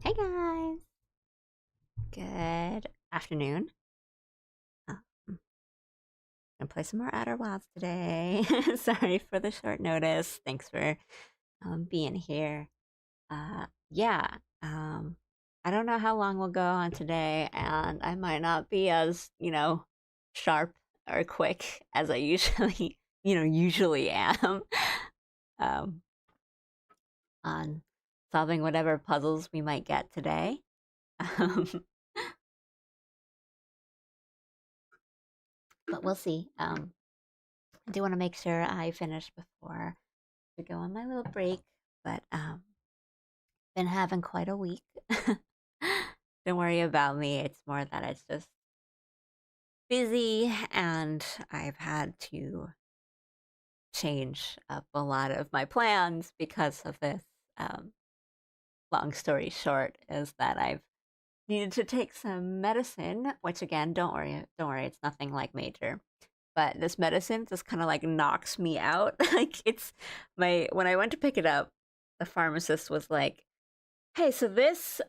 Hey guys, good afternoon. I'm gonna play some more Outer Wilds today. Sorry for the short notice. Thanks for being here. Yeah, um, I don't know how long we'll go on today, and I might not be as sharp or quick as I usually usually am um, on solving whatever puzzles we might get today. Um, but we'll see. I do want to make sure I finish before we go on my little break, but been having quite a week. Don't worry about me. It's more that it's just busy and I've had to change up a lot of my plans because of this. Um, Long story short is that I've needed to take some medicine, which again, don't worry, it's nothing like major. But this medicine just kind of like knocks me out. Like it's my when I went to pick it up, the pharmacist was like, "Hey, so this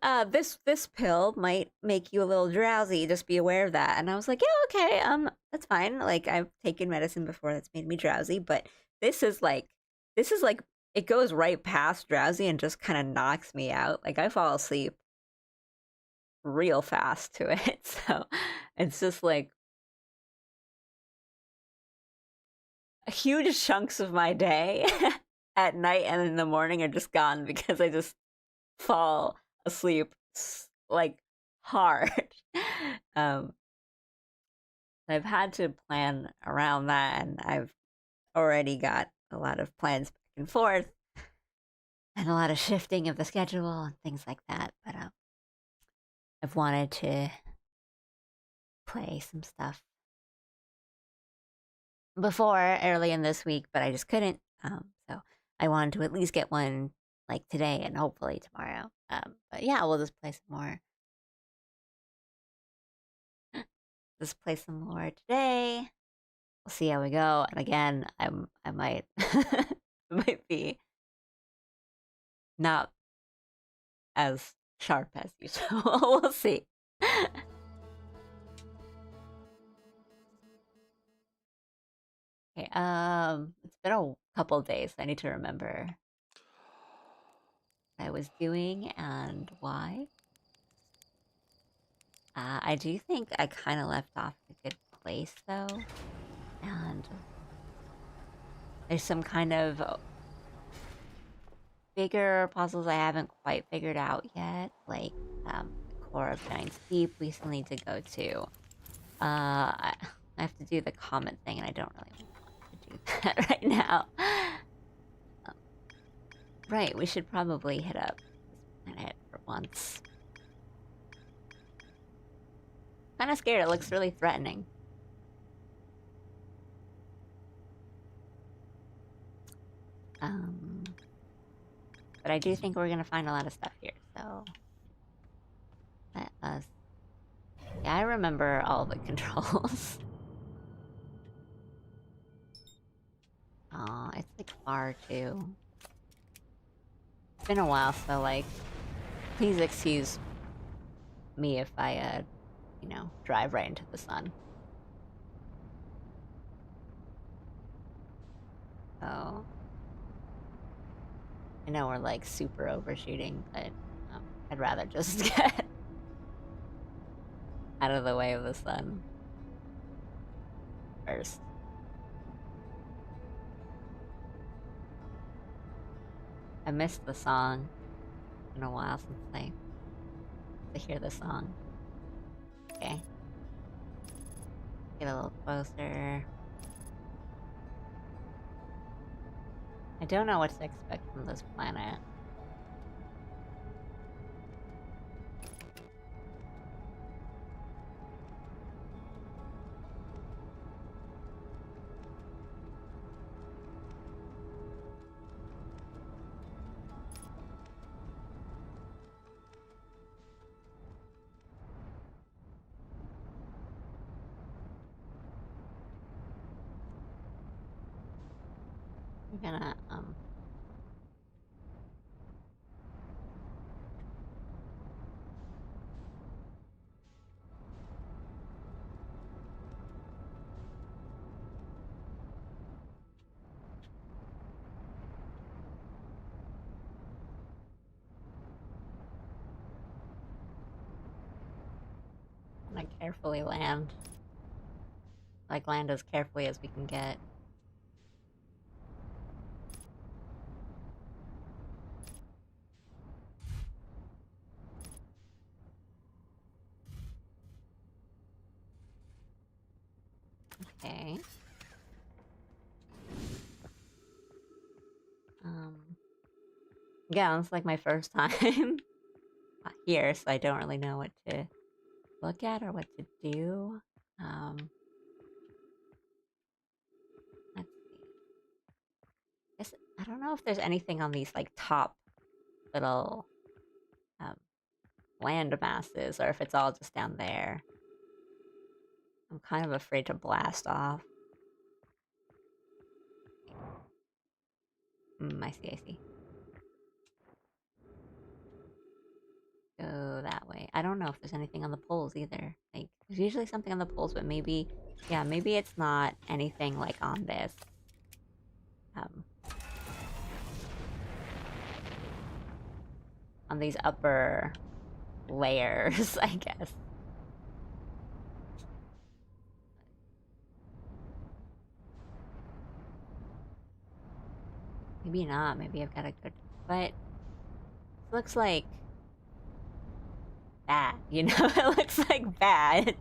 pill might make you a little drowsy. Just be aware of that." And I was like, "Yeah, okay, that's fine. Like I've taken medicine before that's made me drowsy, but this is like this is like it goes right past drowsy and just kind of knocks me out. Like I fall asleep real fast to it." So it's just like huge chunks of my day at night and in the morning are just gone because I just fall asleep like hard. um, I've had to plan around that, and I've already got a lot of plans back and forth and a lot of shifting of the schedule and things like that. But I've wanted to play some stuff before early in this week, but I just couldn't. So I wanted to at least get one like today and hopefully tomorrow. But yeah, we'll just play some more. Just play some more today. We'll see how we go. And again, I might might be not as sharp as usual. We'll see. Okay, it's been a couple days. I need to remember what I was doing and why. I do think I kind of left off a good place though, and there's some kind of bigger puzzles I haven't quite figured out yet, like the core of Giant's Deep we still need to go to. I have to do the comment thing, and I don't really want to do that right now. Um, right, we should probably hit up this planet for once. Kind of scared. It looks really threatening. Um, but I do think we're gonna find a lot of stuff here. So let us. Yeah, I remember all the controls. Oh, it's like far too. It's been a while, so like, please excuse me if I, drive right into the sun. Oh, I know we're like super overshooting, but I'd rather just get out of the way of the sun first. I missed the song. It's been a while since I to hear the song. Okay, get a little closer. I don't know what to expect from this planet. I'm gonna carefully land. Like, land as carefully as we can get. Okay. Yeah, it's like my first time here, so I don't really know what to look at or what to do. Let's see. I don't know if there's anything on these like top little um, land masses or if it's all just down there. I'm kind of afraid to blast off. I see, I see. Go that way. I don't know if there's anything on the poles either. Like, there's usually something on the poles, but maybe, yeah, maybe it's not anything like on this. On these upper layers, I guess. Maybe not. Maybe I've got a good... But it looks like bad, you know? It looks like bad.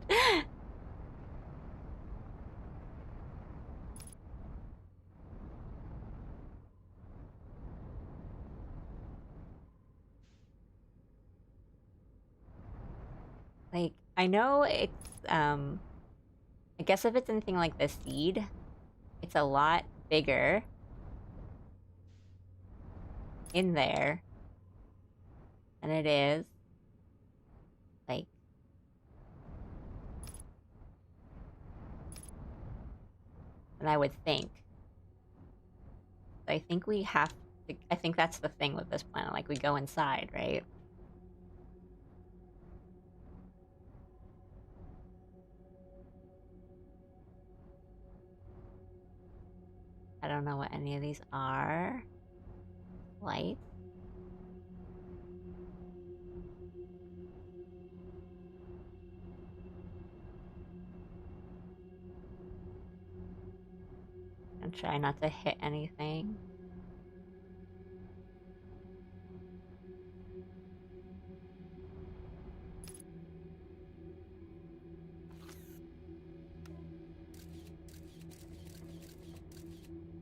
Like, I know it's, I guess if it's anything like the seed, it's a lot bigger in there than it is, like, than I would think. So I think we have to, I think that's the thing with this planet, like, we go inside, right? I don't know what any of these are. Lights. And try not to hit anything.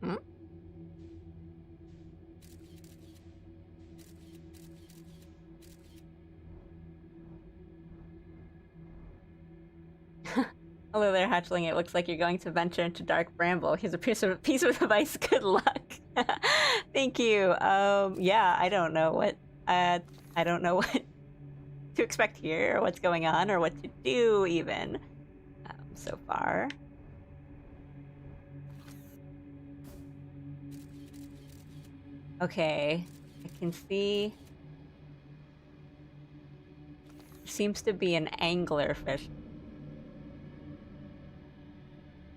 Hmm? Hello there, hatchling. It looks like you're going to venture into dark bramble. Here's a piece of advice. Good luck. Thank you. Yeah, I don't know what I don't know what to expect here, or what's going on, or what to do even. So far. Okay, I can see. Seems to be an anglerfish.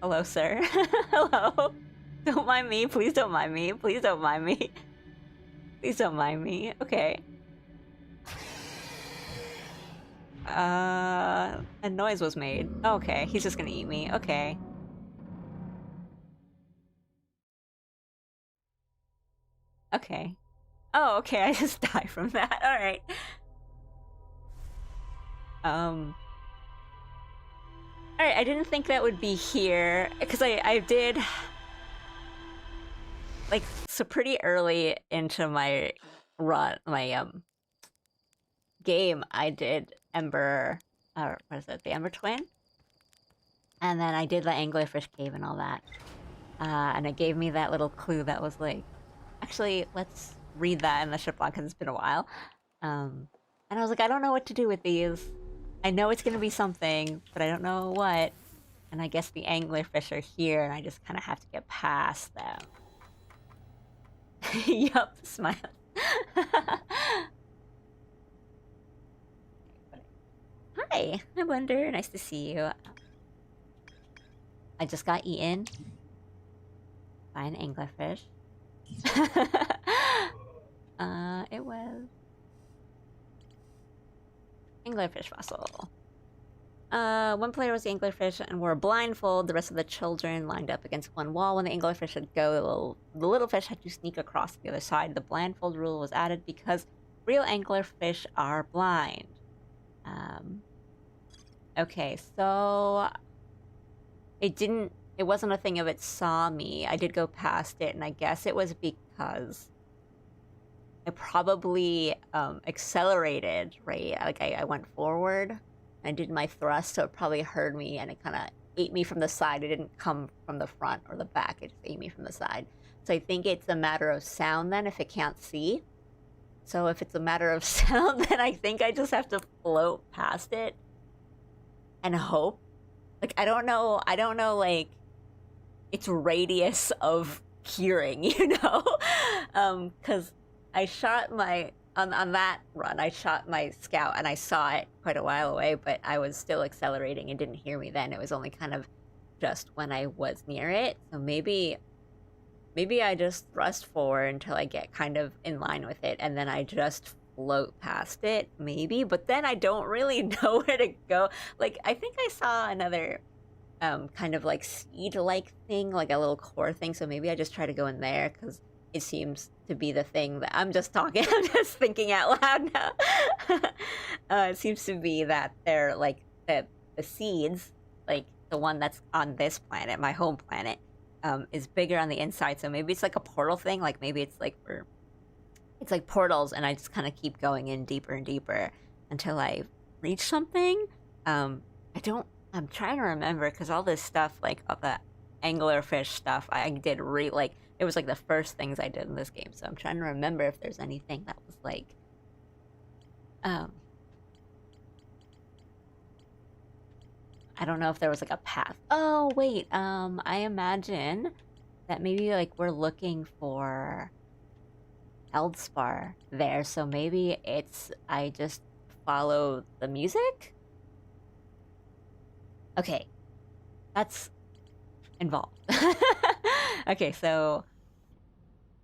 Hello, sir. Hello. Don't mind me. Please don't mind me. Please don't mind me. Please don't mind me. Okay. A noise was made. Okay, he's just gonna eat me. Okay. Okay. Oh, okay, I just died from that. Alright. Alright, I didn't think that would be here, because I did... Like, so pretty early into my run, my, game, I did Ember... what is it? The Ember Twin? And then I did the Anglerfish Cave and all that. And it gave me that little clue that was like... Actually, let's read that in the ship log, because it's been a while. And I was like, I don't know what to do with these. I know it's gonna be something, but I don't know what. And I guess the anglerfish are here, and I just kind of have to get past them. Yup, smile. Hi, I'm Blender. Nice to see you. I just got eaten by an anglerfish. It was anglerfish fossil. One player was the anglerfish and wore a blindfold. The rest of the children lined up against one wall. When the anglerfish would go, the little fish had to sneak across to the other side. The blindfold rule was added because real anglerfish are blind. Okay, so it wasn't a thing of it saw me. I did go past it, and I guess it was because I probably accelerated, right? Like I went forward. I did my thrust, so it probably heard me, and it kind of ate me from the side. It didn't come from the front or the back. It just ate me from the side. So I think it's a matter of sound then, if it can't see. So if it's a matter of sound, then I think I just have to float past it and hope. Like, I don't know, like, its radius of hearing, you know? Because I shot my... On that run, I shot my scout, and I saw it quite a while away, but I was still accelerating and didn't hear me then. It was only kind of just when I was near it. So maybe I just thrust forward until I get kind of in line with it, and then I just float past it, maybe. But then I don't really know where to go. Like, I think I saw another kind of like seed-like thing, like a little core thing, so maybe I just try to go in there, because it seems to be the thing that I'm just talking. I'm just thinking out loud now. It seems to be that they're like the seeds, like the one that's on this planet, my home planet, is bigger on the inside. So maybe it's like a portal thing. Like maybe it's like it's like portals, and I just kind of keep going in deeper and deeper until I reach something. I'm trying to remember, because all this stuff, like all the anglerfish stuff, I did like. It was like the first things I did in this game, so I'm trying to remember if there's anything that was like, I don't know if there was like a path. Oh wait, I imagine that maybe like we're looking for Eldspar there, so maybe I just follow the music? Okay, that's involved. Okay, so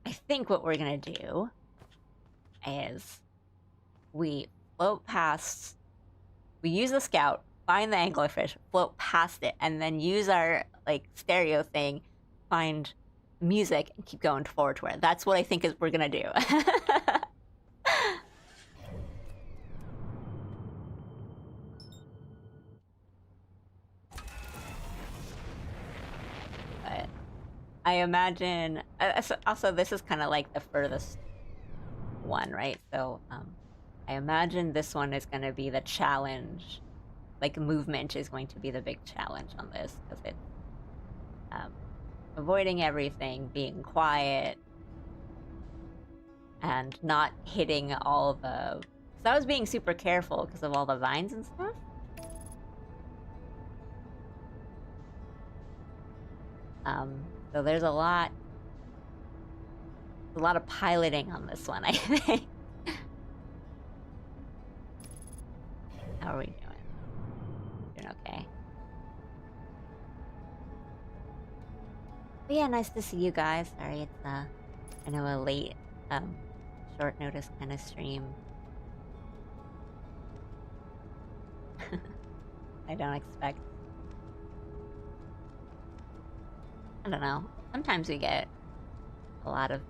I think what we're gonna do is we float past, we use the scout, find the anglerfish, float past it, and then use our like stereo thing, find music, and keep going forward to it. That's what I think we're gonna do. But I imagine also this is kind of like the furthest one, right? So I imagine this one is going to be the challenge. Like movement is going to be the big challenge on this, because it's avoiding everything, being quiet, and not hitting all the... Because I was being super careful because of all the vines and stuff. So there's a lot of piloting on this one, I think. How are we doing? Doing okay. But yeah, nice to see you guys. Sorry, it's I know a late, short notice kind of stream. I don't expect... I don't know. Sometimes we get a lot of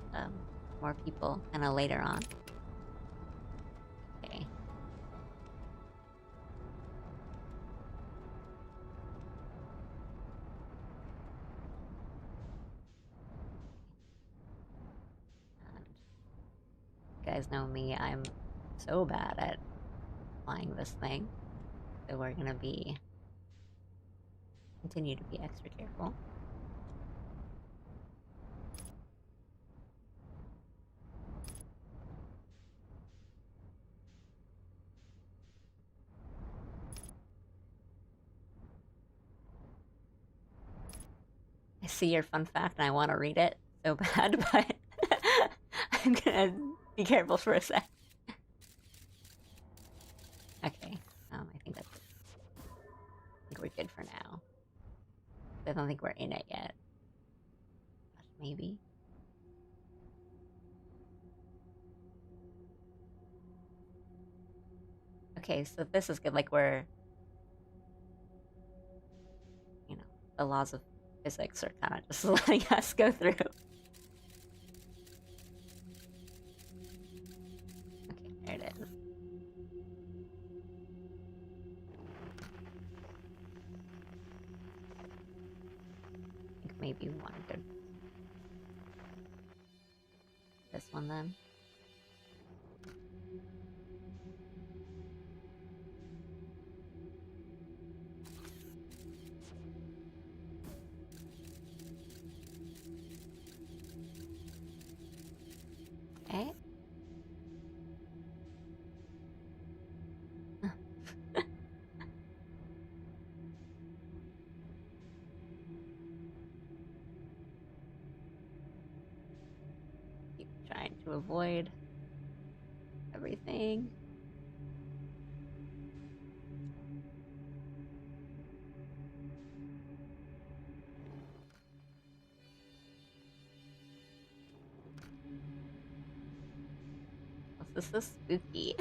more people kind of later on. Okay. And you guys know me, I'm so bad at flying this thing. So we're gonna continue to be extra careful. I see your fun fact and I want to read it so bad, but I'm gonna be careful for a sec. Okay, I think that's it. I think we're good for now. I don't think we're in it yet. Maybe. Okay, so this is good. Like we're the laws of physics are kind of just letting us go through. Okay, there it is. I think maybe one could. This one then. Okay. Keep trying to avoid everything. This is spooky.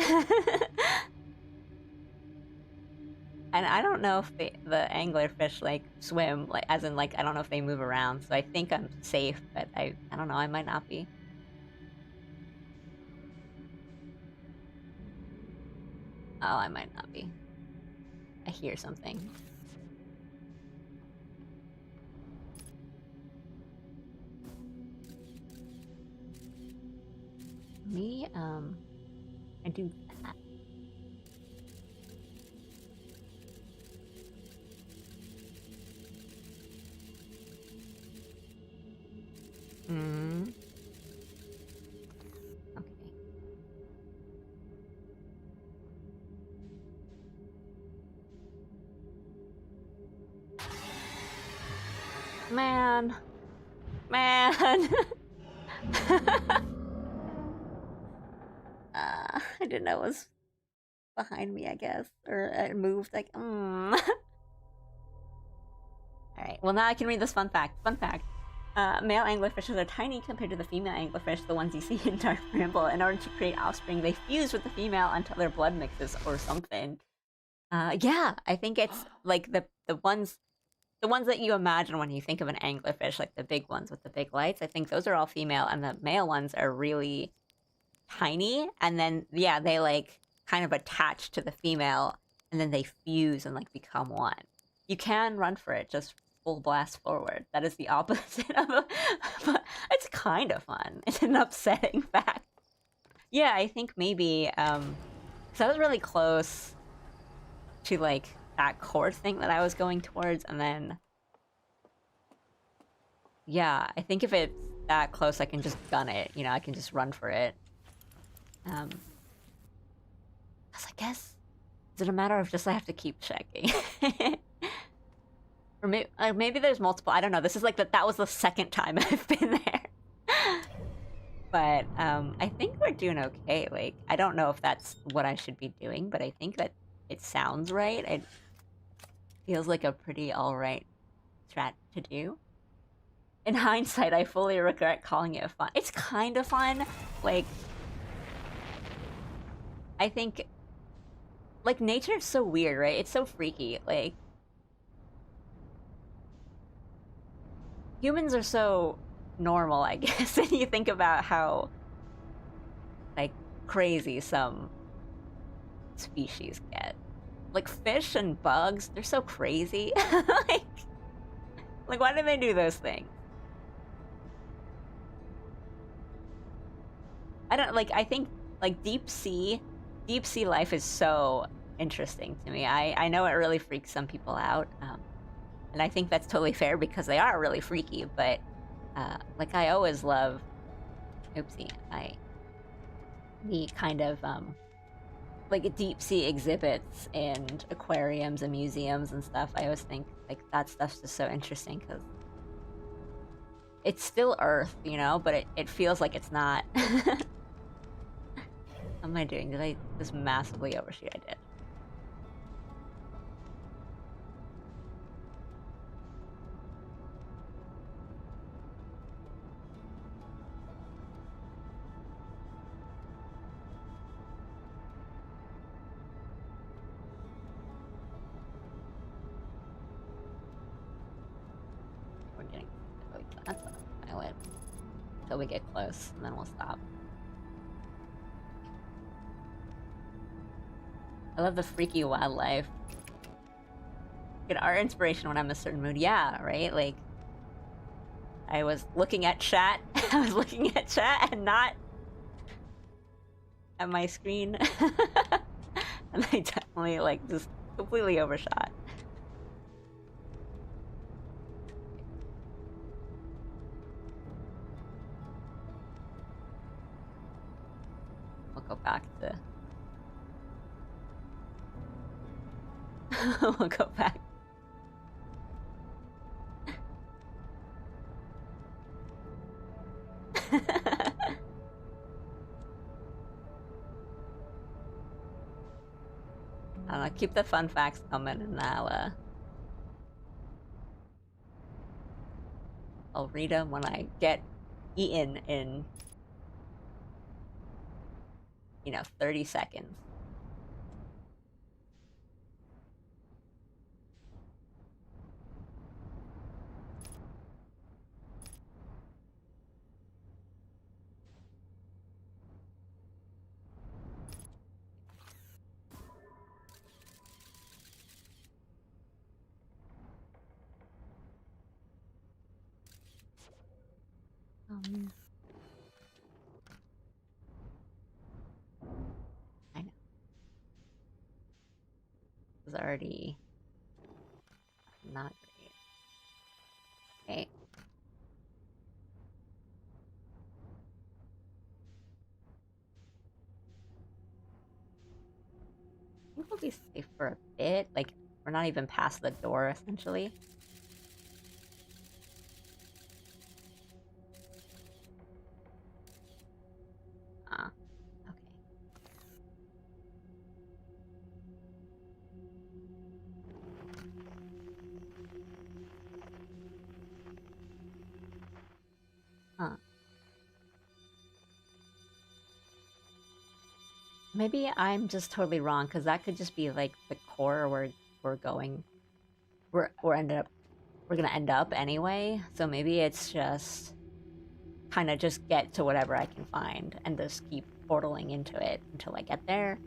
And I don't know if the anglerfish like swim, like as in like I don't know if they move around, so I think I'm safe, but I don't know, I might not be. Oh, I might not be. I hear something. Me, I do that. Hmm. Okay. Man. Man. I didn't know it was behind me, I guess. Or it moved like, Alright, well now I can read this fun fact. Fun fact. Male anglerfishes are tiny compared to the female anglerfish, the ones you see in Dark Bramble. In order to create offspring, they fuse with the female until their blood mixes or something. Yeah, I think it's like the ones that you imagine when you think of an anglerfish, like the big ones with the big lights. I think those are all female, and the male ones are really tiny, and then yeah, they like kind of attach to the female, and then they fuse and like become one. You can run for it, just full blast forward. That is the opposite of a. But it's kind of fun. It's an upsetting fact. Yeah, I think maybe because I was really close to like that core thing that I was going towards, and then yeah, I think if it's that close, I can just gun it. You know, I can just run for it. Because I guess is it a matter of just I have to keep checking, or maybe there's multiple. I don't know. This is like that was the second time I've been there. But I think we're doing okay. Like I don't know if that's what I should be doing, but I think that it sounds right. It feels like a pretty alright strat to do. In hindsight, I fully regret calling it fun. It's kind of fun. Like, I think, like, nature's so weird, right? It's so freaky. Like, humans are so normal, I guess, and you think about how, like, crazy some species get. Like, fish and bugs, they're so crazy. like, why do they do those things? I don't, like, I think, like, deep sea life is so interesting to me. I know it really freaks some people out, and I think that's totally fair because they are really freaky, but, like, I always love, oopsie, the kind of, like, deep sea exhibits and aquariums and museums and stuff. I always think, like, that stuff's just so interesting because it's still Earth, you know, but it feels like it's not. What am I doing? Did I just massively overshoot? I did. until we get close, and then we'll stop. I love the freaky wildlife. Get our inspiration when I'm in a certain mood. Yeah, right? Like, I was looking at chat. I was looking at chat and not at my screen. And I definitely, like, just completely overshot. We'll go back to... we'll go back. I don't know, keep the fun facts coming, and I'll read them when I get eaten in, 30 seconds. I know. It was already not great. Okay. I think we'll be safe for a bit. Like, we're not even past the door, essentially. Ah, okay. Huh. Maybe I'm just totally wrong, because that could just be like the core where we're going. We're gonna end up anyway. So maybe it's just kind of just get to whatever I can find and just keep portaling into it until I get there.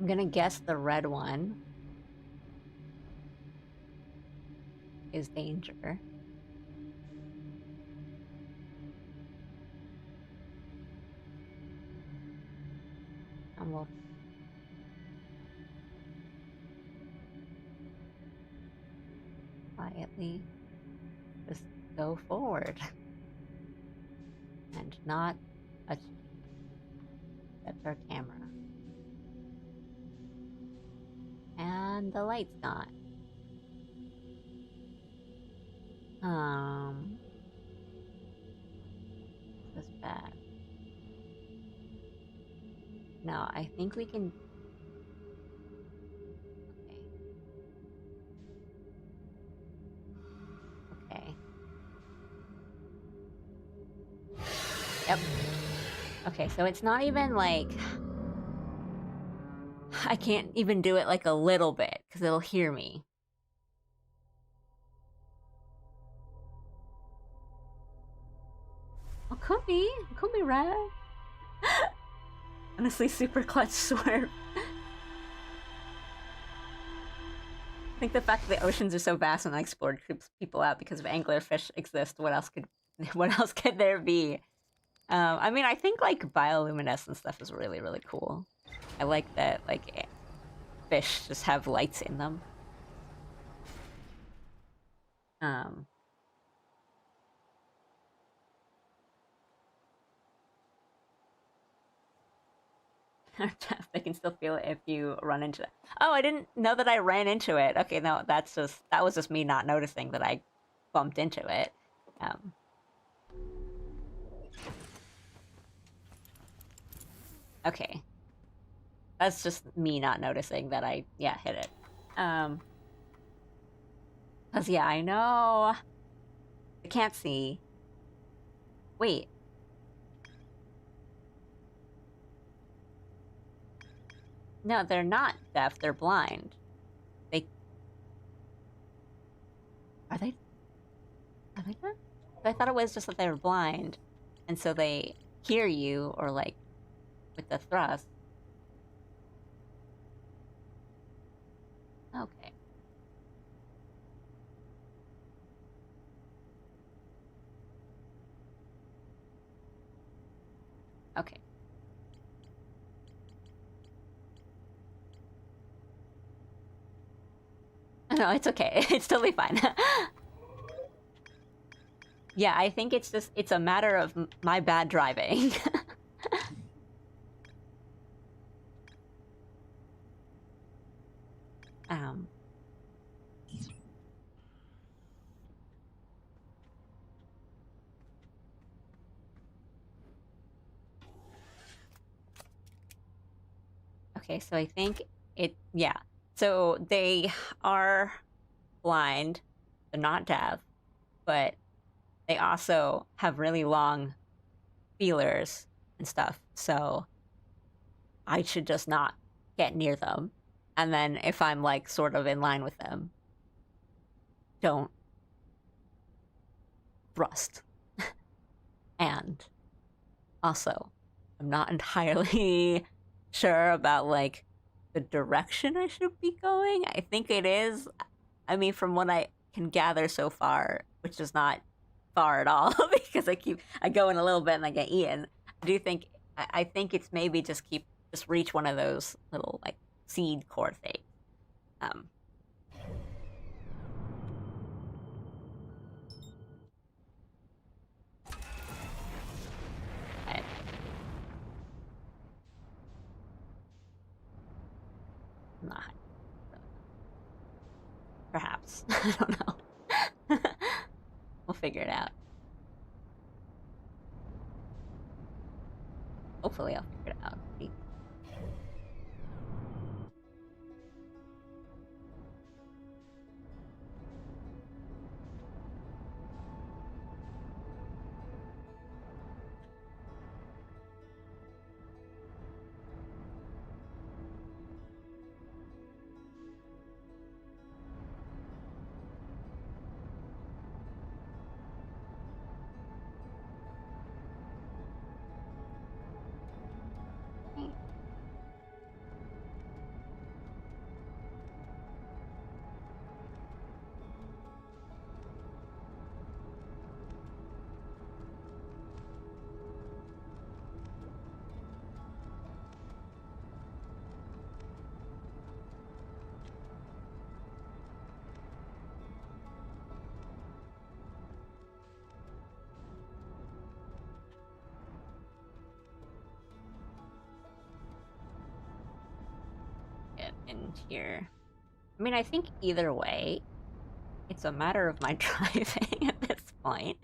I'm gonna guess the red one is danger. And we'll quietly just go forward and not touch except our camera. And the light's gone. This is bad. No, I think we can... Okay. Yep. Okay, so it's not even like... I can't even do it like a little bit, because it'll hear me. Oh, could be. It could be red. Honestly, super clutch swerve. I think the fact that the oceans are so vast and unexplored creeps people out because if anglerfish exist, what else could there be? I mean, I think like bioluminescent stuff is really, really cool. I like that like fish just have lights in them. They can still feel it if you run into it. Oh, I didn't know that I ran into it. Okay, no, that was just me not noticing that I bumped into it. Okay. That's just me not noticing that I, yeah, hit it. Cause yeah, I know. I can't see. Wait. No, they're not deaf, they're blind. They... Are they? Are they deaf? I thought it was just that they were blind. And so they hear you, or like, with the thrust. Okay. Okay. No, it's okay. It's totally fine. Yeah, I think it's just, it's a matter of my bad driving. um, okay, so I think it, yeah. So they are blind, they're not deaf, but they also have really long feelers and stuff. So I should just not get near them. And then if I'm like sort of in line with them, don't thrust. And also, I'm not entirely sure about like the direction I should be going. I think it is. I mean, from what I can gather so far, which is not far at all, because I go in a little bit and I get eaten. I do think I think it's maybe just reach one of those little like seed core things. Um, I, I'm not perhaps I don't know. We'll figure it out. Hopefully, I'll figure it out. Get in here. I mean, I think either way, it's a matter of my driving at this point.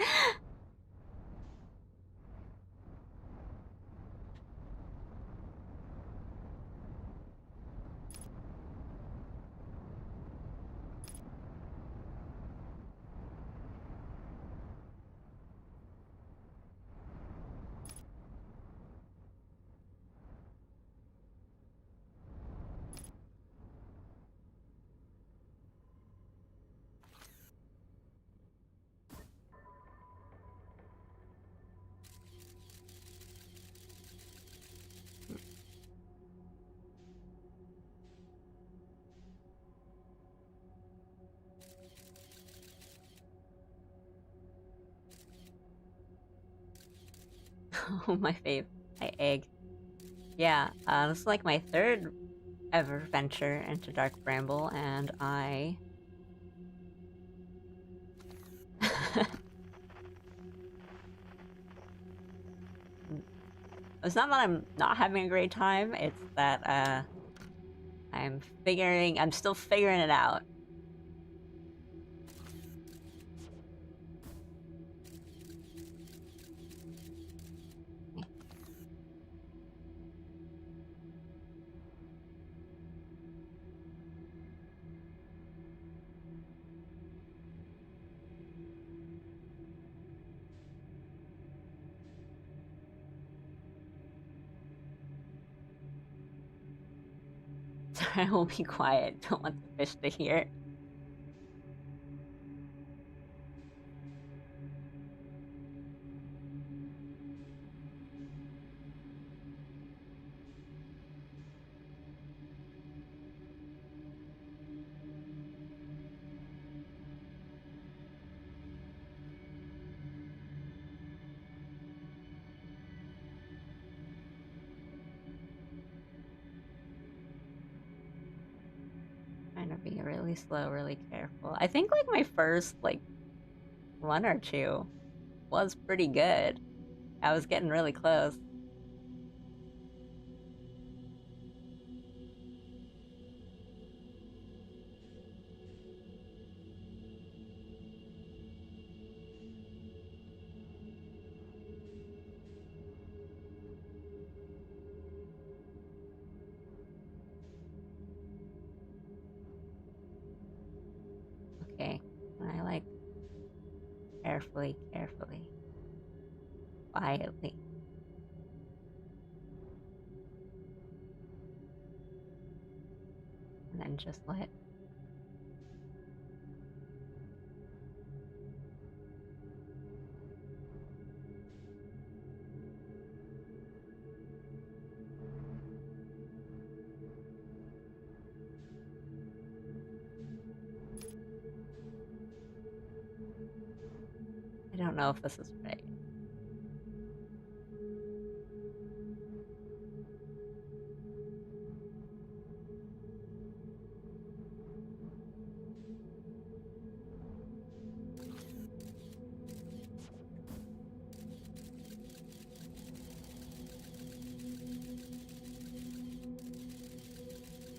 Oh, my fave. My egg. Yeah, this is like my third ever venture into Dark Bramble, and I... It's not that I'm not having a great time, it's that, I'm still figuring it out. Sorry, I will be quiet. Don't want the fish to hear. Trying to be really slow, really careful. I think like my first like one or two was pretty good. I was getting really close. Okay. And I like carefully, carefully, quietly. And then just let. I don't know if this is right.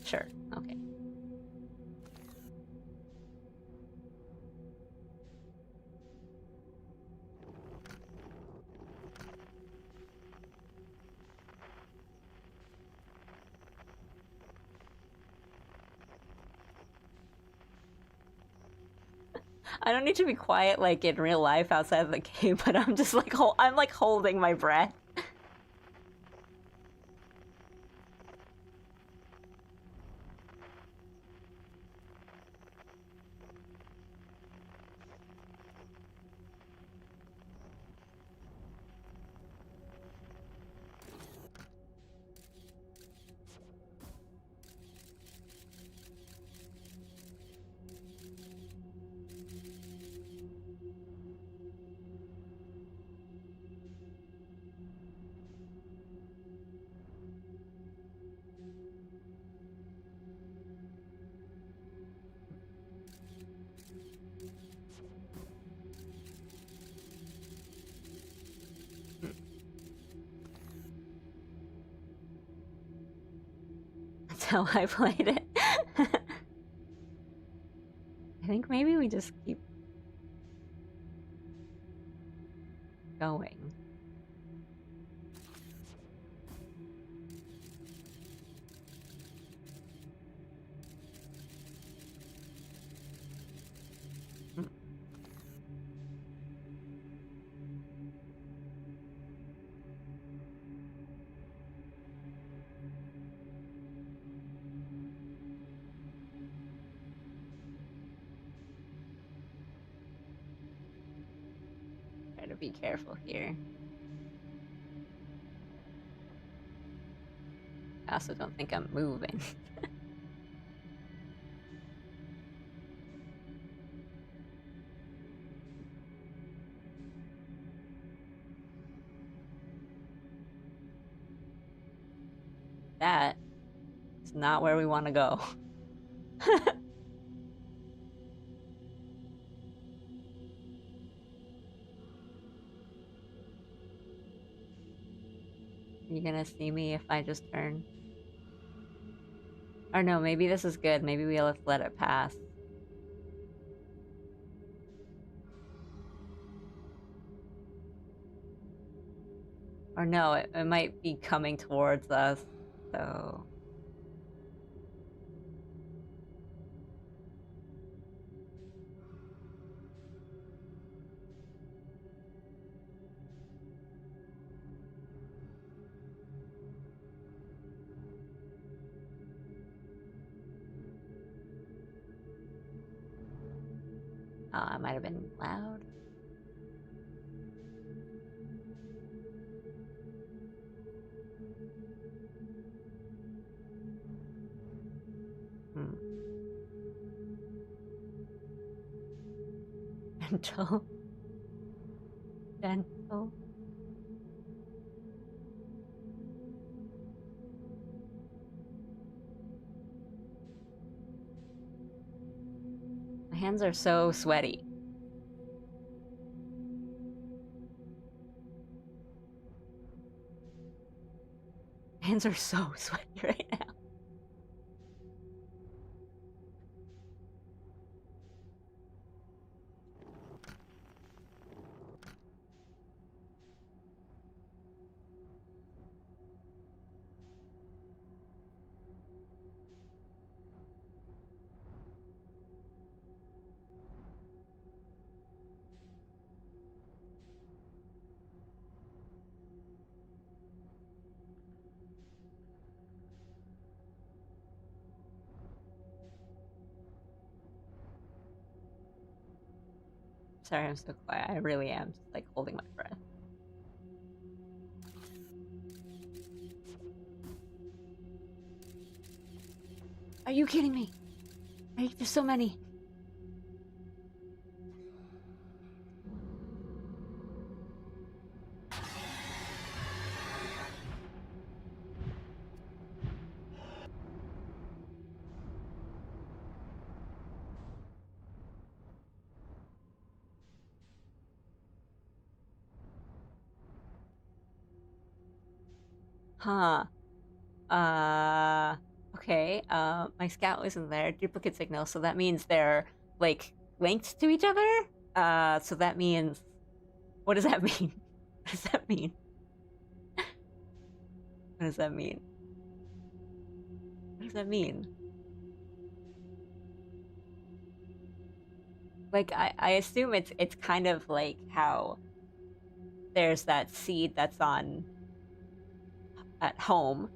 Sure. Okay. I don't need to be quiet like in real life outside of the cave, but I'm just like I'm like holding my breath. That's how I played it. I think maybe we just keep going. Mm. Try to be careful here. I also don't think I'm moving. That is not where we want to go. Are you gonna see me if I just turn? Or no, maybe this is good. Maybe we'll just let it pass. Or no, it might be coming towards us. So Oh, I might have been loud. Hmm. Gentle. Gentle. My hands are so sweaty. My hands are so sweaty right now. Sorry, I'm so quiet. I really am just like holding my breath. Are you kidding me? There's so many. Huh. Okay. My scout isn't there. Duplicate signal, so that means they're like linked to each other. So that means, what does that mean? What does that mean? What does that mean? What does that mean? Like, I assume it's kind of like how there's that seed that's on at home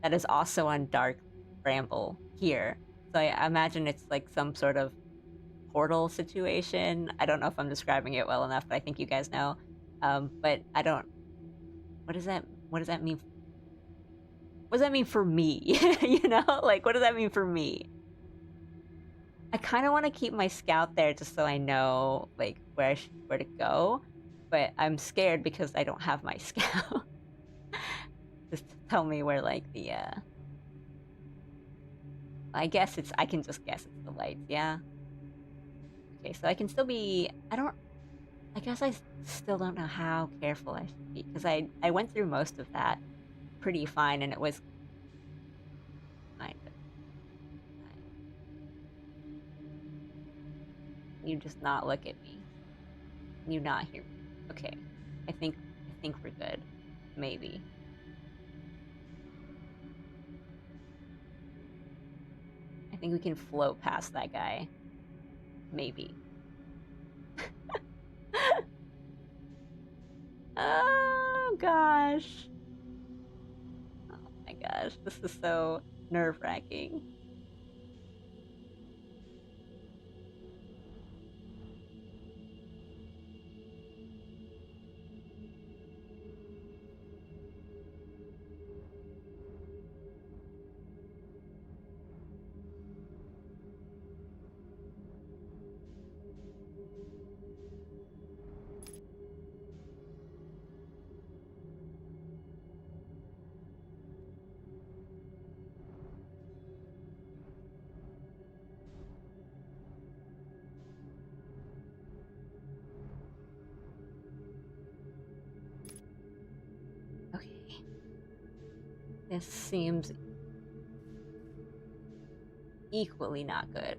that is also on dark bramble here. So I imagine it's like some sort of portal situation. I don't know if I'm describing it well enough, but I think you guys know. But I don't. What does that? What does that mean? What does that mean for me? You know, like what does that mean for me? I kind of want to keep my scout there just so I know like where to go, but I'm scared because I don't have my scout. Just tell me where like the I guess it's I can just guess it's the lights, yeah. Okay, so I can still be I guess I still don't know how careful I should be because I went through most of that pretty fine and it was kind of fine. You just not look at me. You not hear me. Okay. I think we're good. Maybe. I think we can float past that guy. Maybe. Oh gosh. Oh my gosh. This is so nerve-wracking. Okay. This seems equally not good.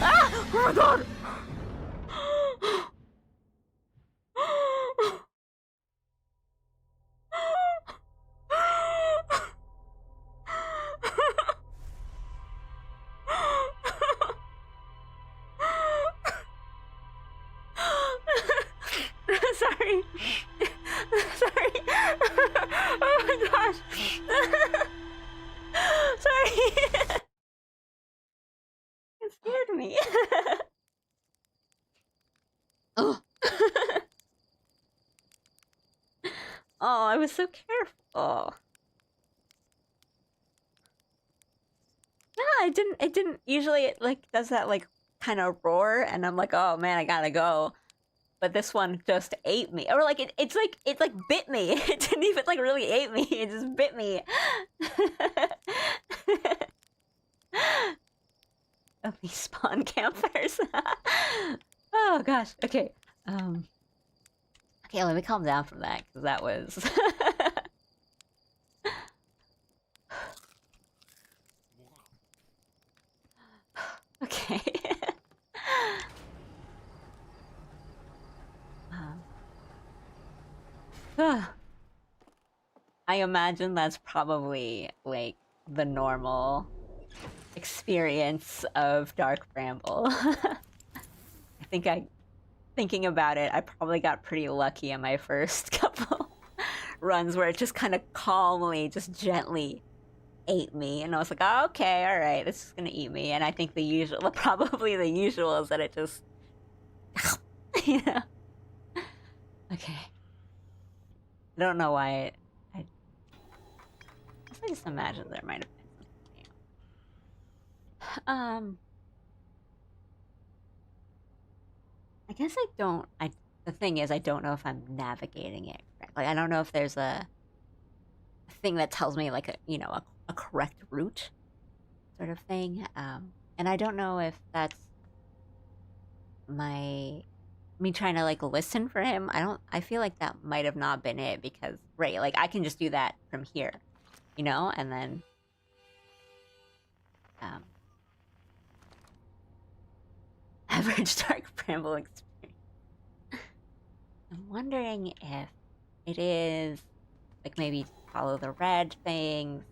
Ah! Oh my god! Sorry. Sorry. Oh my gosh. Sorry. Oh, I was so careful. Yeah, it didn't usually it like does that like kind of roar and I'm like, "Oh man, I gotta go." But this one just ate me. Or like it's like bit me. It didn't even like really ate me. It just bit me. Oh, these spawn campers. Oh gosh. Okay. Um okay, let me calm down from that because that was okay. um, I imagine that's probably like the normal experience of Dark Bramble. I think thinking about it, I probably got pretty lucky in my first couple runs where it just kind of calmly, just gently ate me, and I was like, oh, okay, all right, it's just gonna eat me. And I think the usual, probably the usual, is that it just, you know, okay. I don't know why I guess I just imagine there might have been something new. I guess I don't. The thing is, I don't know if I'm navigating it correct. Like, I don't know if there's a thing that tells me like a correct route sort of thing. And I don't know if that's my me trying to like listen for him. I feel like that might have not been it because right, like I can just do that from here, and then um average dark bramble experience. I'm wondering if it is like maybe follow the red thing,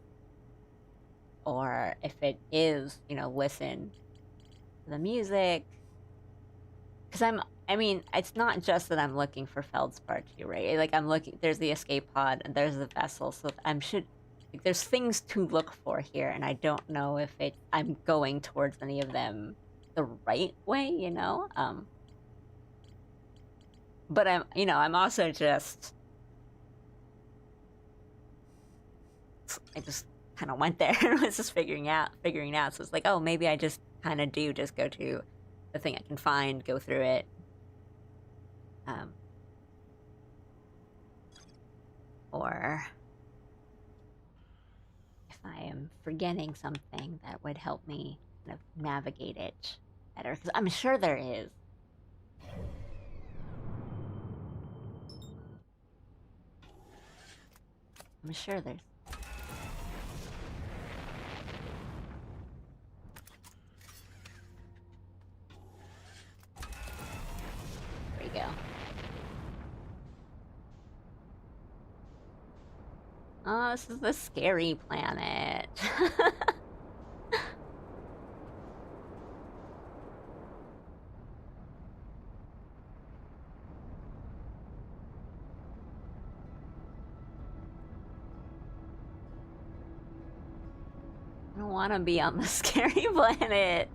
or if it is, listen to the music. Because I mean, it's not just that I'm looking for Feldspar too, right? Like I'm looking, there's the escape pod and there's the vessel, so like, there's things to look for here, and I don't know if I'm going towards any of them the right way, But I'm also just, I just kind of went there and was just figuring out. So it's like, oh, maybe I just kind of do just go to the thing I can find, go through it. Or if I am forgetting something that would help me kind of navigate it better, because I'm sure there is. I'm sure there's. There we go. Oh, this is the scary planet. I don't want to be on the scary planet.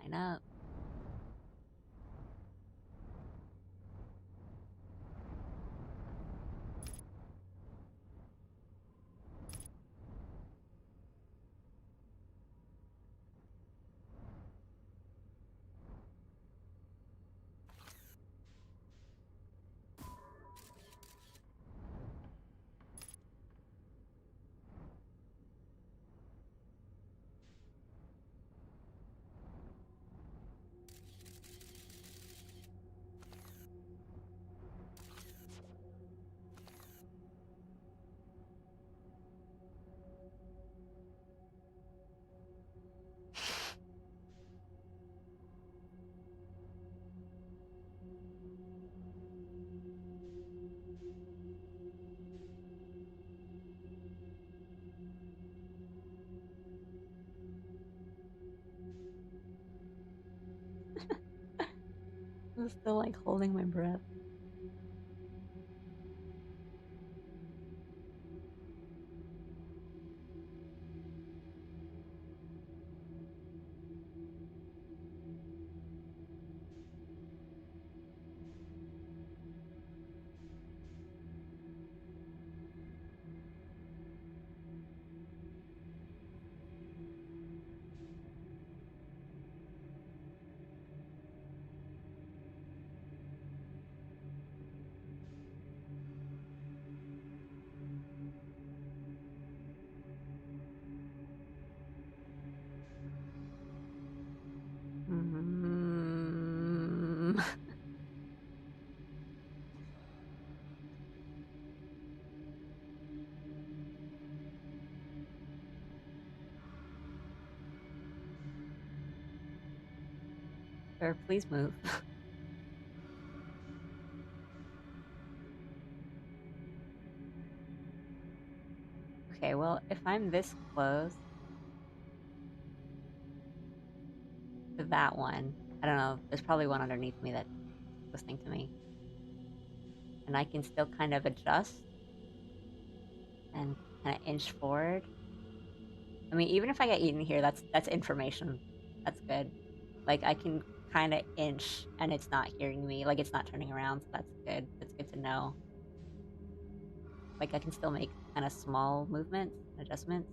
Line up. still like holding my breath. Mm. Sir, please move. Okay, well, if I'm this close to that one, I don't know, there's probably one underneath me that's listening to me. And I can still kind of adjust and kind of inch forward. I mean, even if I get eaten here, that's information. That's good. Like I can kind of inch and it's not hearing me, like it's not turning around, so that's good. That's good to know. Like I can still make kind of small movements, adjustments.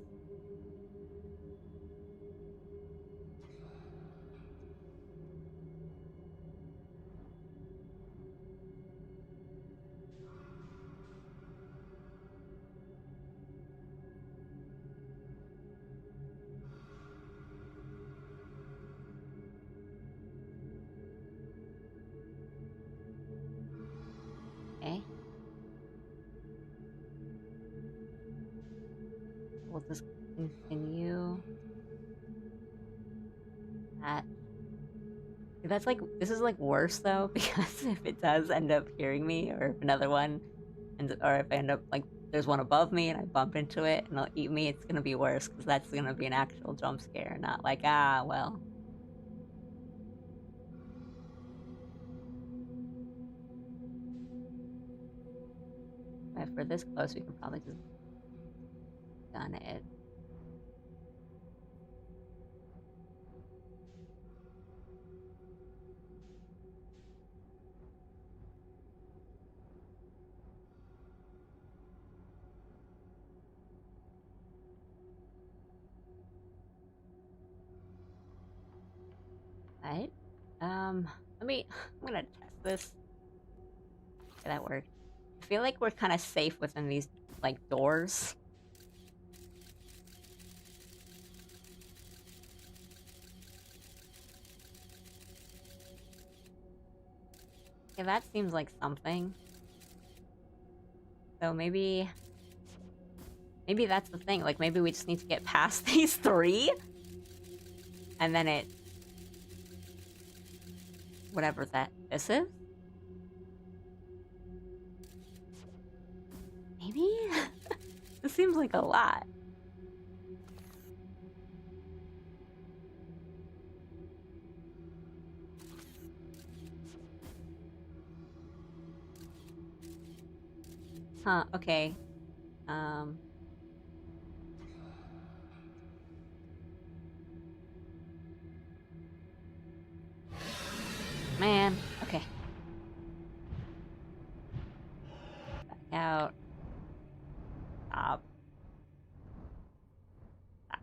Okay. We'll just continue that. That's like this is like worse though because if it does end up hearing me, or if another one, or if I end up like there's one above me and I bump into it and it'll eat me, it's gonna be worse because that's gonna be an actual jump scare, not like well. If we're this close, we can probably just gun it. Right? Let me. I'm gonna test this. Okay, that worked. I feel like we're kind of safe within these like doors. Okay, that seems like something. So maybe that's the thing. Like maybe we just need to get past these three, and then it, whatever this is. Maybe this seems like a lot. Huh? Okay. Um. Man. Okay. Back out. Stop. Stop.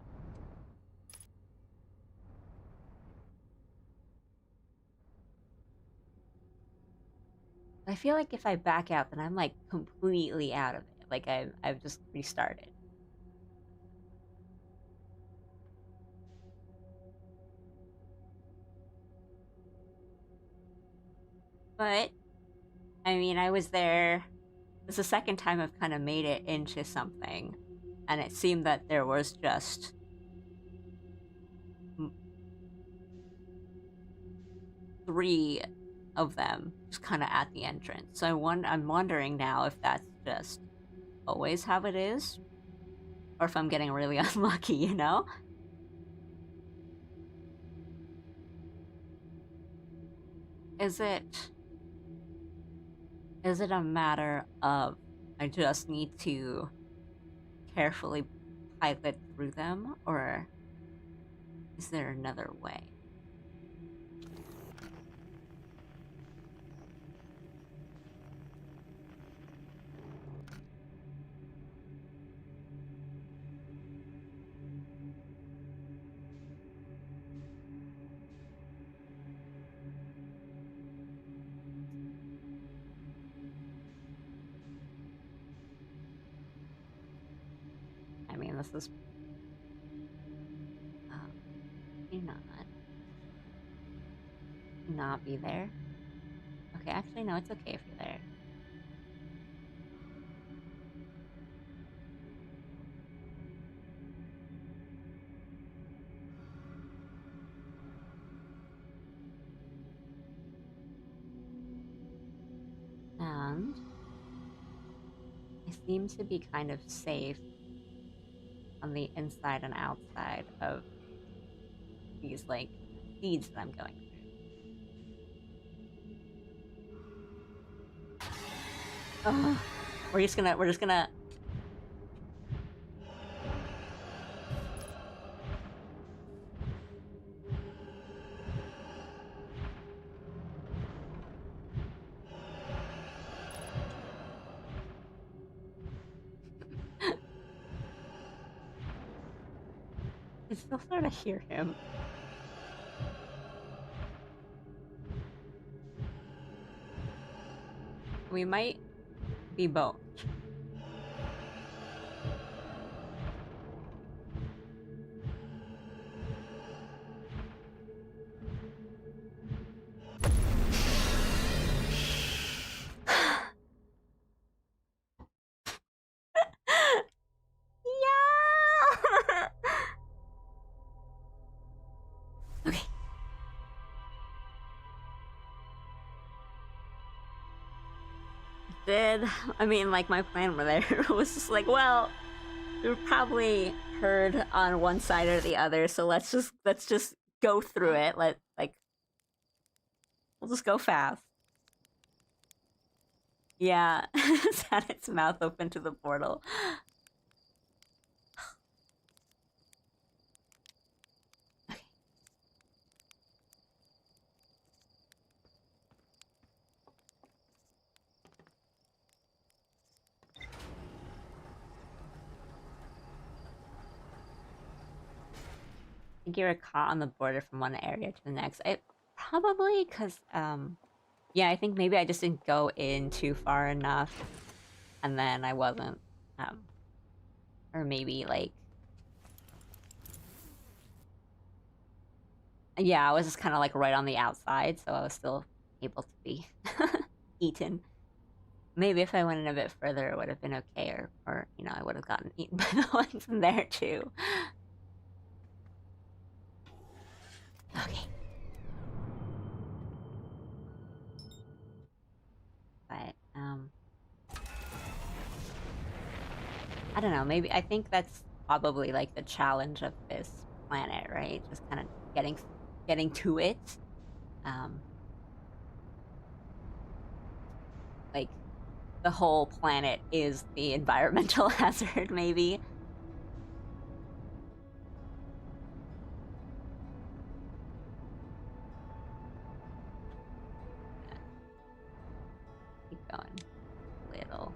I feel like if I back out, then I'm like completely out of it. Like I've just restarted. But I mean, I was there. It's the second time I've kind of made it into something, and it seemed that there was just three of them just kind of at the entrance. So I'm wondering now if that's just always how it is, or if I'm getting really unlucky, you know? Is it a matter of I just need to carefully pilot through them, or is there another way? I mean, this is you not be there. Okay, actually, no, it's okay if you're there. And I seem to be kind of safe on the inside and outside of these, like, seeds that I'm going through. Ugh. We're just gonna I still sort of hear him. We might be both. Yeah. Okay. I mean, like, my plan were there was just like, well, we were probably heard on one side or the other, so let's just go through it. We'll just go fast. Yeah, it's had its mouth open to the portal. Okay. I think you're caught on the border from one area to the next. I probably because yeah, I think maybe I just didn't go in too far enough, and then I wasn't um or maybe like yeah, I was just kind of like right on the outside, so I was still able to be eaten. Maybe if I went in a bit further, it would have been okay, or I would have gotten eaten by the ones in there too. Okay. But I don't know. Maybe I think that's probably like the challenge of this planet, right? Just kind of getting to it. Um, like the whole planet is the environmental hazard, maybe. Keep going. Little.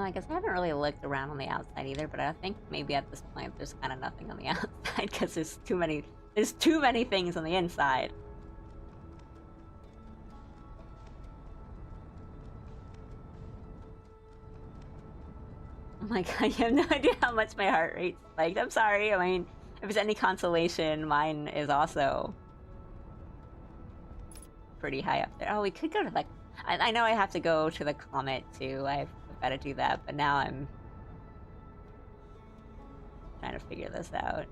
I guess I haven't really looked around on the outside either, but I think maybe at this point there's kind of nothing on the outside because there's too many things on the inside. Oh my god, you have no idea how much my heart rate's spiked. I'm sorry. I mean, if it's any consolation, mine is also pretty high up there. Oh, we could go to I know I have to go to the comet too. I've got to do that, but now I'm trying to figure this out.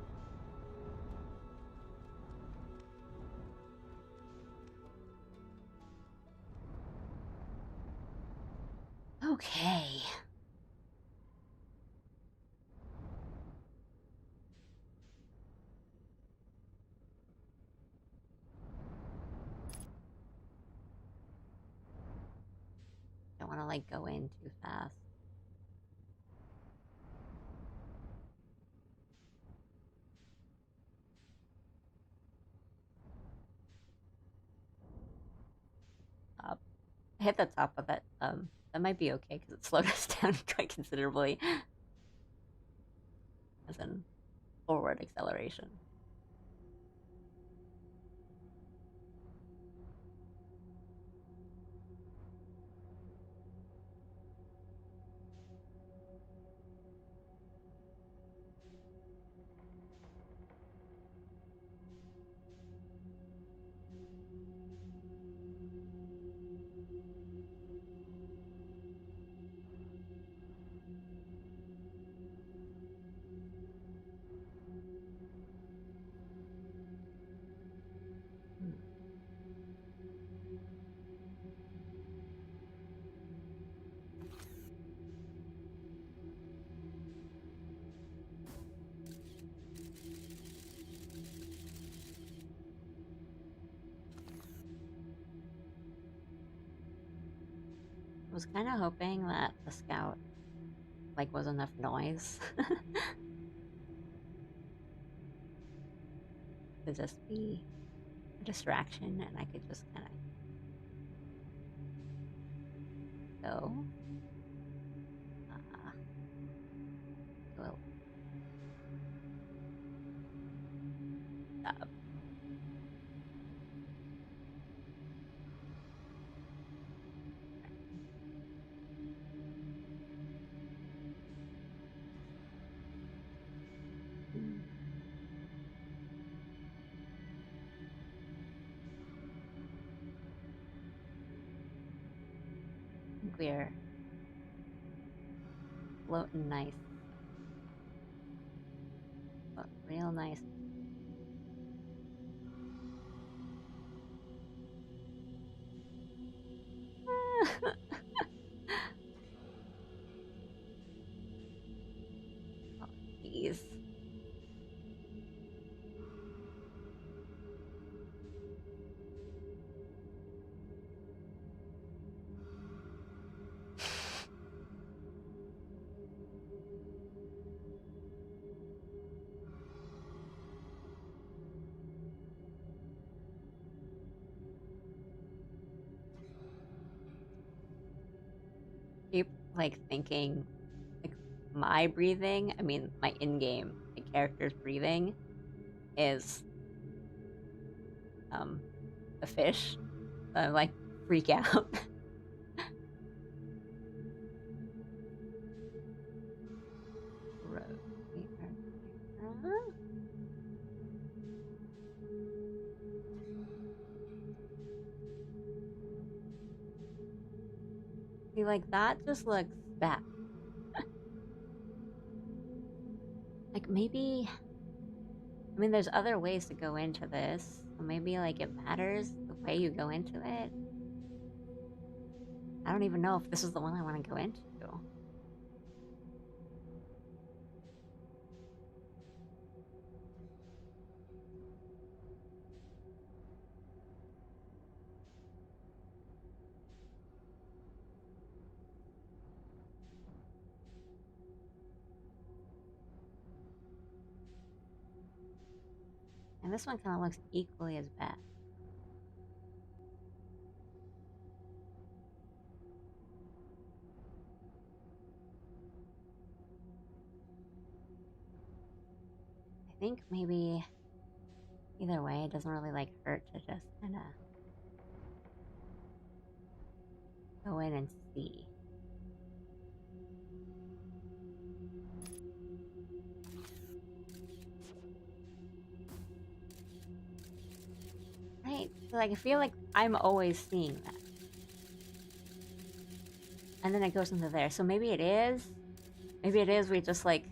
Okay. Don't want to like go in too fast. Top. Hit the top of it. That might be okay because it slowed us down quite considerably. As in forward acceleration. Hmm. I was kind of hoping that the scout like was enough noise to just be a distraction, and I could just kind of go. Go up. Hmm. I think we're floating nice. Floating real nice. Oh, jeez. Keep like thinking like my breathing, I mean my in-game, my character's breathing is a fish. So I like freak out. Rotate our camera. See, like that just looks bad. Like maybe, I mean, there's other ways to go into this. So maybe like it matters the way you go into it. I don't even know if this is the one I want to go into. And this one kind of looks equally as bad. I think maybe either way, it doesn't really like hurt to just kind of go in and see. Right? So like I feel like I'm always seeing that. And then it goes into there. So maybe it is. Maybe it is we just like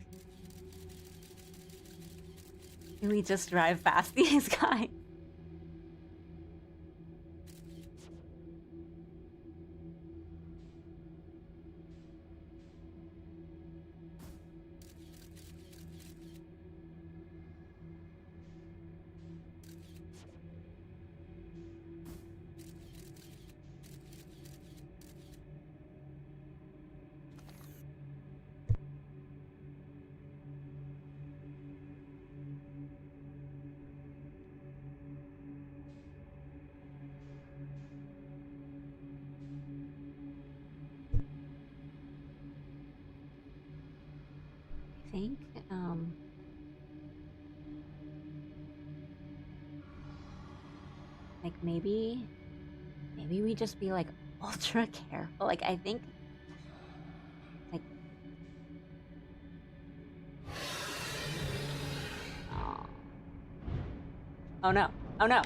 we just drive past these guys. think, like maybe we just be like ultra careful. Like I think like oh, oh no. Oh no.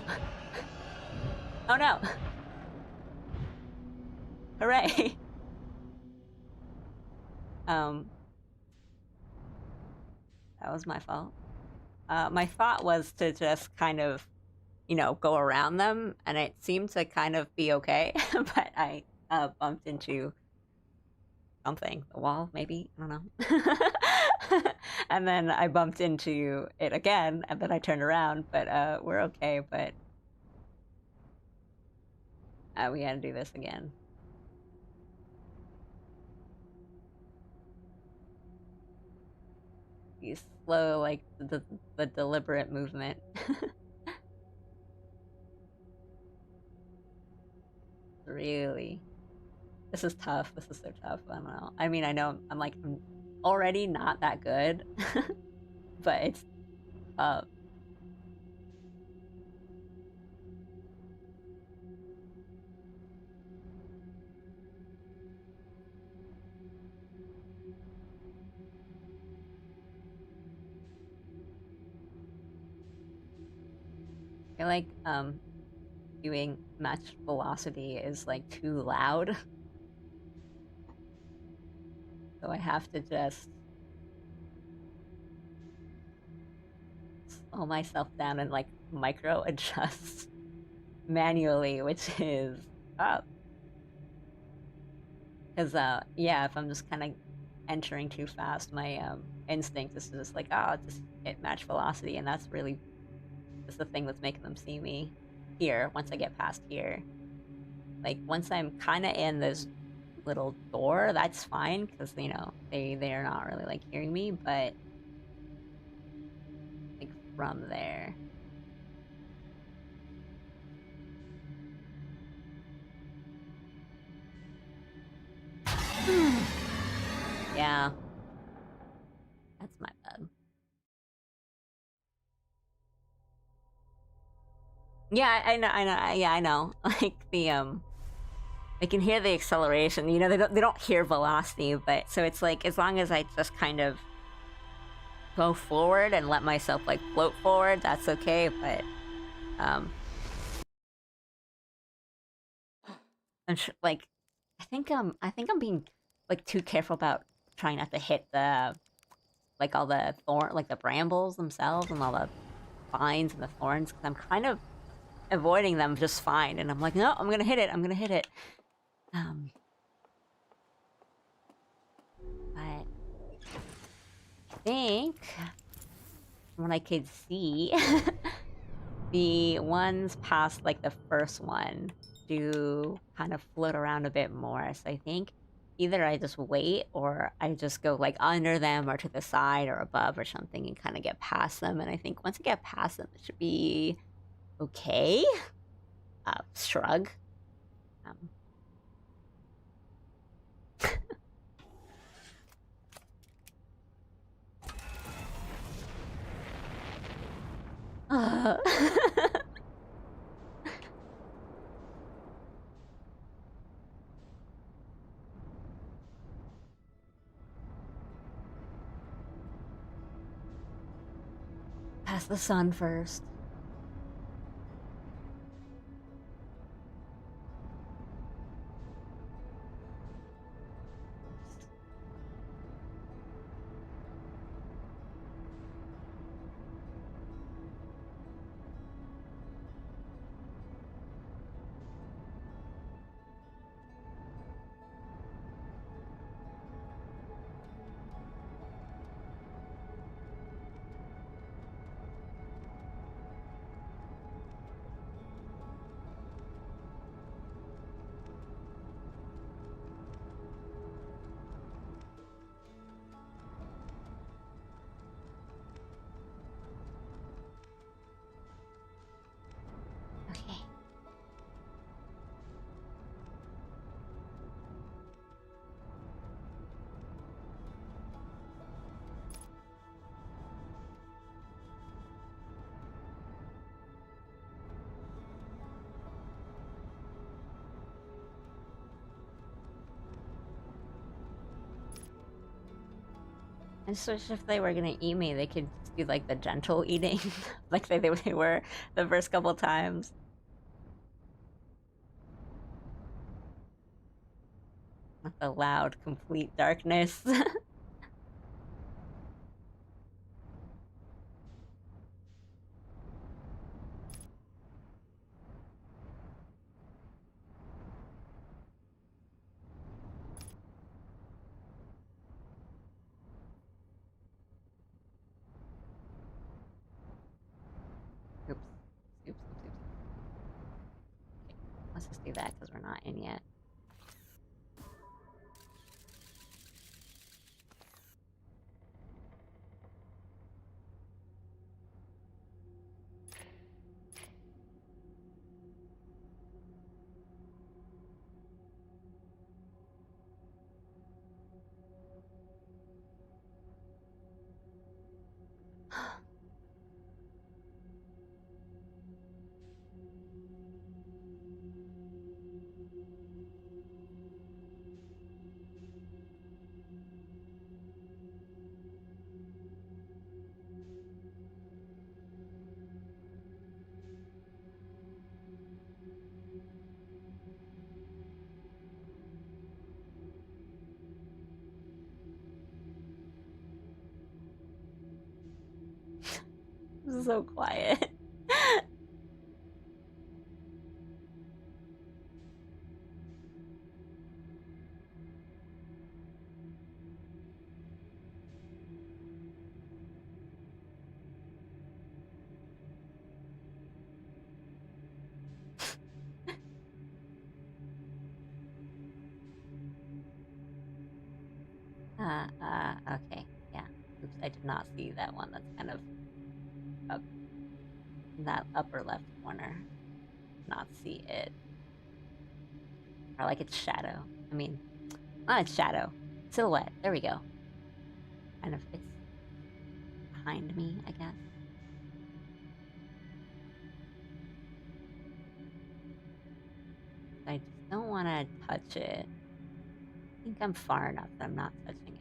Oh no. Hooray. That was my fault. My thought was to just kind of, you know, go around them, and it seemed to kind of be okay, but I bumped into something, the wall, maybe, I don't know. And then I bumped into it again, and then I turned around, but we're okay, but we gotta do this again. These slow, like, the deliberate movement. Really. This is tough. This is so tough. I don't know. I mean, I know I'm already not that good, but it's uh I feel like doing match velocity is like too loud, so I have to just slow myself down and like micro adjust manually, which is up. Because yeah, if I'm just kind of entering too fast, my instinct is just like, oh, just hit match velocity, and that's really just the thing that's making them see me here. Once I get past here, like once I'm kind of in this little door, that's fine because you know they're not really like hearing me, but like from there. Yeah, that's my bad. Yeah, I know. Yeah, I know. Like the they can hear the acceleration. You know, they don't hear velocity, but so it's like as long as I just kind of go forward and let myself like float forward, that's okay. But um, like I think I'm being like too careful about trying not to hit the like all the thorn like the brambles themselves and all the vines and the thorns because I'm kind of avoiding them just fine. And I'm like, no, I'm gonna hit it. I'm gonna hit it. Um, but I think from what I could see, the ones past like the first one do kind of float around a bit more. So I think either I just wait or I just go like under them or to the side or above or something and kind of get past them. And I think once I get past them, it should be okay. Shrug. Um, uh, Pass the sun first. I just wish if they were gonna eat me, they could just do like the gentle eating, like they were the first couple times. Not the loud, complete darkness. Oops. Oops, oops, oops. Okay, let's just do that because we're not in yet. This is so quiet. Okay. Yeah. Oops, I did not see that one. That's kind of up in that upper left corner. Not see it. Or like its shadow. I mean, not its shadow. Silhouette. There we go. Kind of it's behind me, I guess. I just don't want to touch it. I think I'm far enough that I'm not touching it.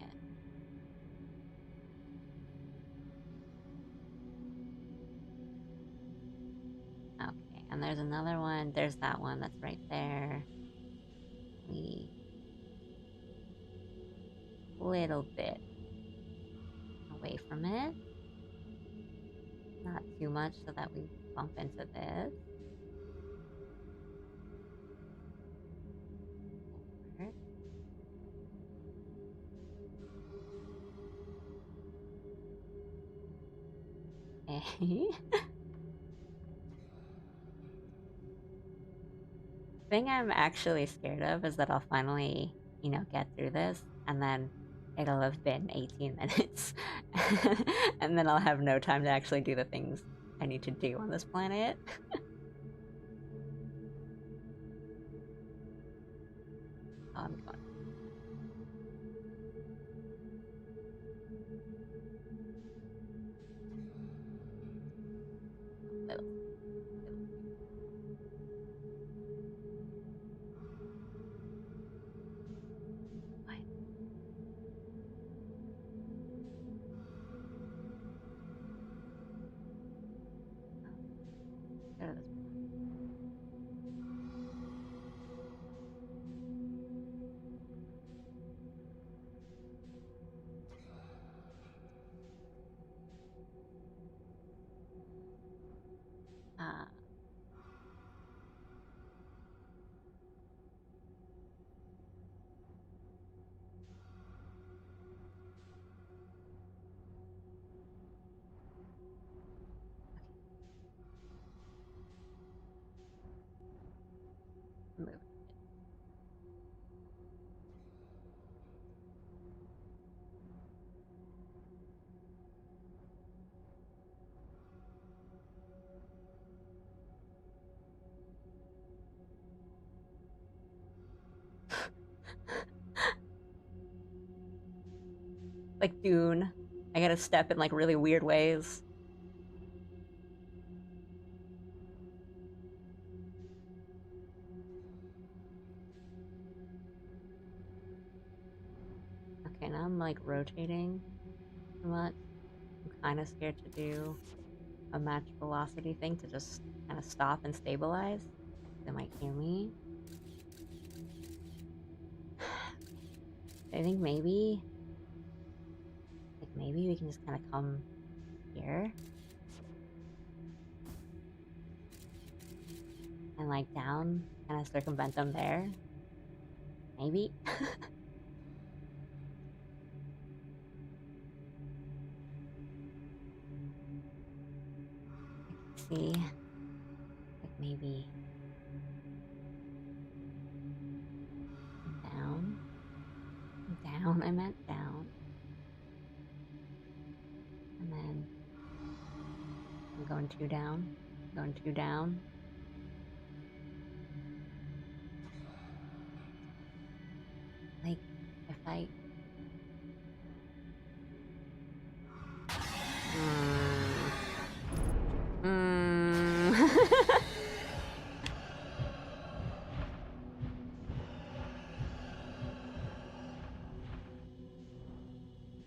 Okay, and there's another one. There's that one that's right there. We a little bit away from it. Not too much so that we bump into this. Forward. Okay. Thing I'm actually scared of is that I'll finally, get through this and then it'll have been 18 minutes. And then I'll have no time to actually do the things I need to do on this planet. Oh, I'm going. Little, little. Fine. Oh, go to this one. Okay, move. Like Dune. I gotta step in like really weird ways. Okay, now I'm like rotating. too much. I'm kind of scared to do a match velocity thing to just kind of stop and stabilize. They might hear me. I think maybe we can just kind of come here and like down, kind of circumvent them there. Maybe. See, like maybe down, down. I meant down, and then I'm going two down, going two down. Like if I.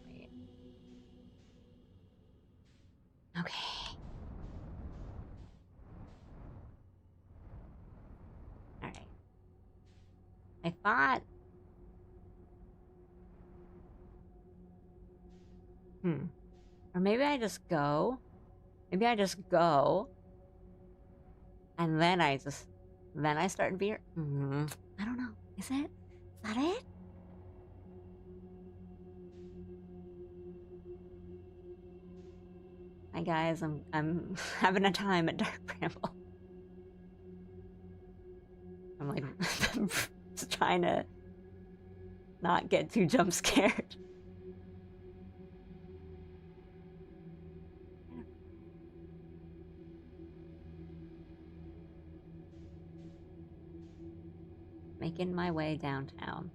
Wait. Okay. All right. I thought. Or maybe I just go. Maybe I just go. And then I start veer. I don't know. Is that it? Hi guys, I'm having a time at Dark Bramble. I'm like just trying to not get too jump scared. Making my way downtown.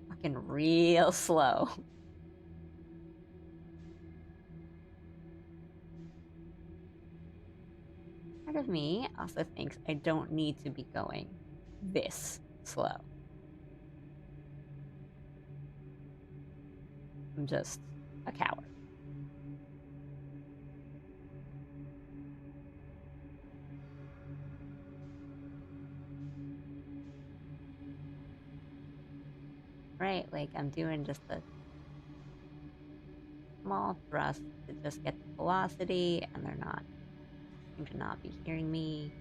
Fucking real slow. Part of me also thinks I don't need to be going this slow. I'm just a coward. Right, like I'm doing just a small thrust to just get the velocity, and they're not seem to not be hearing me.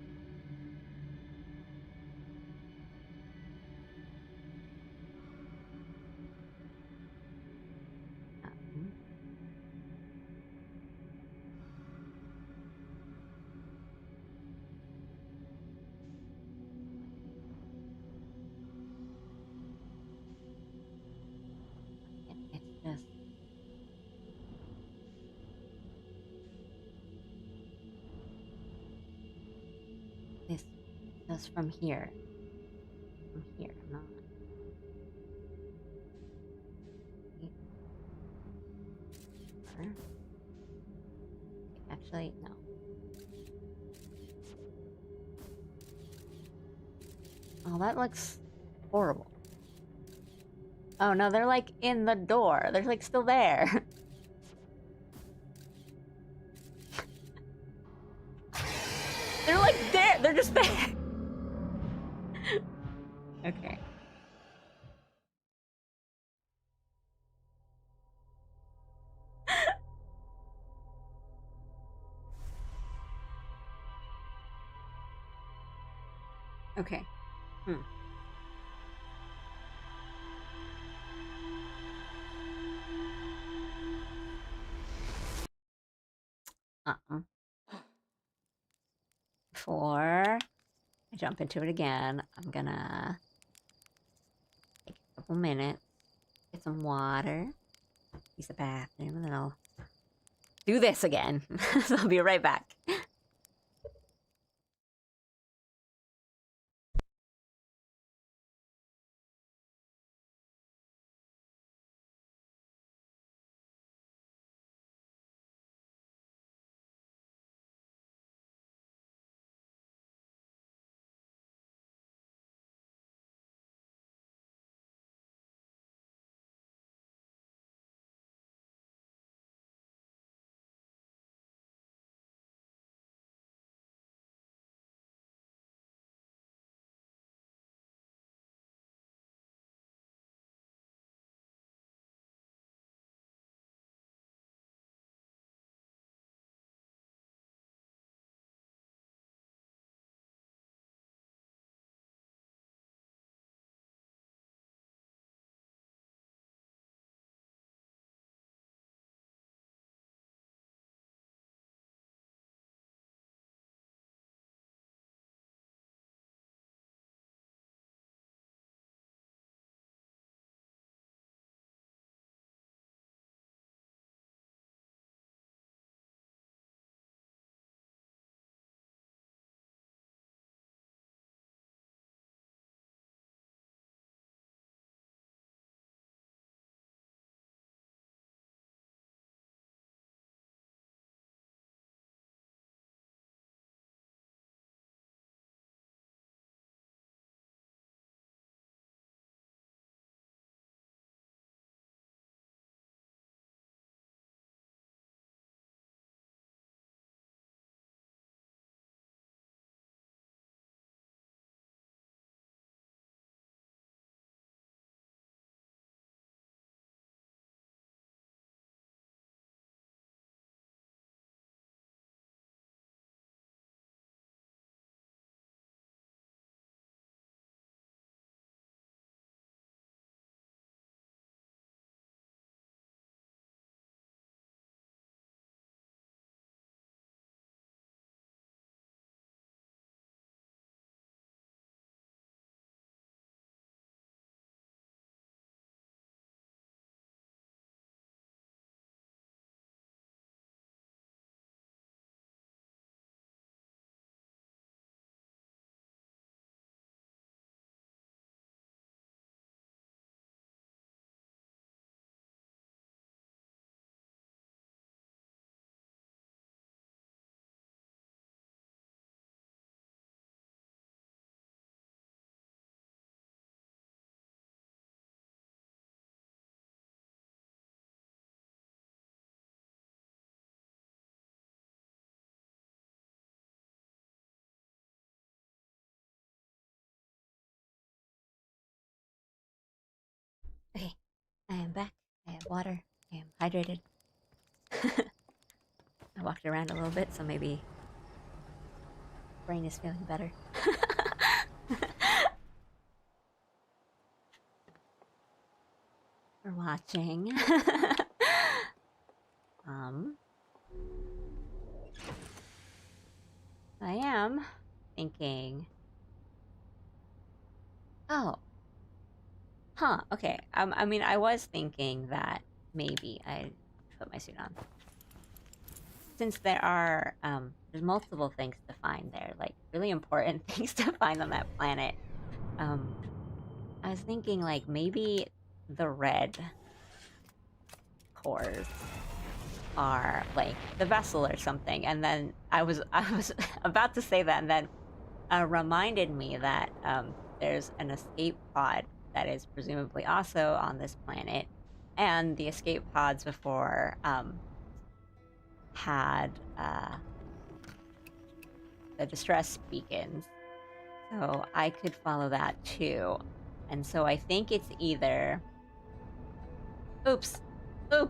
It's just from here. From here, I'm not. Okay, actually, no. Oh, that looks horrible. Oh no, they're like in the door. They're like still there. They're like there. They're just there. Okay. Okay. Before I jump into it again, I'm gonna take a couple minutes, get some water, use the bathroom, and then I'll do this again. So I'll be right back. I'm back. I have water. I am hydrated. I walked around a little bit, so maybe brain is feeling better. For watching. I am thinking. Oh. Huh, okay. I mean, I was thinking that maybe I put my suit on. Since there's multiple things to find there, like really important things to find on that planet. I was thinking like maybe the red cores are like the vessel or something, and then I was about to say that, and then reminded me that there's an escape pod that is presumably also on this planet, and the escape pods before had the distress beacons, so I could follow that too. And so I think it's either oops. Phew.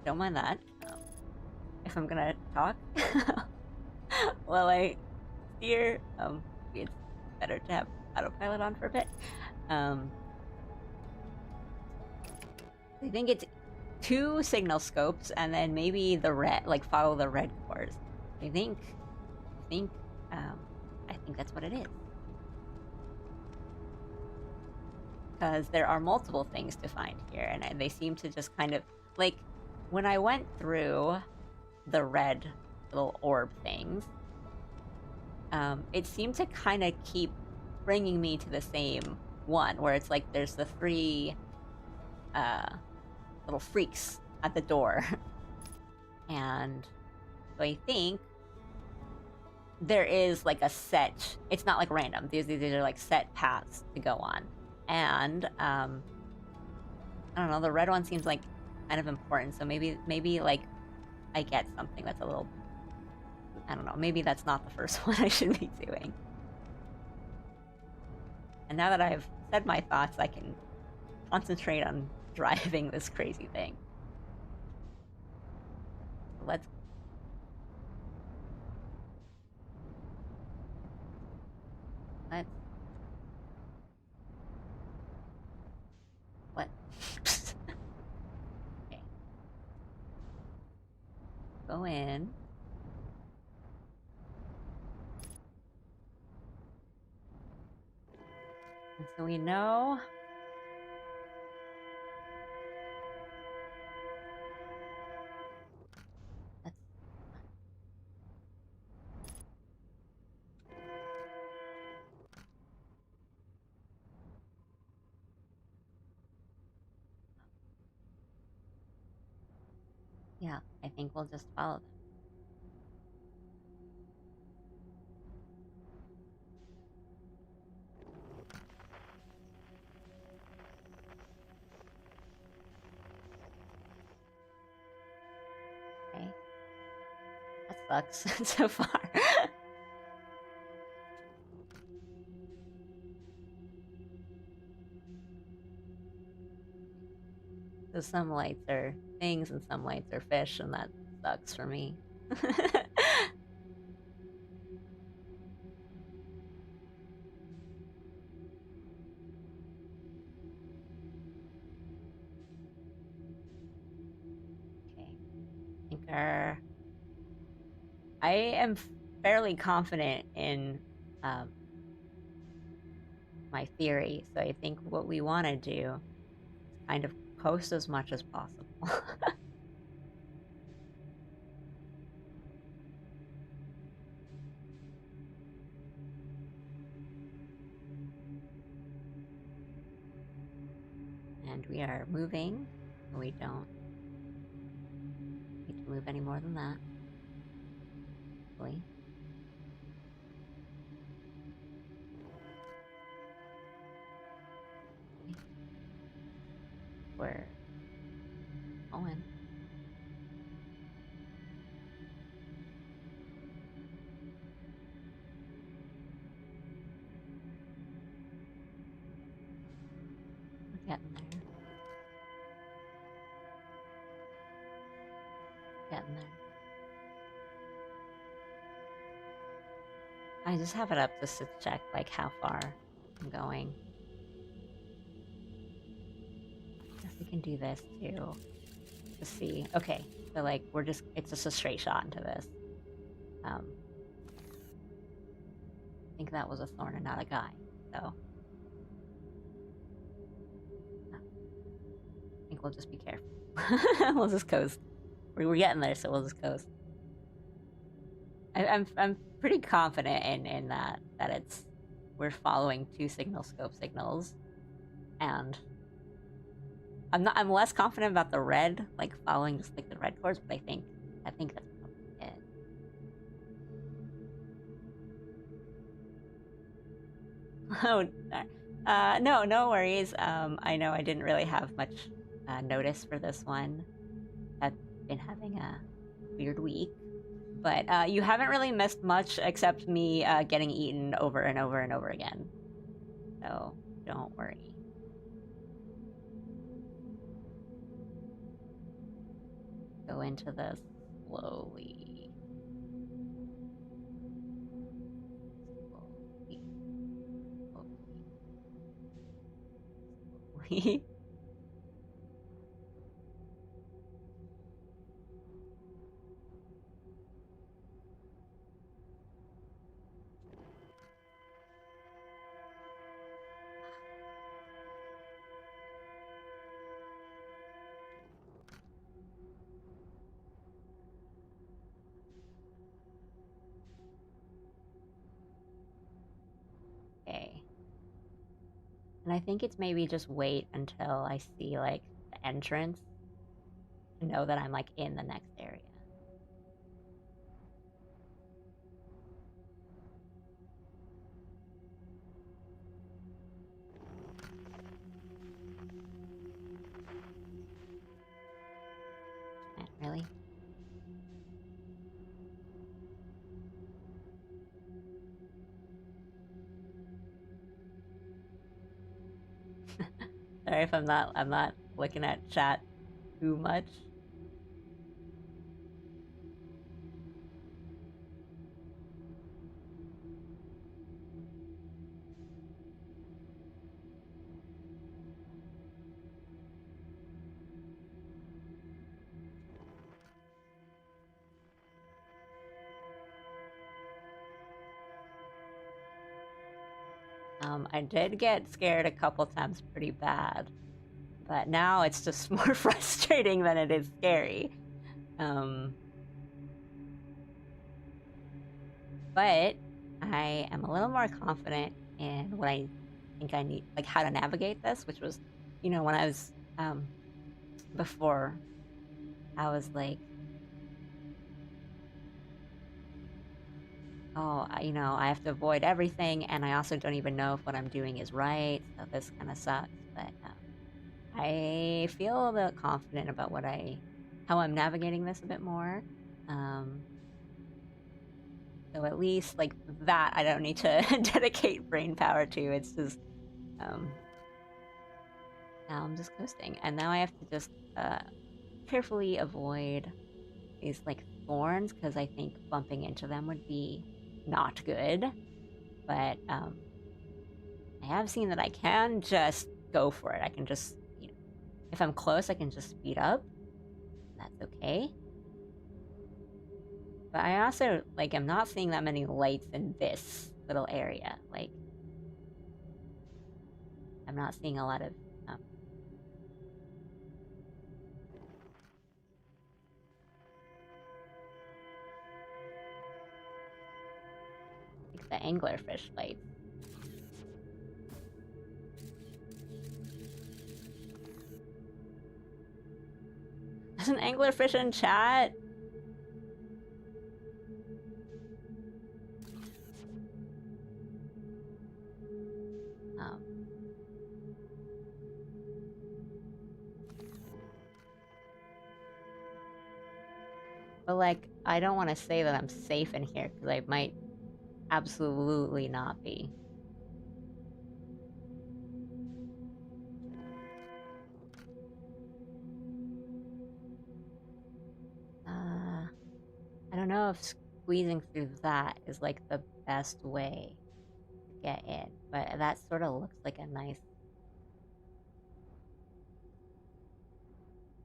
Don't mind that. If I'm gonna talk while I steer, maybe it's better to have autopilot on for a bit. I think it's 2 signal scopes, and then maybe the red, like follow the red cores. I think that's what it is. Because there are multiple things to find here, and they seem to just kind of, like, when I went through the red little orb things, it seemed to kind of keep bringing me to the same one, where it's like there's the 3 little freaks at the door. And so I think there is like a set, it's not like random, these are like set paths to go on. And I don't know, the red one seems like kind of important, so maybe like I get something that's a little, I don't know, maybe that's not the first one I should be doing. And now that I've said my thoughts, I can concentrate on driving this crazy thing. Let's... What? Okay. Go in. And so we know... Yeah, I think we'll just follow them. Okay. That sucks so far. So some lights are things and some lights are fish, and that sucks for me. Okay. I am fairly confident in my theory, so I think what we want to do is kind of coast as much as possible. And we are moving, so we don't need to move any more than that. Hopefully. Okay. We're going. Getting there. Getting there. I just have it up just to check, like, how far I'm going. I guess we can do this, too. To see. Okay, so, like, it's just a straight shot into this. I think that was a thorn and not a guy, so... I think we'll just be careful. We'll just coast. We're getting there, so we'll just coast. I'm pretty confident in that we're following 2 signal scope signals, and I'm less confident about the red, like following just like the red course, but I think that's probably it. Oh, no worries. I know I didn't really have much notice for this one. I've been having a weird week. But you haven't really missed much except me getting eaten over and over and over again. So don't worry. Go into this slowly. Slowly. Okay. And I think it's maybe just wait until I see, like, the entrance to know that I'm, like, in the next area. Really? Sorry if I'm not looking at chat too much. I did get scared a couple times pretty bad, but now it's just more frustrating than it is scary. But I am a little more confident in what I think I need, like how to navigate this, which was, when I was, before, I was like, oh, I have to avoid everything, and I also don't even know if what I'm doing is right, so this kind of sucks. But I feel a bit confident about how I'm navigating this a bit more. So at least like that, I don't need to dedicate brain power to. It's just now I'm just coasting, and now I have to just carefully avoid these like thorns because I think bumping into them would be not good. But I have seen that I can just go for it. I can just, if I'm close, I can just speed up. That's okay. But I also, like, I'm not seeing that many lights in this little area. Like, I'm not seeing a lot of, like, the anglerfish lights. There's an anglerfish in chat. But, like, I don't want to say that I'm safe in here, because I might absolutely not be. know if squeezing through that is like the best way to get in, but that sort of looks like a nice...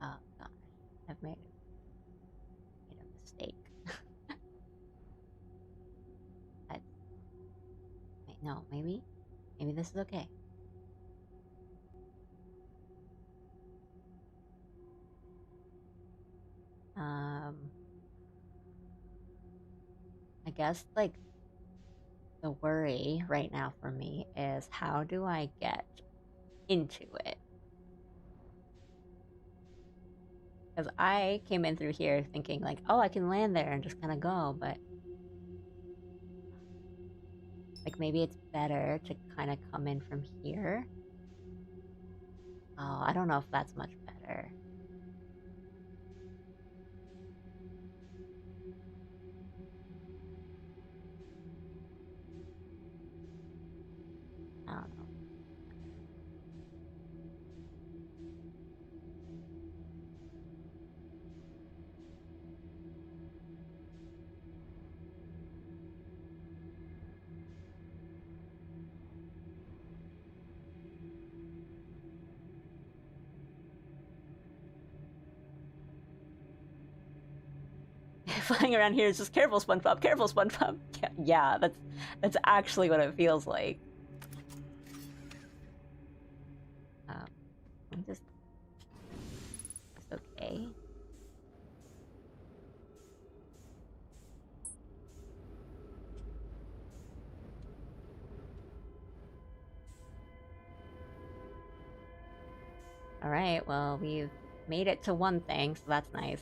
Oh gosh, I've made a mistake. Wait, no, maybe this is okay. I guess like the worry right now for me is how do I get into it? Because I came in through here thinking like, oh, I can land there and just kind of go, but like maybe it's better to kind of come in from here. Oh, I don't know if that's much better. I don't know. Flying around here is just careful, SpongeBob, careful, SpongeBob. Yeah, that's actually what it feels like. I'm just okay. All right, well, we've made it to one thing, so that's nice.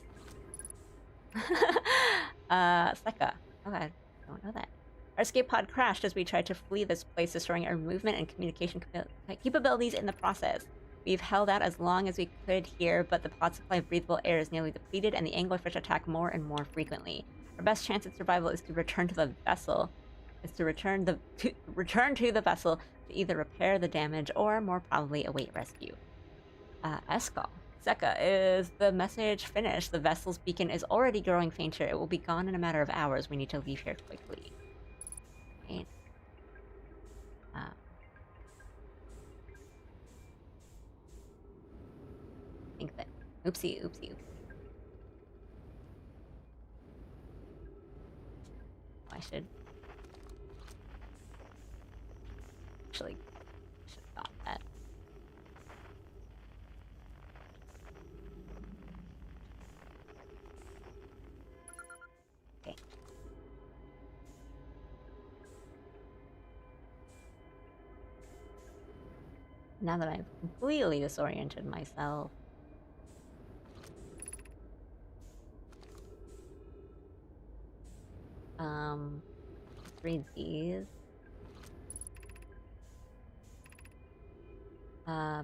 Secca. Oh god, I don't know that. Our escape pod crashed as we tried to flee this place, destroying our movement and communication capabilities in the process. We've held out as long as we could here, but the pod supply of breathable air is nearly depleted and the anglerfish attack more and more frequently. Our best chance at survival is to return to the vessel. Return to the vessel to either repair the damage or, more probably, await rescue. Escal. Secca, is the message finished? The vessel's beacon is already growing fainter. It will be gone in a matter of hours. We need to leave here quickly. Right. I think that... Oopsie. Oh, I should... Actually, I should have thought that. Okay. Now that I've completely disoriented myself. Let's read these.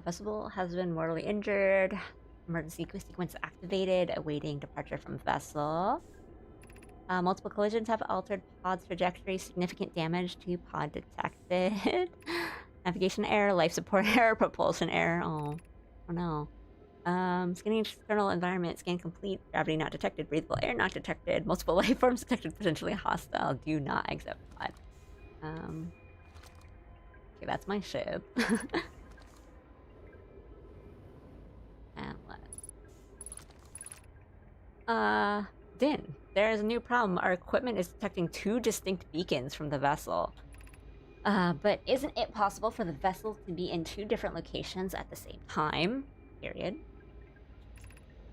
Vessel has been mortally injured. Emergency sequence activated, awaiting departure from vessel. Multiple collisions have altered pod's trajectory. Significant damage to pod detected. Navigation error, life support error, propulsion error. Oh no. Scanning external environment, scan complete. Gravity not detected. Breathable air not detected. Multiple life forms detected. Potentially hostile. Do not exit pod. Okay, that's my ship. And let's... Din, there is a new problem. Our equipment is detecting 2 distinct beacons from the vessel. But isn't it possible for the vessel to be in 2 different locations at the same time? Period.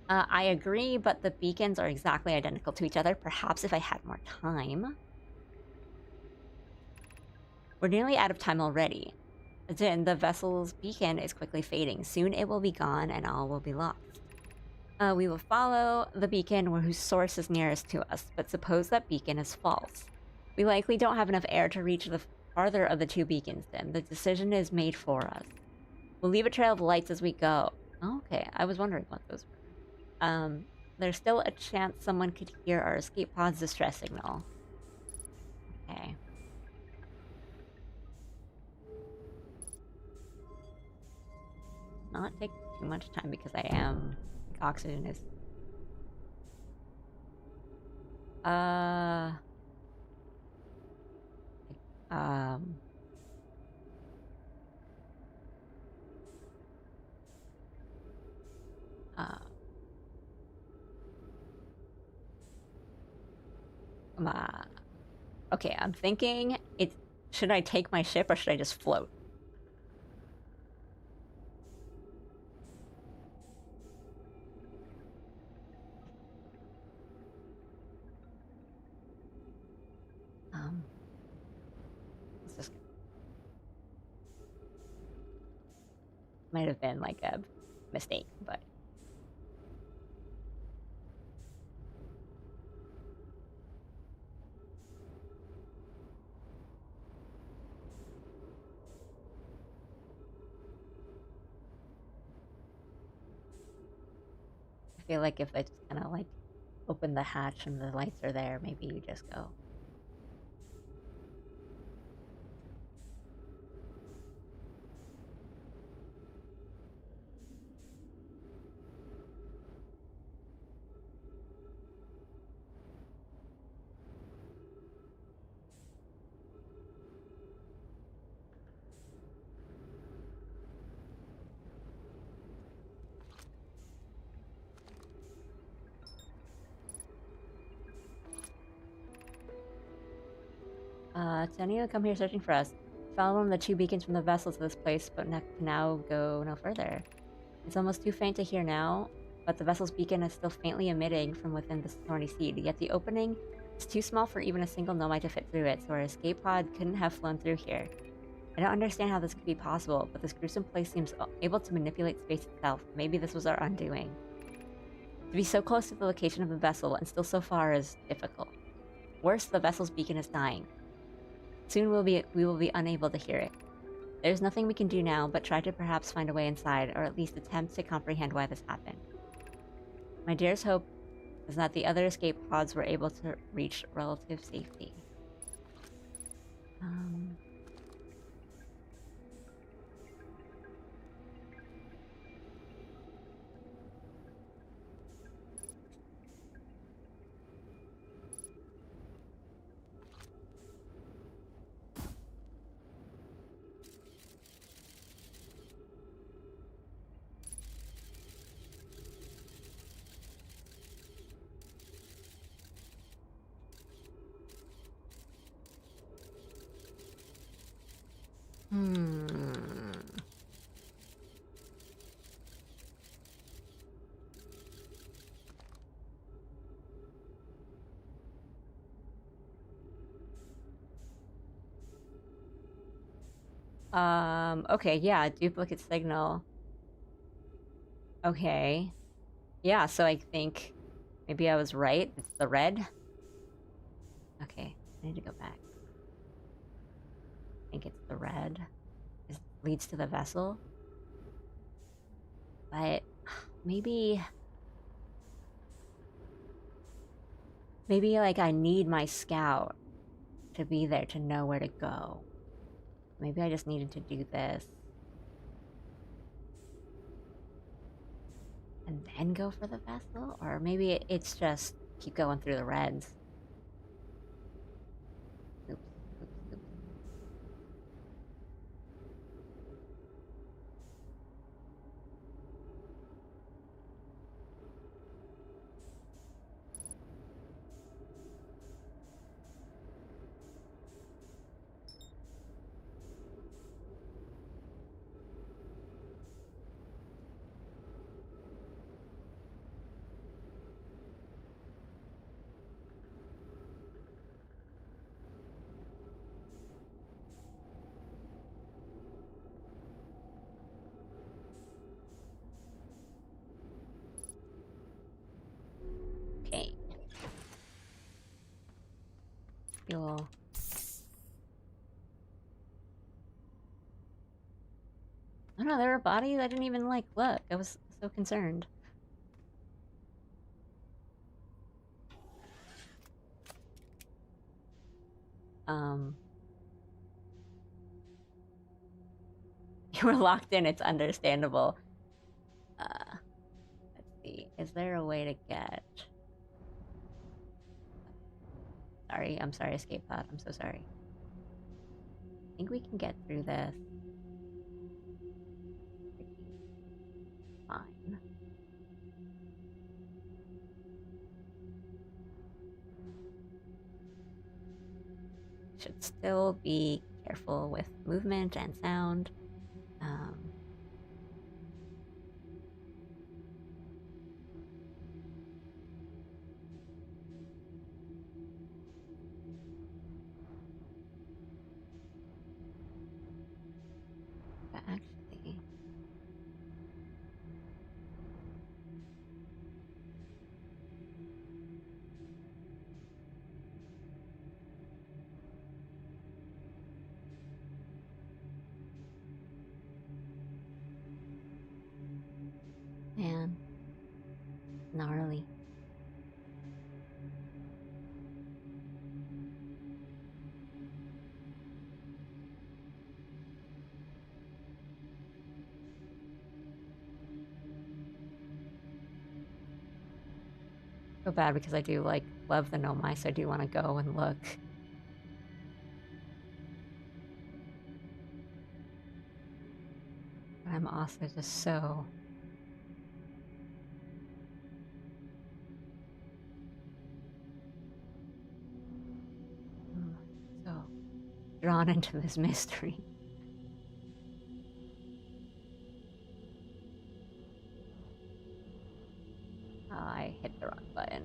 I agree, but the beacons are exactly identical to each other. Perhaps if I had more time. We're nearly out of time already. Din, the vessel's beacon is quickly fading. Soon it will be gone and all will be lost. We will follow the beacon whose source is nearest to us, but suppose that beacon is false. We likely don't have enough air to reach the farther of the 2 beacons, then. The decision is made for us. We'll leave a trail of lights as we go. Oh, okay, I was wondering what those were. There's still a chance someone could hear our escape pod's distress signal. Okay. Not take too much time because I am... Oxygen is... Uh, um, uh, uh, okay, I'm thinking it's, should I take my ship or should I just float? Um, let's just, might have been like a mistake, but I feel like if I just kind of like open the hatch and the lights are there, maybe you just go. Did anyone come here searching for us? Found one of the two beacons from the vessel to this place, but can now go no further. It's almost too faint to hear now, but the vessel's beacon is still faintly emitting from within this thorny seed, yet the opening is too small for even a single nomai to fit through it, so our escape pod couldn't have flown through here. I don't understand how this could be possible, but this gruesome place seems able to manipulate space itself. Maybe this was our undoing. To be so close to the location of the vessel and still so far is difficult. Worse, the vessel's beacon is dying. Soon we will be unable to hear it. There's nothing we can do now but try to perhaps find a way inside, or at least attempt to comprehend why this happened. My dearest hope is that the other escape pods were able to reach relative safety. Um... Hmm... Okay, yeah, duplicate signal. Okay. Yeah, so I think maybe I was right. It's the red. Okay, I need to go back. I think it's the red. It leads to the vessel. But maybe like I need my scout to be there to know where to go. Maybe I just needed to do this. And then go for the vessel? Or maybe it's just keep going through the reds. Oops, oops, oops. Okay. Fuel. Oh no, there were bodies? I didn't even like look. I was so concerned. You were locked in, it's understandable. Let's see. Is there a way to get... Sorry, I'm sorry, escape pod. I'm so sorry. I think we can get through this. Fine. Should still be careful with movement and sound. But actually, man, gnarly. So bad because I do like love the no mice. I do want to go and look. But I'm also just so so drawn into this mystery. Oh, I hit the wrong button.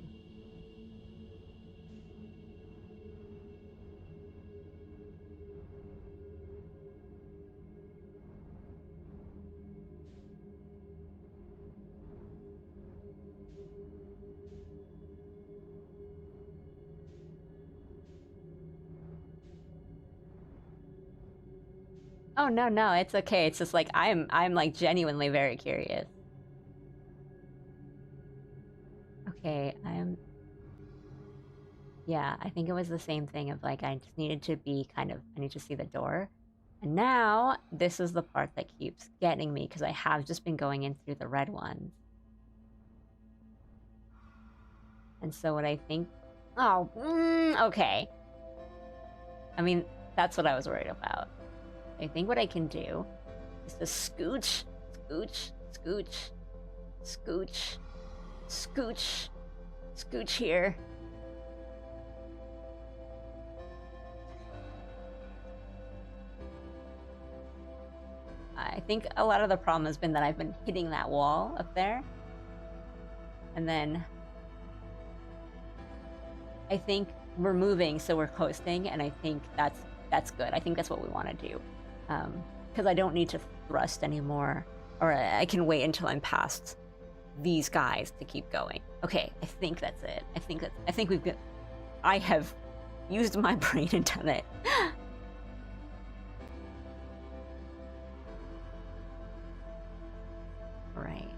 Oh no, it's okay. It's just like I'm like genuinely very curious. Okay, yeah, I think it was the same thing of like I just needed to be kind of I need to see the door. And now this is the part that keeps getting me because I have just been going in through the red ones. And so what I think okay. I mean, that's what I was worried about. I think what I can do is to scooch, scooch, scooch, scooch, scooch, scooch here. I think a lot of the problem has been that I've been hitting that wall up there. And then I think we're moving, so we're coasting, and I think that's good. I think that's what we want to do. Because I don't need to thrust anymore, or I can wait until I'm past these guys to keep going. Okay, I think that's it. I think we've got. I have used my brain and done it. Right.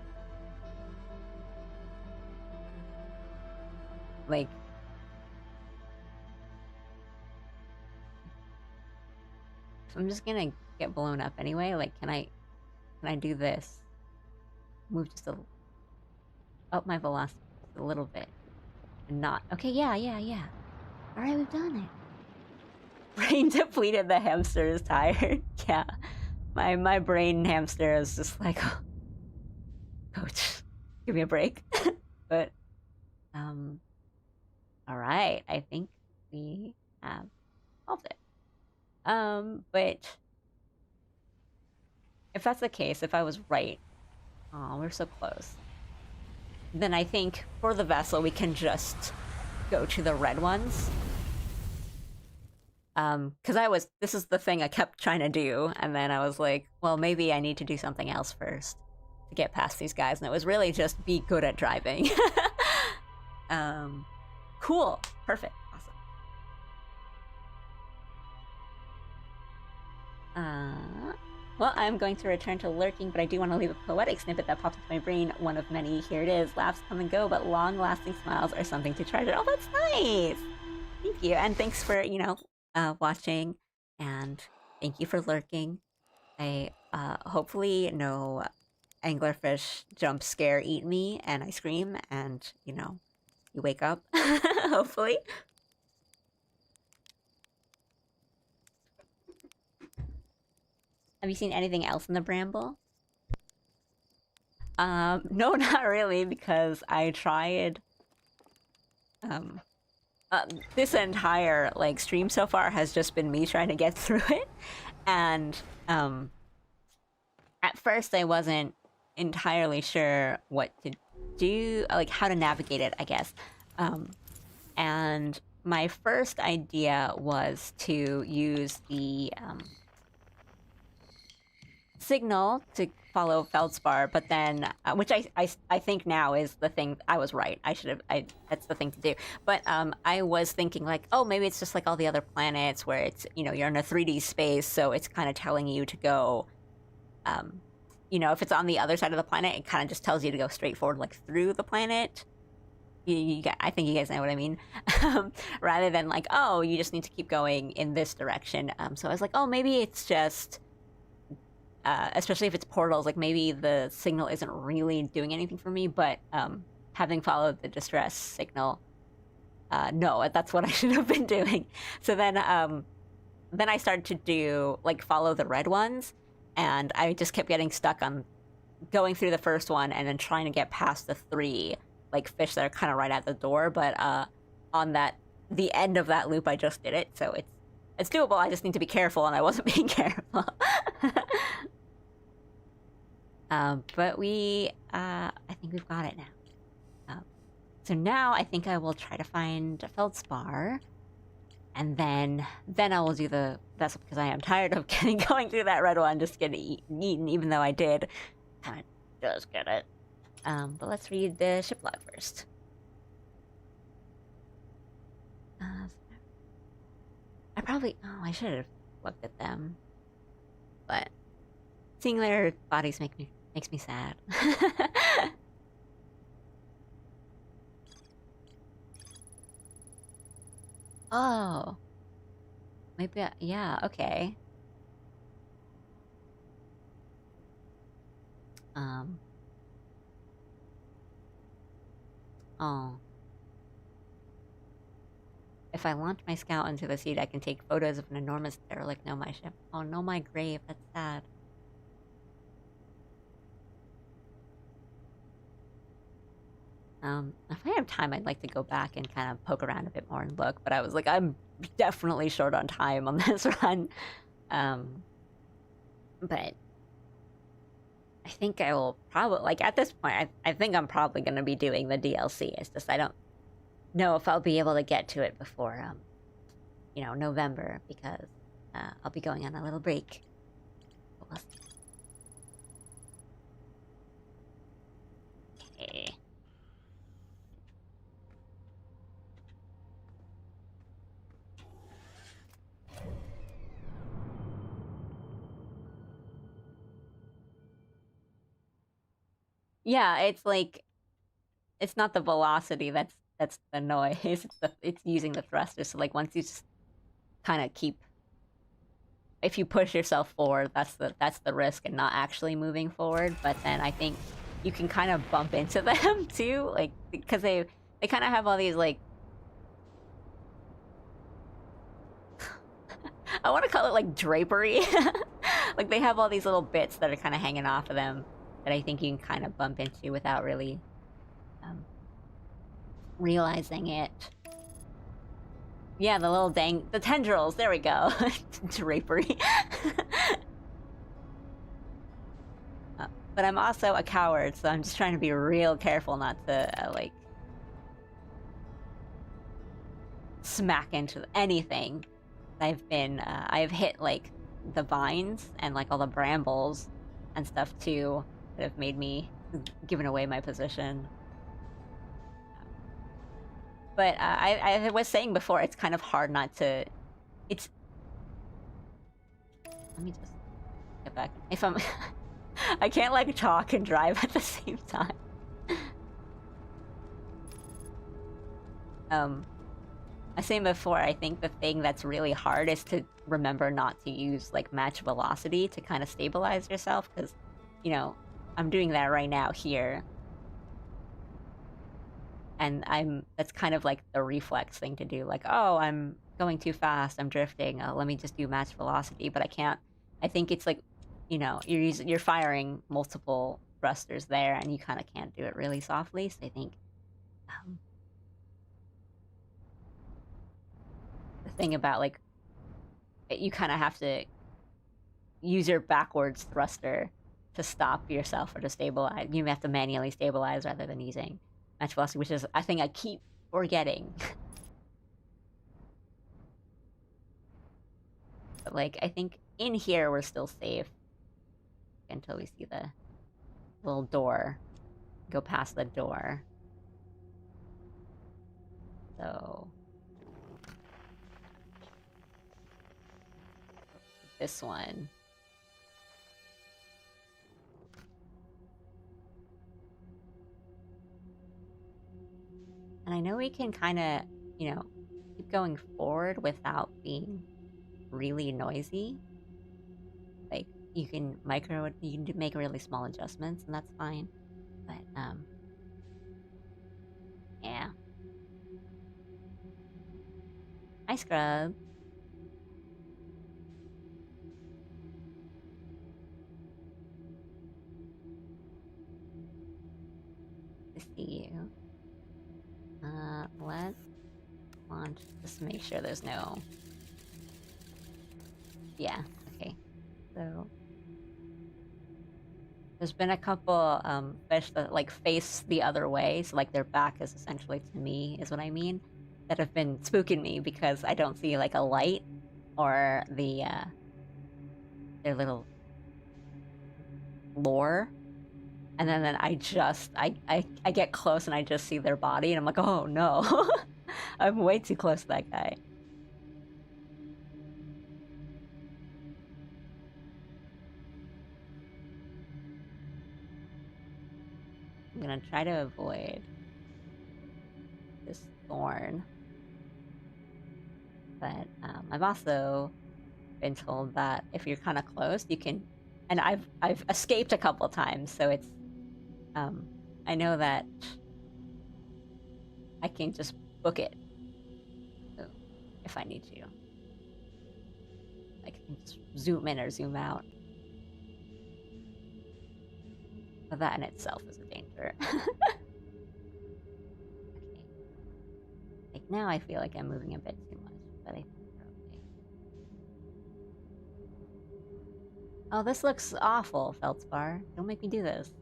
Like. I'm just gonna get blown up anyway. Like, can I do this? Move just up my velocity just a little bit. And not. Okay, yeah. Alright, we've done it. Brain depleted, the hamster is tired. Yeah. My brain hamster is just like, oh, coach, give me a break. But, alright, I think we have solved it. But if that's the case, if I was right, oh, we're so close. Then I think for the vessel, we can just go to the red ones. Because this is the thing I kept trying to do, and then I was like, well, maybe I need to do something else first to get past these guys, and it was really just be good at driving. Cool, perfect, awesome. Well, I'm going to return to lurking, but I do want to leave a poetic snippet that popped into my brain. One of many. Here it is. Laughs come and go, but long-lasting smiles are something to treasure. Oh, that's nice. Thank you, and thanks for watching, and thank you for lurking. I hopefully no anglerfish jump scare eat me, and I scream, and you wake up. Hopefully. Have you seen anything else in the bramble? No, not really, because I tried. Um, this entire like stream so far has just been me trying to get through it, and at first I wasn't entirely sure what to do, like how to navigate it, I guess. And my first idea was to use the signal to follow feldspar, but then which I think now is the thing. I was right. I should have. That's the thing to do. But I was thinking like, oh, maybe it's just like all the other planets where it's you're in a 3D space, so it's kind of telling you to go. If it's on the other side of the planet, it kind of just tells you to go straight forward, like through the planet. I think you guys know what I mean. Rather than like, oh, you just need to keep going in this direction. So I was like, oh, maybe it's just. Especially if it's portals, like maybe the signal isn't really doing anything for me, but having followed the distress signal, no, that's what I should have been doing. So then I started to do like follow the red ones, and I just kept getting stuck on going through the first one and then trying to get past the 3 like fish that are kind of right at the door. But on the end of that loop, I just did it, so it's doable. I just need to be careful, and I wasn't being careful. But I think we've got it now. So now I think I will try to find feldspar, and then I will do the vessel, because I am tired of going through that red one, just getting eaten, even though I did kind of just get it. But let's read the ship log first. I should have looked at them, but seeing their bodies makes me sad. Oh, maybe yeah, okay. Oh. If I launch my scout into the sea, I can take photos of an enormous derelict near my ship. Oh no, my grave. That's sad. If I have time, I'd like to go back and kind of poke around a bit more and look, but I was like, I'm definitely short on time on this run. But I think I will probably, like at this point, I think I'm probably going to be doing the DLC. It's just I don't know if I'll be able to get to it before, November, because I'll be going on a little break. But we'll see. Okay. Yeah, it's like it's not the velocity that's the noise. It's using the thrusters. So like once you just kind of keep, if you push yourself forward, that's the risk, and not actually moving forward. But then I think you can kind of bump into them too, like because they kind of have all these like I want to call it like drapery. Like they have all these little bits that are kind of hanging off of them that I think you can kind of bump into without really realizing it. Yeah, the tendrils. There we go. Drapery. But I'm also a coward, so I'm just trying to be real careful not to like smack into anything. I've hit like the vines and like all the brambles and stuff too that have made me given away my position. But I was saying before, it's kind of hard not to. Let me just get back. If I'm, I can't like talk and drive at the same time. I was saying before, I think the thing that's really hard is to remember not to use like match velocity to kind of stabilize yourself, because, I'm doing that right now here. And that's kind of like the reflex thing to do. Like, oh, I'm going too fast, I'm drifting, let me just do match velocity. But I can't, I think it's like you know, you're firing multiple thrusters there, and you kind of can't do it really softly. So I think um, the thing about like you kind of have to use your backwards thruster to stop yourself or to stabilize. You have to manually stabilize rather than using match velocity, which is I think I keep forgetting. But like I think in here we're still safe until we see the little door. Go past the door. So this one. And I know we can kind of, you know, keep going forward without being really noisy. Like you can make really small adjustments, and that's fine. But yeah. Hi, Scrub. To see you. Let's launch. Just make sure there's no. Yeah. Okay. So there's been a couple fish that like face the other way, so like their back is essentially to me, is what I mean, that have been spooking me because I don't see like a light or their little lore. And then I get close and I just see their body and I'm like, oh no. I'm way too close to that guy. I'm gonna try to avoid this thorn. But I've also been told that if you're kind of close, you can. And I've escaped a couple times, so it's. I know that I can just book it if I need to. Like I can just zoom in or zoom out. But that in itself is a danger. Okay. Like now I feel like I'm moving a bit too much, but I think we're okay. Oh, this looks awful, Feldspar. Don't make me do this.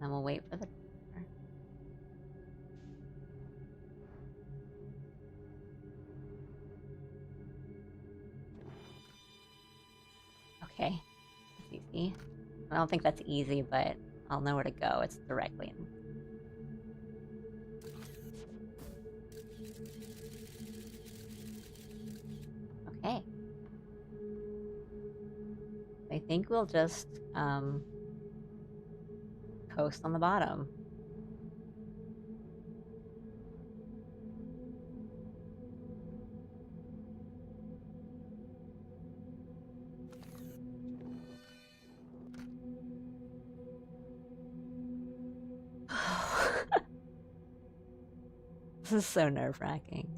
And we'll wait for the door. Okay. That's easy. I don't think that's easy, but I'll know where to go. It's directly in. Okay. I think we'll just coast on the bottom. This is so nerve-wracking.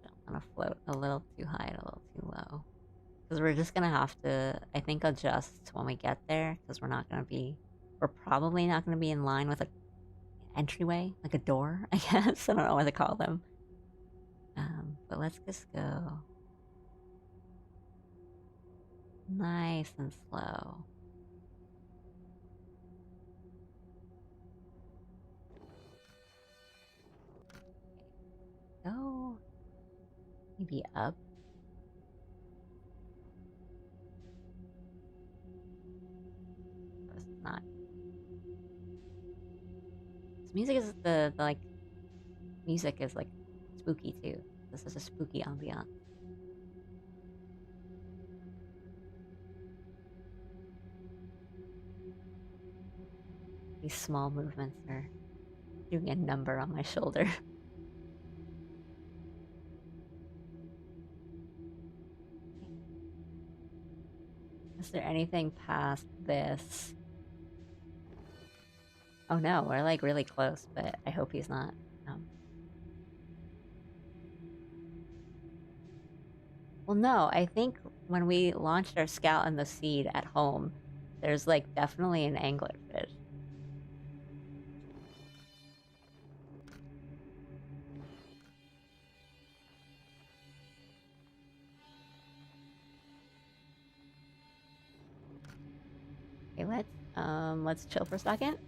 Don't want to float a little too high and a little too low. Because we're just gonna have to, I think, adjust when we get there. Because we're probably not gonna be in line with an entryway, like a door, I guess. I don't know what to call them. But let's just go nice and slow. Go maybe up. It's not. This music is the like music is like spooky too. This is a spooky ambiance. These small movements are doing a number on my shoulder. Is there anything past this? Oh no, we're like really close, but I hope he's not. Um, well, no, I think when we launched our scout and the seed at home, there's like definitely an anglerfish. Okay, let's chill for a second.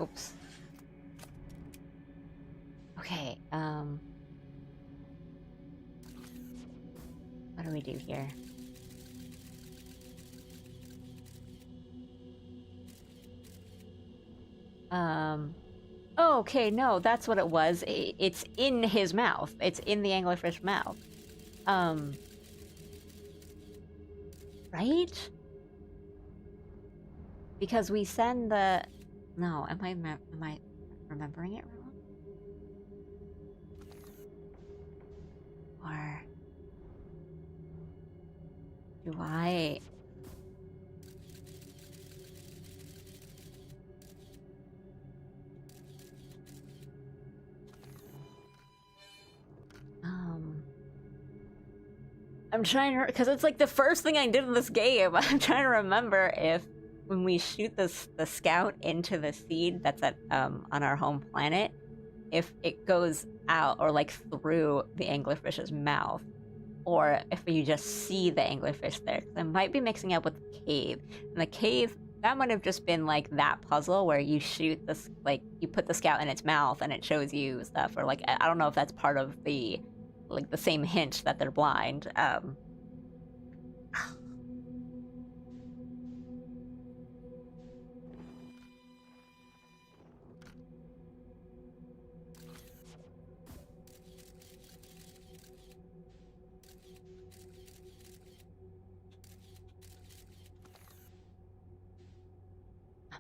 Oops. Okay, what do we do here? Oh, okay, no, that's what it was. It's in his mouth. It's in the anglerfish mouth. Right? Because we send the... No, am I remembering it wrong? Or... do I... I'm trying to... Because it's like the first thing I did in this game. I'm trying to remember if when we shoot the scout into the seed that's at on our home planet, if it goes out or like through the anglerfish's mouth, or if you just see the anglerfish there. I might be mixing up with the cave. And the cave, that might have just been like that puzzle where you shoot this, like you put the scout in its mouth and it shows you stuff, or like I don't know if that's part of the like the same hint that they're blind. I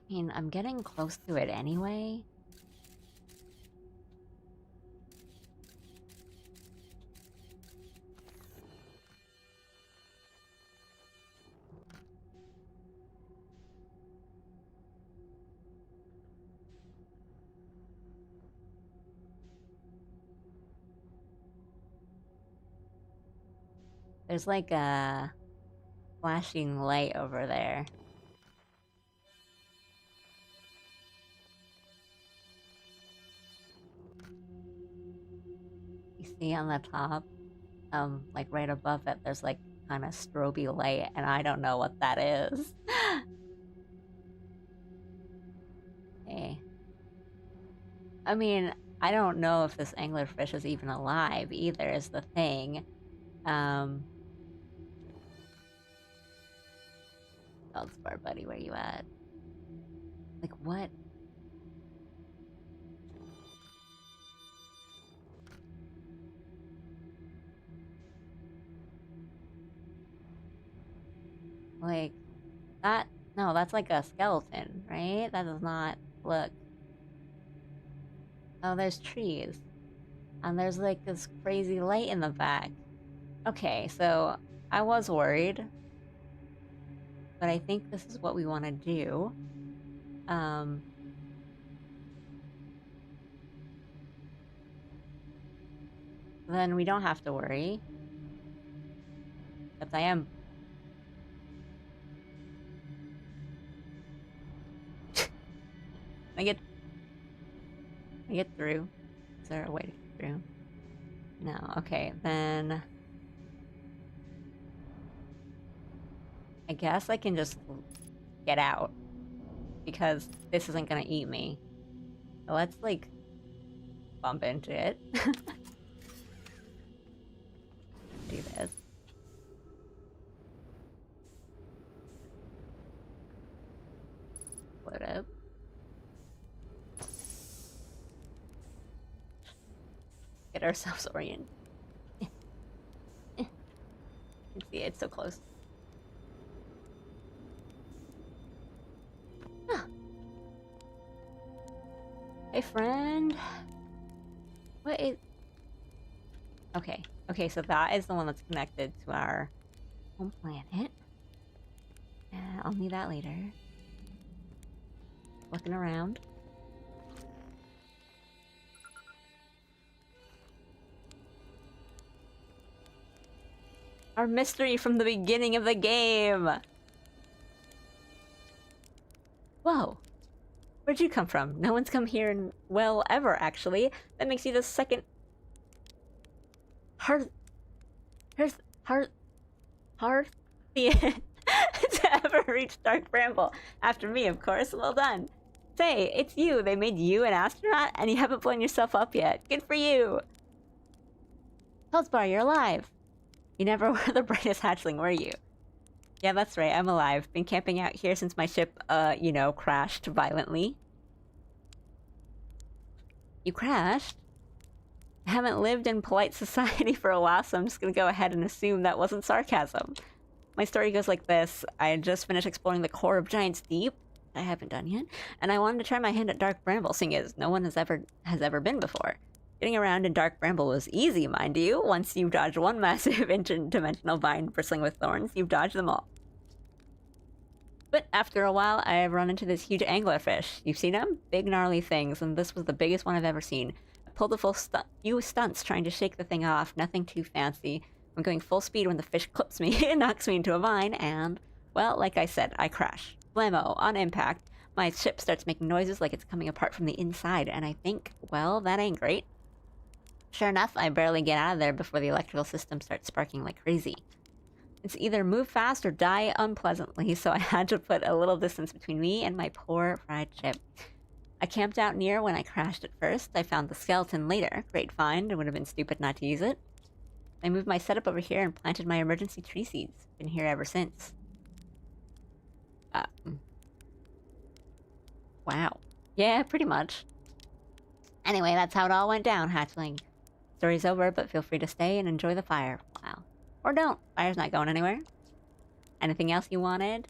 mean, I'm getting close to it anyway. There's like a flashing light over there. You see on the top, like right above it, there's like kind of stroby light, and I don't know what that is. Okay. I mean, I don't know if this anglerfish is even alive either, is the thing. Feldspar buddy, where you at? Like, what? Like, that... No, that's like a skeleton, right? That does not look... Oh, there's trees. And there's like this crazy light in the back. Okay, so I was worried. But I think this is what we want to do. Then we don't have to worry. Except I am... I get through. Is there a way to get through? No, okay, then... I guess I can just get out. Because this isn't gonna eat me. So let's, like, bump into it. Do this. Load up. Get ourselves oriented. You can see it, it's so close. Huh. Hey, friend. What is... Okay. Okay, so that is the one that's connected to our home planet. I'll need that later. Looking around. Our mystery from the beginning of the game! Whoa! Where'd you come from? No one's come here in, well, ever, actually. That makes you the second... Hearthian to ever reach Dark Bramble. After me, of course. Well done. Say, it's you. They made you an astronaut, and you haven't blown yourself up yet. Good for you! Feldspar, you're alive! You never were the brightest hatchling, were you? Yeah, that's right, I'm alive. Been camping out here since my ship, you know, crashed violently. You crashed? I haven't lived in polite society for a while, so I'm just gonna go ahead and assume that wasn't sarcasm. My story goes like this. I just finished exploring the core of Giant's Deep. I haven't done yet. And I wanted to try my hand at Dark Bramble, seeing as no one has ever been before. Getting around in Dark Bramble was easy, mind you. Once you've dodged one massive interdimensional vine bristling with thorns, you've dodged them all. But after a while, I've run into this huge anglerfish. You've seen them? Big gnarly things, and this was the biggest one I've ever seen. I pulled a few stunts trying to shake the thing off, nothing too fancy. I'm going full speed when the fish clips me and knocks me into a vine, and, well, like I said, I crash. Blammo, on impact, my ship starts making noises like it's coming apart from the inside, and I think, well, that ain't great. Sure enough, I barely get out of there before the electrical system starts sparking like crazy. It's either move fast or die unpleasantly, so I had to put a little distance between me and my poor fried ship. I camped out near when I crashed at first. I found the skeleton later. Great find. It would have been stupid not to use it. I moved my setup over here and planted my emergency tree seeds. Been here ever since. Wow. Yeah, pretty much. Anyway, that's how it all went down, hatchling. Story's over, but feel free to stay and enjoy the fire. Wow. Or don't. Fire's not going anywhere. Anything else you wanted?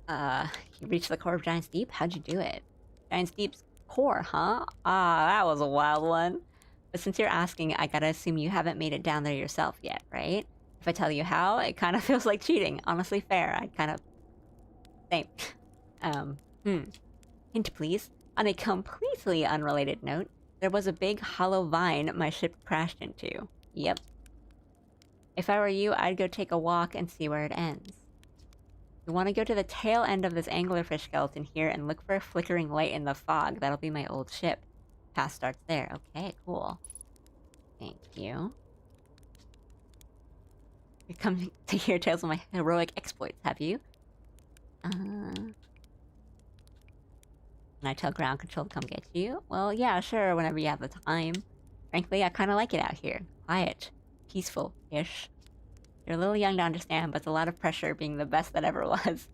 You reached the core of Giant's Deep? How'd you do it? Giant's Deep's core, huh? Ah, that was a wild one. But since you're asking, I gotta assume you haven't made it down there yourself yet, right? If I tell you how, it kind of feels like cheating. Honestly fair. I kind of... Same. Hint, please. On a completely unrelated note, there was a big hollow vine my ship crashed into. Yep. If I were you, I'd go take a walk and see where it ends. You want to go to the tail end of this anglerfish skeleton here and look for a flickering light in the fog. That'll be my old ship. Path starts there. Okay, cool. Thank you. You're coming to hear tales of my heroic exploits, have you? Can I tell ground control to come get you? Well, yeah, sure, whenever you have the time. Frankly, I kind of like it out here. Quiet. Peaceful-ish. You're a little young to understand, but it's a lot of pressure being the best that ever was.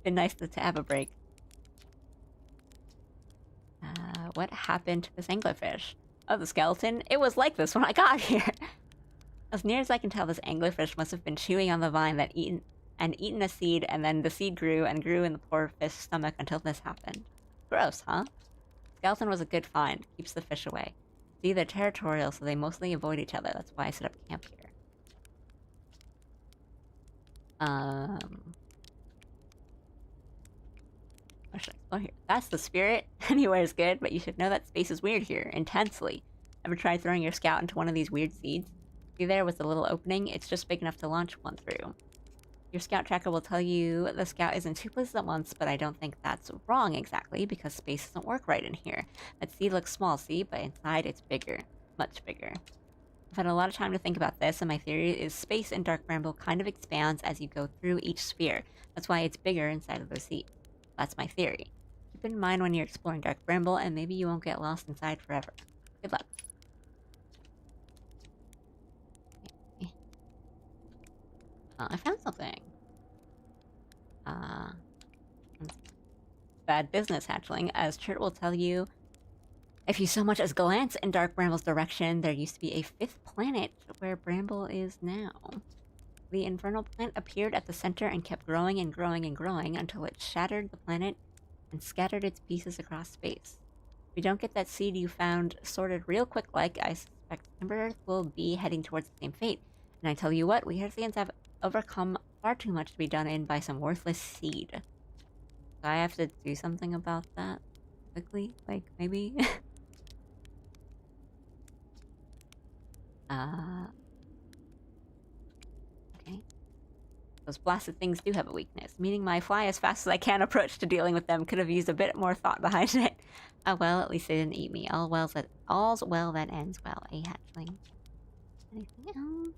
Been nice to have a break. What happened to this anglerfish? Oh, the skeleton? It was like this when I got here! As near as I can tell, this anglerfish must have been chewing on the vine that eaten a seed, and then the seed grew and grew in the poor fish's stomach until this happened. Gross, huh? Skeleton was a good find. Keeps the fish away. See, they're territorial, so they mostly avoid each other. That's why I set up camp here. What should I explore here? That's the spirit. Anywhere's good, but you should know that space is weird here. Intensely. Ever tried throwing your scout into one of these weird seeds? See there with the little opening? It's just big enough to launch one through. Your scout tracker will tell you the scout is in two places at once, but I don't think that's wrong exactly, because space doesn't work right in here. That seed looks small, see? But inside it's bigger. Much bigger. I've had a lot of time to think about this, and my theory is space in Dark Bramble kind of expands as you go through each sphere. That's why it's bigger inside of the seed. That's my theory. Keep it in mind when you're exploring Dark Bramble, and maybe you won't get lost inside forever. Good luck. Okay. I found something. Bad business, hatchling. As Chert will tell you, if you so much as glance in Dark Bramble's direction, there used to be a fifth planet where Bramble is now. The infernal plant appeared at the center and kept growing and growing and growing until it shattered the planet and scattered its pieces across space. If we don't get that seed you found sorted real quick like, I suspect Timber Earth will be heading towards the same fate. And I tell you what, we Earthians have overcome far too much to be done in by some worthless seed. So I have to do something about that quickly? Like, maybe? Okay. Those blasted things do have a weakness, meaning my fly as fast as I can approach to dealing with them could have used a bit more thought behind it. Oh well, at least they didn't eat me. All's well that ends well, eh, hatchling? Anything else?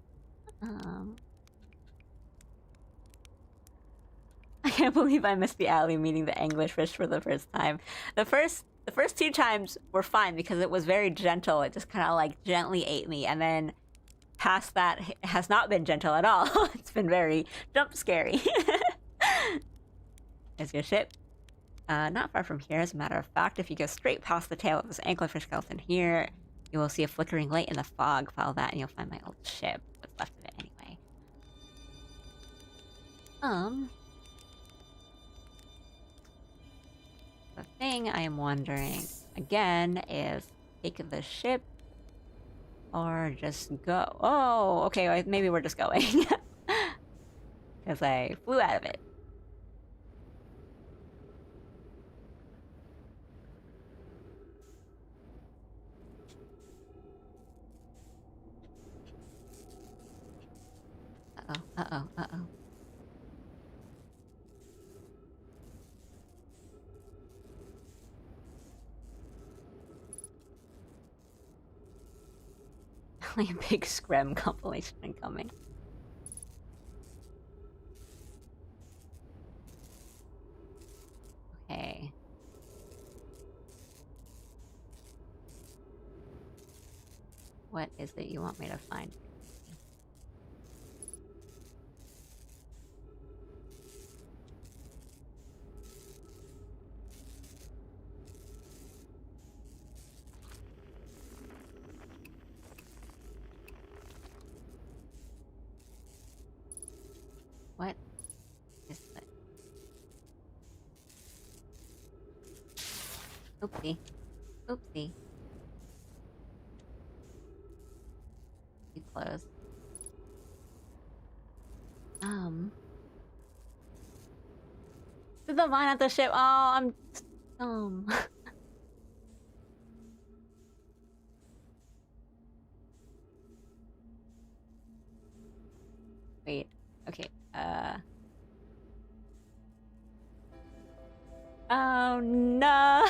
I can't believe I missed the alley meeting the anglerfish for the first time. The first 2 times were fine because it was very gentle. It just kind of like gently ate me, and then past that it has not been gentle at all. It's been very jump scary. There's your ship. Not far from here, as a matter of fact. If you go straight past the tail of this anglerfish skeleton here, you will see a flickering light in the fog. Follow that and you'll find my old ship. What's left of it anyway. The thing I am wondering, again, is take the ship or just go. Oh, okay, maybe we're just going. Because I flew out of it. Uh-oh. Like a big Screm compilation incoming. Okay. What is it you want me to find? What is it? Oopsie. Oopsie. Too close. Did the vine at the ship? Oh, I'm dumb. Wait. Okay. Oh no.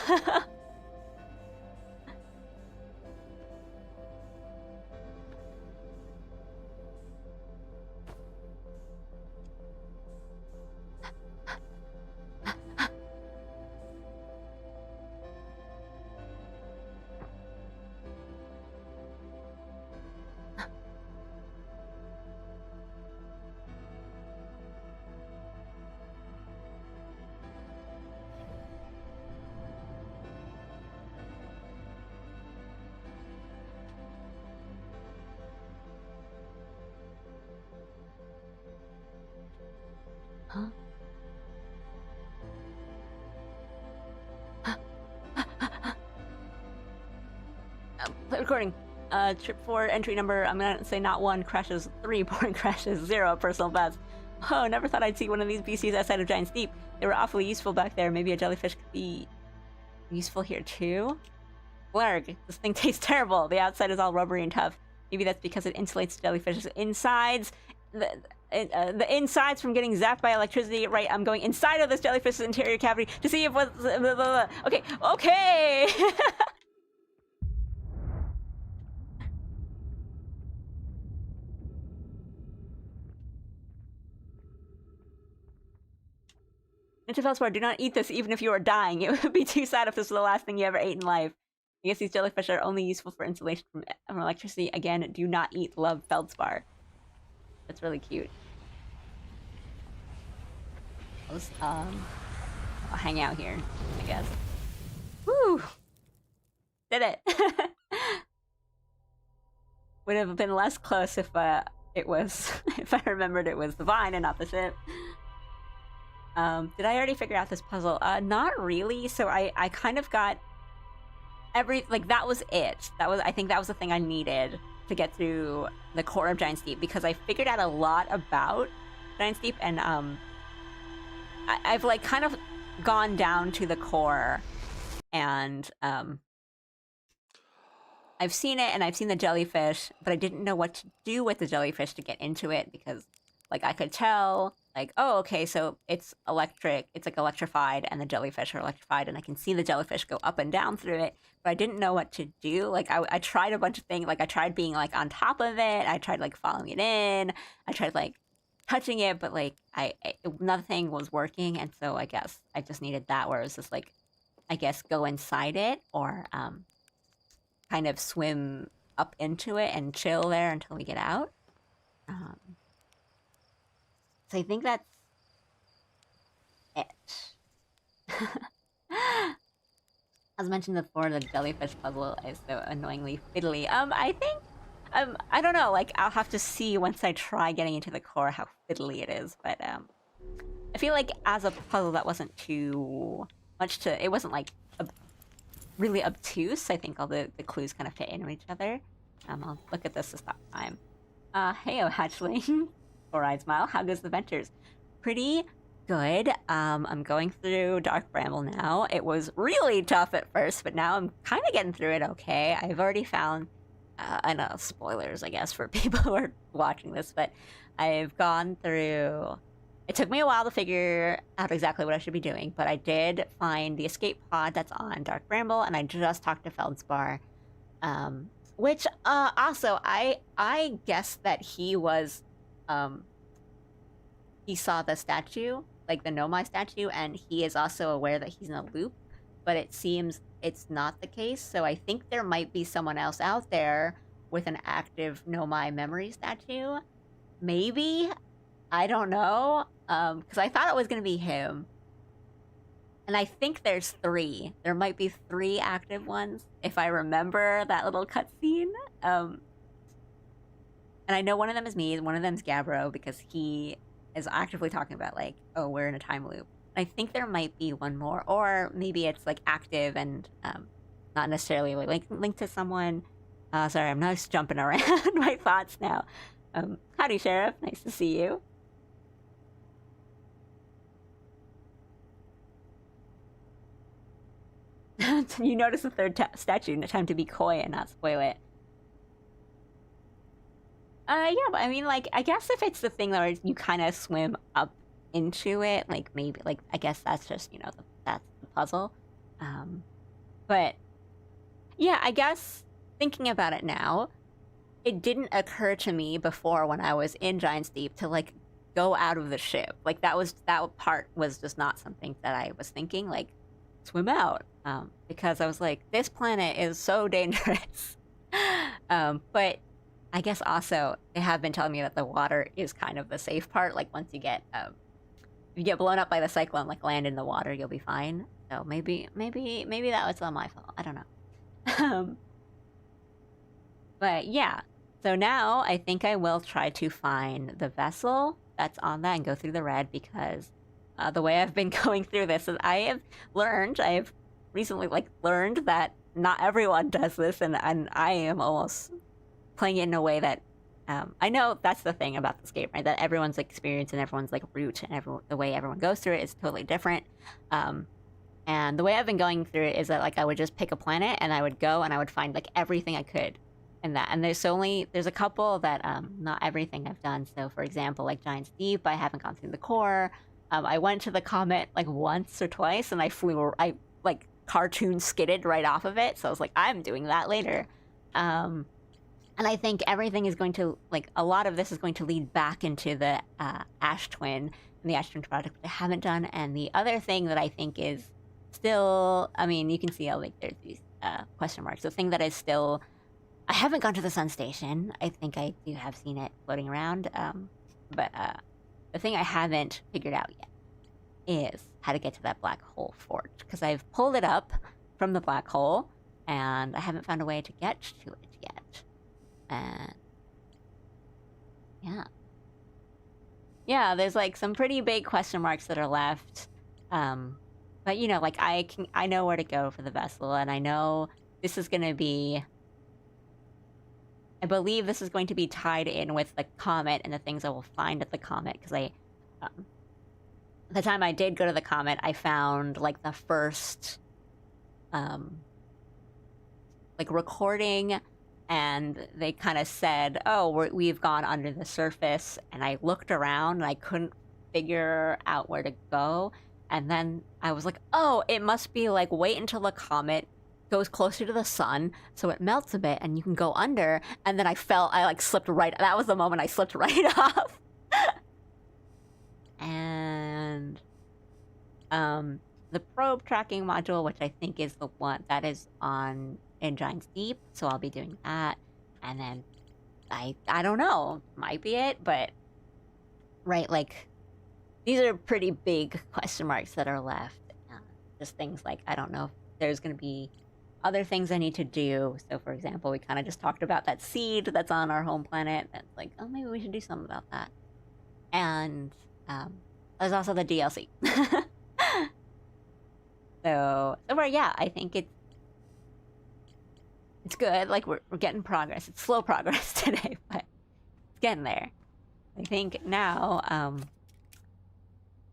Huh? Recording. Trip 4, entry number, I'm gonna say not 1, crashes 3, boring crashes 0, personal best. Oh, never thought I'd see one of these beasties outside of Giant's Deep. They were awfully useful back there. Maybe a jellyfish could be useful here too? Blurg, this thing tastes terrible. The outside is all rubbery and tough. Maybe that's because it insulates jellyfish's insides. The insides from getting zapped by electricity. Right, I'm going inside of this jellyfish's interior cavity to see if what's... Okay! Ninja Feldspar, do not eat this even if you are dying. It would be too sad if this was the last thing you ever ate in life. I guess these jellyfish are only useful for insulation from electricity. Again, do not eat. Love Feldspar. That's really cute. I'll hang out here, I guess. Woo! Did it! Would have been less close if it was... if I remembered it was the vine and not the ship. Did I already figure out this puzzle? Not really. So I kind of got that was it. I think that was the thing I needed to get through the core of Giant's Deep, because I figured out a lot about Giant's Deep, and I've like kind of gone down to the core, and I've seen it, and I've seen the jellyfish, but I didn't know what to do with the jellyfish to get into it, because like I could tell, like, oh, okay, so it's electric, it's like electrified, and the jellyfish are electrified, and I can see the jellyfish go up and down through it, but I didn't know what to do. Like I tried a bunch of things. Like I tried being like on top of it, I tried like following it in, I tried like touching it, but like nothing was working, and so I guess I just needed that, where it was just like, I guess, go inside it, or kind of swim up into it and chill there until we get out. So I think that's it. As mentioned before, the jellyfish puzzle is so annoyingly fiddly. I think, I don't know, like, I'll have to see once I try getting into the core how fiddly it is, but, I feel like as a puzzle that wasn't too much it wasn't, like, really obtuse. I think all the clues kind of fit into each other. I'll look at this to stop time. Heyo, hatchling. Four-eyed smile. How goes the ventures? Pretty good. I'm going through Dark Bramble now. It was really tough at first, but now I'm kind of getting through it okay. I've already found, I know, spoilers, I guess, for people who are watching this, but I've gone through... It took me a while to figure out exactly what I should be doing, but I did find the escape pod that's on Dark Bramble, and I just talked to Feldspar. Which, also, I guessed that he was, he saw the statue, like the Nomai statue, and he is also aware that he's in a loop, but it seems it's not the case, so I think there might be someone else out there with an active Nomai memory statue. Maybe? I don't know, because I thought it was going to be him. And I think there's 3. There might be 3 active ones, if I remember that little cutscene. And I know one of them is me, and one of them is Gabbro, because he is actively talking about, like, oh, we're in a time loop. I think there might be one more, or maybe it's, like, active and not necessarily like linked to someone. Sorry, I'm not just jumping around my thoughts now. Howdy, Sheriff. Nice to see you. You notice the third statue, time to be coy and not spoil it. Yeah, but I mean, like, I guess if it's the thing where you kind of swim up into it, like, maybe, like, I guess that's just, you know, that's the puzzle. But, yeah, I guess, thinking about it now, it didn't occur to me before when I was in Giant's Deep to, like, go out of the ship. Like, that part was just not something that I was thinking, like, swim out. Because I was like, this planet is so dangerous. But I guess also they have been telling me that the water is kind of the safe part. Like once you get if you get blown up by the cyclone, like land in the water, you'll be fine. So maybe that was all my fault. I don't know. But yeah. So now I think I will try to find the vessel that's on that and go through the red, because the way I've been going through this is I've recently learned that not everyone does this, and I am almost playing it in a way that I know that's the thing about this game, right? That everyone's experience and everyone's like route and the way everyone goes through it is totally different. And the way I've been going through it is that like I would just pick a planet and I would go and I would find like everything I could in that. And there's a couple that not everything I've done. So for example, like Giant's Deep, I haven't gone through the core. I went to the comet like once or twice, and I like cartoon skidded right off of it. So I was like, I'm doing that later. And I think everything is going to, like, a lot of this is going to lead back into the Ash Twin and the Ash Twin project, which I haven't done. And the other thing that I think is still, I mean, you can see how, like, there's these question marks. The thing that is still, I haven't gone to the Sun Station. I think I do have seen it floating around. But the thing I haven't figured out yet is how to get to that black hole forge. Because I've pulled it up from the black hole, and I haven't found a way to get to it yet. And yeah. Yeah, there's like some pretty big question marks that are left. But you know, like I know where to go for the vessel, and I know this is gonna be. I believe this is going to be tied in with the comet and the things I will find at the comet, because um, the time I did go to the comet, I found like the first, like recording, and they kind of said, "Oh, we've gone under the surface," and I looked around and I couldn't figure out where to go, and then I was like, "Oh, it must be like wait until the comet goes closer to the sun, so it melts a bit, and you can go under." And then I like slipped right. That was the moment I slipped right off. And the probe tracking module, which I think is the one that is on in Giant's Deep, so I'll be doing that. And then I don't know, might be it, but right, like these are pretty big question marks that are left. Just things like I don't know if there's going to be other things I need to do. So, for example, we kind of just talked about that seed that's on our home planet. That's like, oh, maybe we should do something about that. And there's also the DLC. So far, yeah, I think it's good. Like we're getting progress. It's slow progress today, but it's getting there. I think now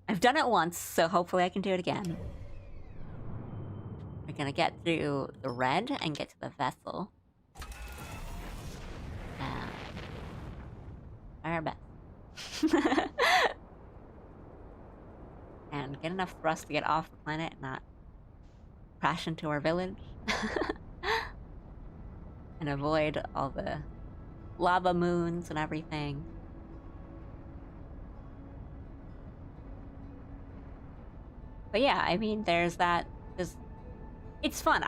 I've done it once, so hopefully I can do it again. We're gonna get through the red and get to the vessel. Our best. And get enough thrust to get off the planet and not crash into our village. And avoid all the lava moons and everything. But yeah, I mean, there's that. It's fun.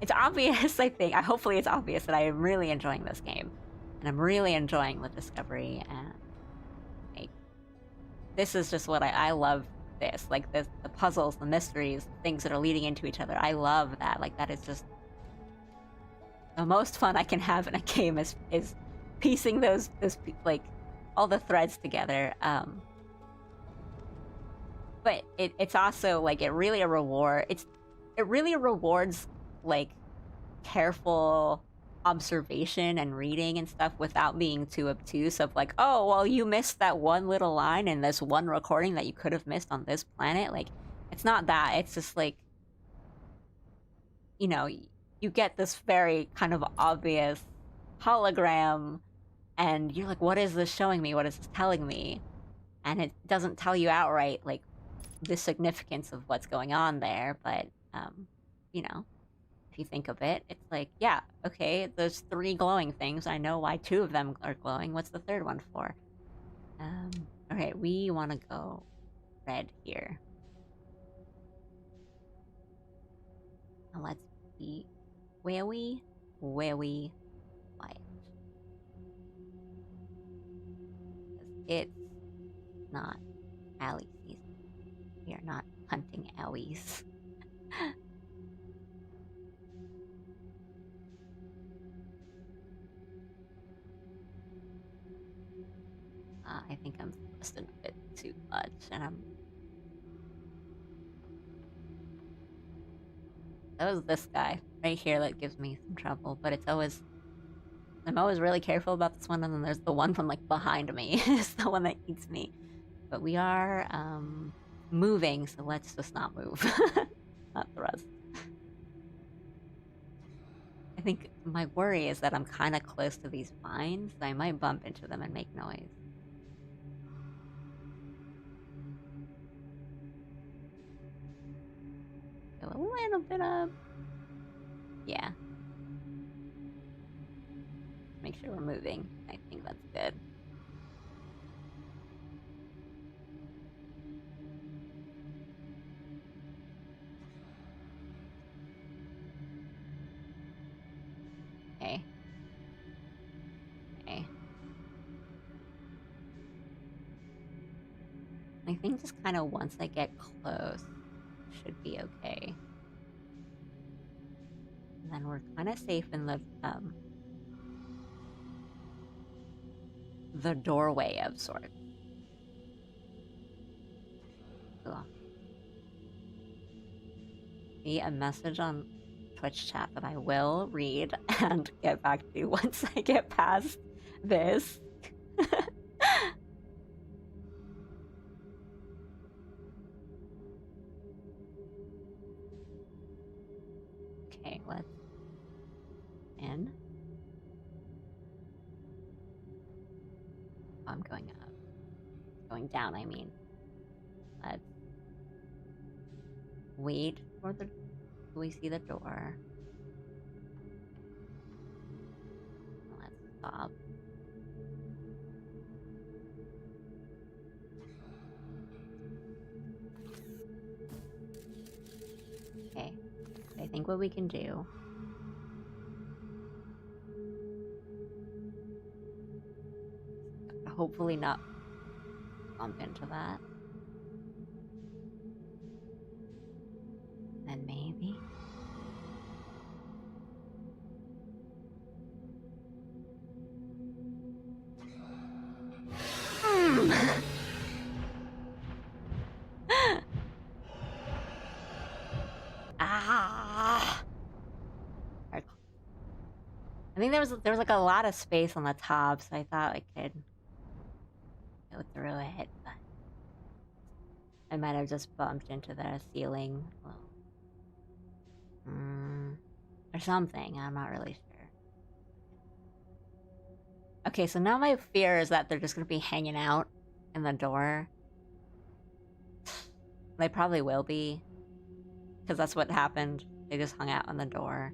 It's obvious, I think. Hopefully it's obvious that I am really enjoying this game. And I'm really enjoying the discovery. And like, this is just what I love this. Like, the puzzles, the mysteries, things that are leading into each other. I love that. Like, that is just the most fun I can have in a game is piecing those like all the threads together. But it's also like it really rewards like careful observation and reading and stuff without being too obtuse of like, oh well, you missed that one little line in this one recording that you could have missed on this planet. Like, it's not that. It's just like, you know, you get this very kind of obvious hologram and you're like, what is this showing me? What is this telling me? And it doesn't tell you outright like the significance of what's going on there, but you know, if you think of it, it's like, yeah, okay, those 3 glowing things, I know why 2 of them are glowing. What's the 3rd one for? Okay, we want to go red here. Now let's be wary quiet. It's not alley season. We are not hunting owies. I think I'm thrusting a bit too much, and that was this guy right here that gives me some trouble, but I'm always really careful about this one, and then there's the one from like behind me is the one that eats me. But we are moving, so let's just not move. Not thrust. I think my worry is that I'm kind of close to these vines, so I might bump into them and make noise. Go a little bit up. Yeah. Make sure we're moving. I think that's good. Okay. Okay. I think just kind of once I get close, should be okay. And then we're kind of safe in the the doorway of sorts. Ugh. See a message on Twitch chat that I will read and get back to once I get past this. Okay, let's in. Oh, I'm going up. Going down, I mean. Let's wait for the... Do we see the door? Let's stop. Okay. I think what we can do... Hopefully not bump into that. Then maybe... Ah! I think there was like a lot of space on the top, so I thought I could go through it, but I might have just bumped into the ceiling. Well, or something. I'm not really sure. Okay, so now my fear is that they're just gonna be hanging out in the door. They probably will be, because that's what happened. They just hung out on the door.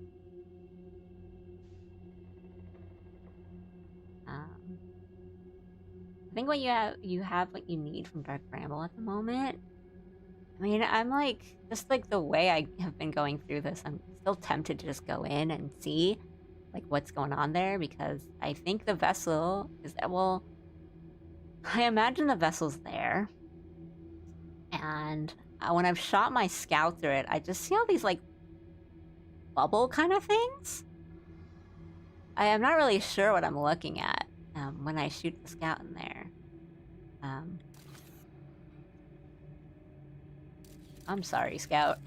I think what you have what you need from Dark Bramble at the moment. I mean, I'm like, just like the way I have been going through this, I'm still tempted to just go in and see like what's going on there, because I think the vessel is, well, I imagine the vessel's there, and when I've shot my scout through it, I just see all these like bubble kind of things. I am not really sure what I'm looking at when I shoot the scout in there. I'm sorry, Scout.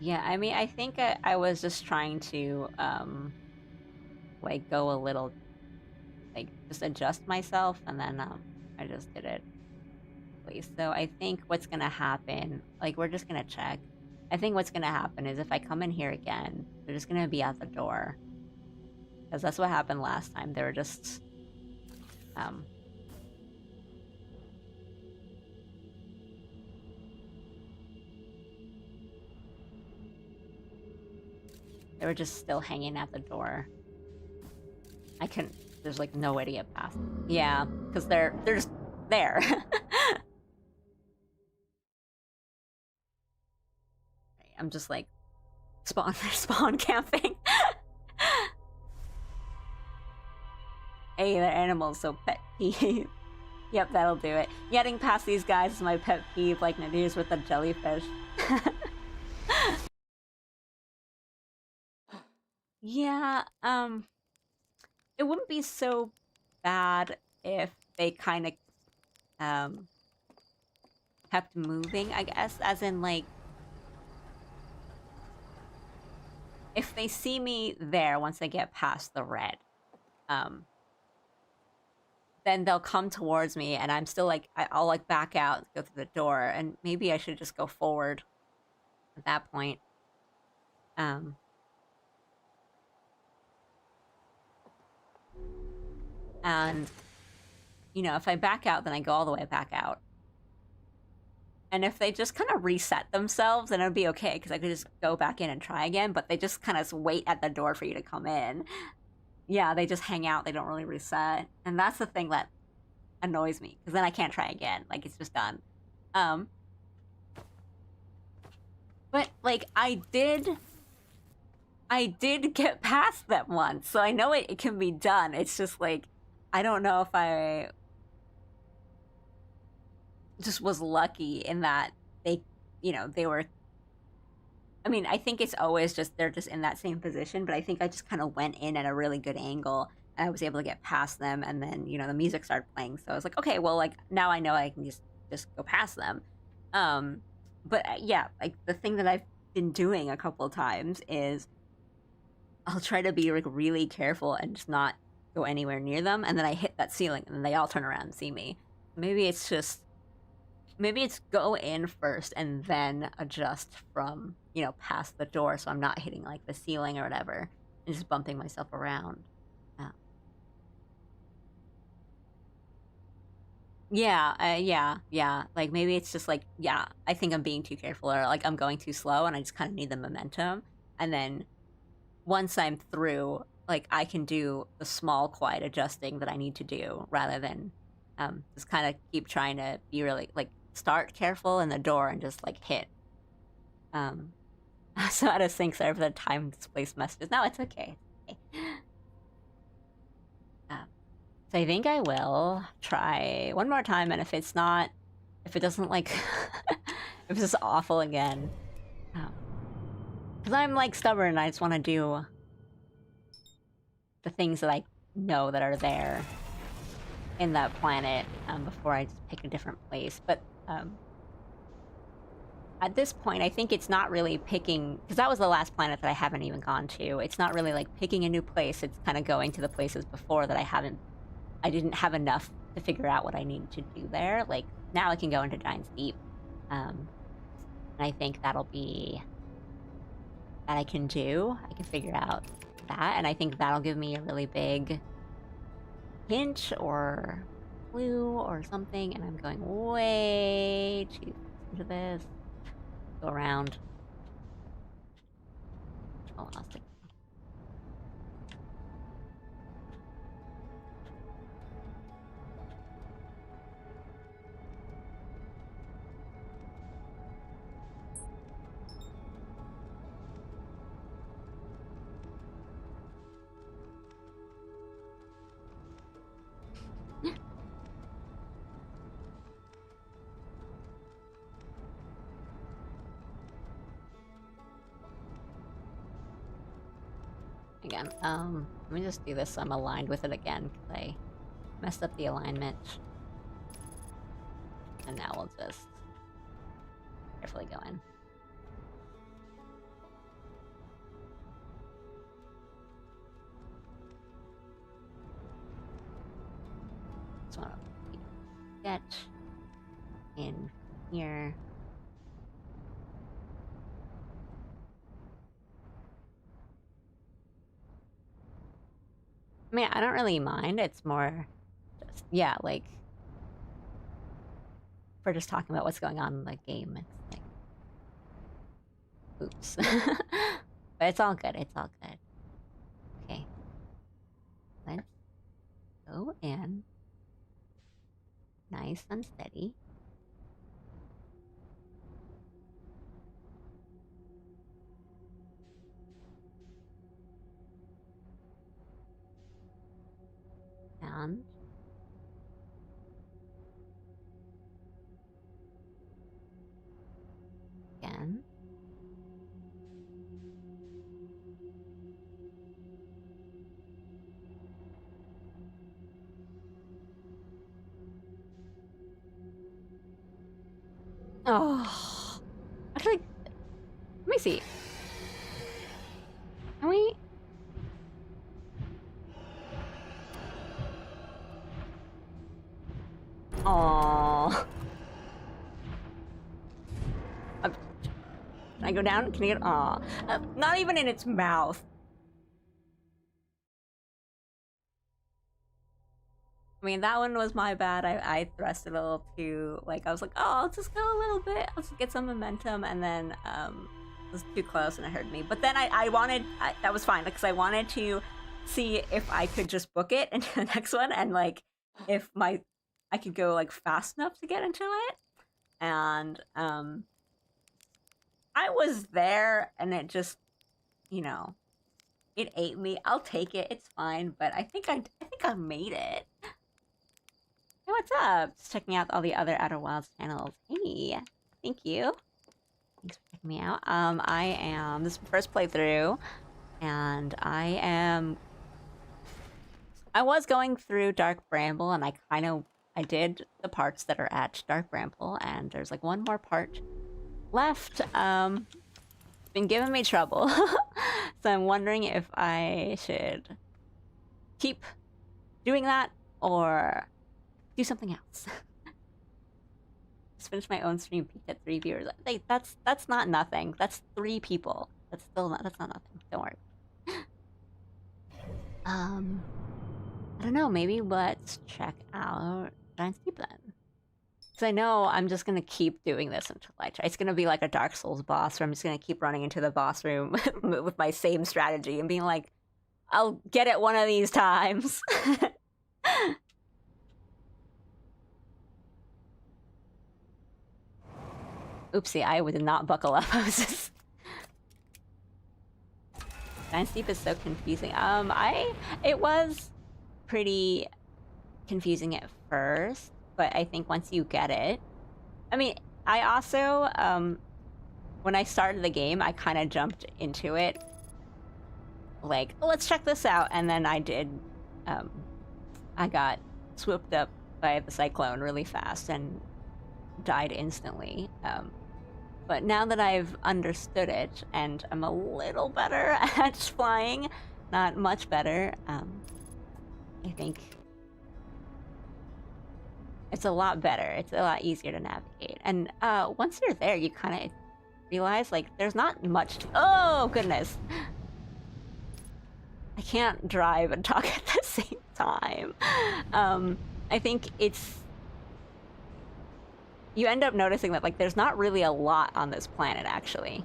Yeah, I mean, I think I was just trying to, like, go a little, like, just adjust myself, and then, I just did it. So I think what's gonna happen, like, we're just gonna check. I think what's gonna happen is if I come in here again, they're just gonna be at the door. Because that's what happened last time. They were just, they were just still hanging at the door. I couldn't, there's, like, no way to get past. Yeah, because they're just there. I'm just like spawn camping. Hey, they're animals, so pet peeve. Yep, that'll do it. Getting past these guys is my pet peeve, like Nadirs with the jellyfish. Yeah, it wouldn't be so bad if they kind of kept moving, I guess, as in, like, if they see me there once they get past the red, then they'll come towards me, and I'm still like, I'll like back out, go through the door, and maybe I should just go forward at that point. And, you know, if I back out, then I go all the way back out. And if they just kind of reset themselves, then it would be okay, because I could just go back in and try again, but they just kind of wait at the door for you to come in. Yeah, they just hang out, they don't really reset. And that's the thing that annoys me, because then I can't try again. Like, it's just done. But, like, I did get past them once, so I know it can be done. It's just, like, I don't know if I just was lucky in that they, they were... I mean, I think it's always just they're just in that same position, but I think I just kind of went in at a really good angle and I was able to get past them, and then, the music started playing, so I was like, okay, well, like, now I know I can just go past them. Um, but yeah, like, the thing that I've been doing a couple of times is I'll try to be, like, really careful and just not go anywhere near them, and then I hit that ceiling, and then they all turn around and see me. Maybe it's just maybe it's go in first and then adjust from, past the door so I'm not hitting, like, the ceiling or whatever and just bumping myself around. Uh, yeah, yeah. Like, maybe it's just like, yeah, I think I'm being too careful, or, like, I'm going too slow and I just kind of need the momentum. And then once I'm through, like, I can do the small, quiet adjusting that I need to do rather than just kind of keep trying to be really, like, start careful in the door and just, like, hit. Um, so out of sync, sorry for the time displaced messages. No, it's okay. It's okay. Um, so I think I will try one more time, and if it's not, if it doesn't, like, if it's awful again, because I'm, like, stubborn and I just want to do the things that I know that are there in that planet before I just pick a different place. But at this point, I think it's not really picking, because that was the last planet that I haven't even gone to. It's not really, like, picking a new place. It's kind of going to the places before that I didn't have enough to figure out what I needed to do there. Like, now I can go into Giant's Deep. And I think that'll be... that I can do. I can figure out that, and I think that'll give me a really big hint or clue or something, and I'm going way too fast into this. Go around. Oh, I'll stick. Again, let me just do this so I'm aligned with it again, because I messed up the alignment. And now we'll just carefully go in. Just want to get in here. I mean, I don't really mind. It's more just, yeah, like, we're just talking about what's going on in the game. It's like, oops. But it's all good. It's all good. Okay. Let's go in. Nice and steady. And again. Oh, actually, let me see. Can we? Oh, can I go down? Can I get? Aw, not even in its mouth. I mean, that one was my bad. I thrust it a little too, like, I was like, oh, I'll just go a little bit. I'll just get some momentum, and then it was too close and it hurt me. But then I wanted, that was fine, because I wanted to see if I could just book it into the next one, and, like, if I could go, like, fast enough to get into it. And I was there and it just, you know, it ate me. I'll take it. It's fine, but I think I made it. Hey, what's up? Just checking out all the other Outer Wilds channels. Hey, thank you. Thanks for checking me out. This is my first playthrough, and I was going through Dark Bramble, and I did the parts that are at Dark Bramble, and there's like one more part left. Been giving me trouble. So I'm wondering if I should keep doing that or do something else. Just finished my own stream, peaked at 3 viewers. Like, that's not nothing. That's 3 people. That's not nothing. Don't worry. I don't know, maybe let's check out Giant Steep then. Because I know I'm just gonna keep doing this until I try. It's gonna be like a Dark Souls boss where I'm just gonna keep running into the boss room with my same strategy and being like, I'll get it one of these times. Oopsie, I would not buckle up. I was just... Giant Steep is so confusing. It was pretty confusing at first, but I think once you get it... I mean, I also, when I started the game, I kind of jumped into it. Like, let's check this out, and then I got swooped up by the cyclone really fast and died instantly. But now that I've understood it, and I'm a little better at flying, not much better, I think it's a lot better. It's a lot easier to navigate. And once you're there, you kind of realize, like, there's not much to... Oh, goodness. I can't drive and talk at the same time. I think it's... You end up noticing that, like, there's not really a lot on this planet, actually.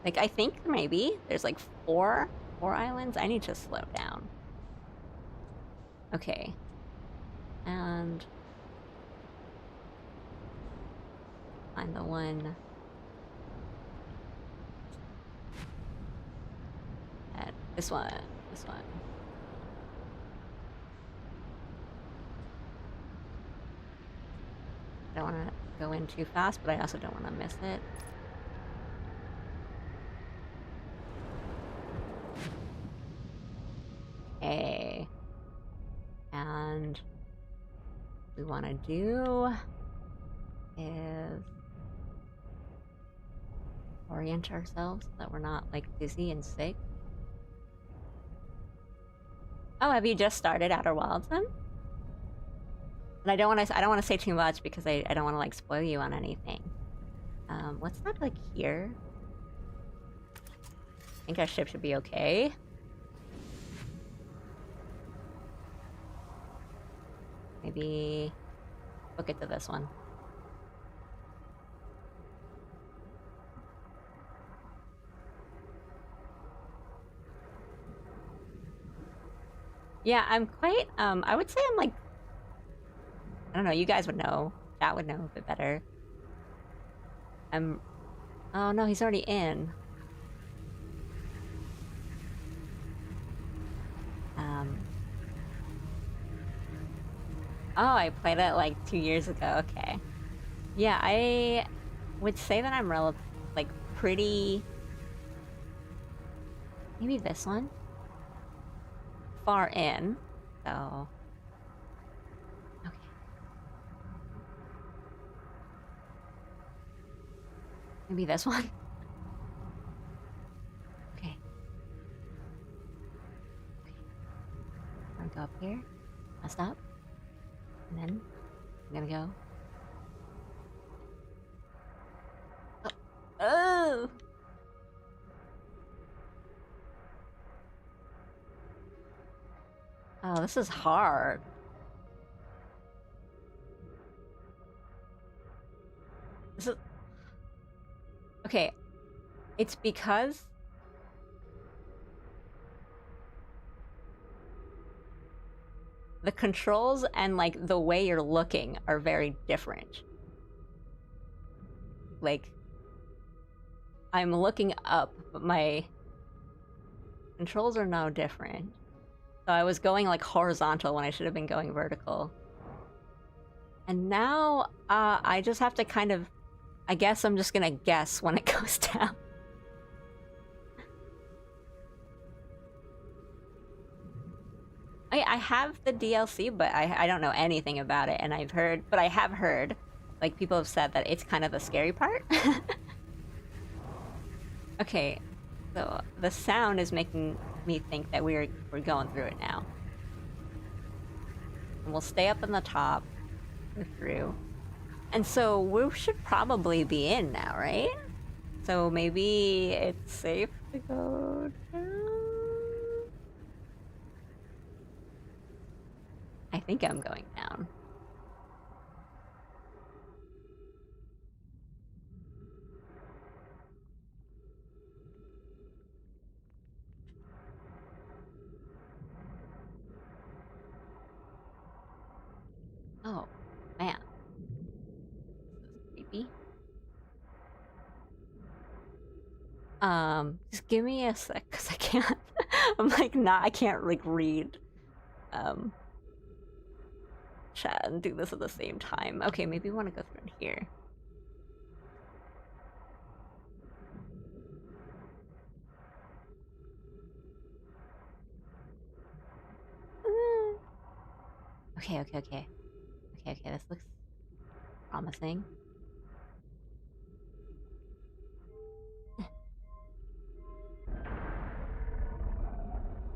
Like, I think maybe there's, like, four islands. I need to slow down. Okay. And... find the one... This one. I don't want to go in too fast, but I also don't want to miss it. Okay. And what we want to do is orient ourselves so that we're not, like, dizzy and sick. Oh, have you just started Outer Wilds then? And I don't want to say too much because I don't want to, like, spoil you on anything. What's that, like, here? I think our ship should be okay. Maybe book it to this one. Yeah, I'm quite, I would say I'm, like, I don't know, you guys would know. Chat would know a bit better. Oh no, he's already in. Oh, I played it like 2 years ago, okay. Yeah, I would say that I'm like, pretty... Maybe this one? Far in, so... Okay. Maybe this one? Okay. I'm gonna go up here. I'll stop. And then I'm gonna go. Oh! Oh, this is hard. This is... Okay. It's because... the controls and like the way you're looking are very different. Like, I'm looking up, but my controls are now different. So I was going like horizontal when I should have been going vertical. And now I just have to kind of, I guess I'm just gonna guess when it goes down. I have the DLC, but I don't know anything about it, and I have heard, like, people have said that it's kind of the scary part. Okay, so the sound is making me think that we're going through it now. And we'll stay up in the top, go through. And so we should probably be in now, right? So maybe it's safe to go down? I think I'm going down. Oh, man. This is creepy. Just give me a sec, because I can't... I'm like, I can't, like, read, chat and do this at the same time. Okay, maybe we want to go through in here. Okay. Okay, this looks promising.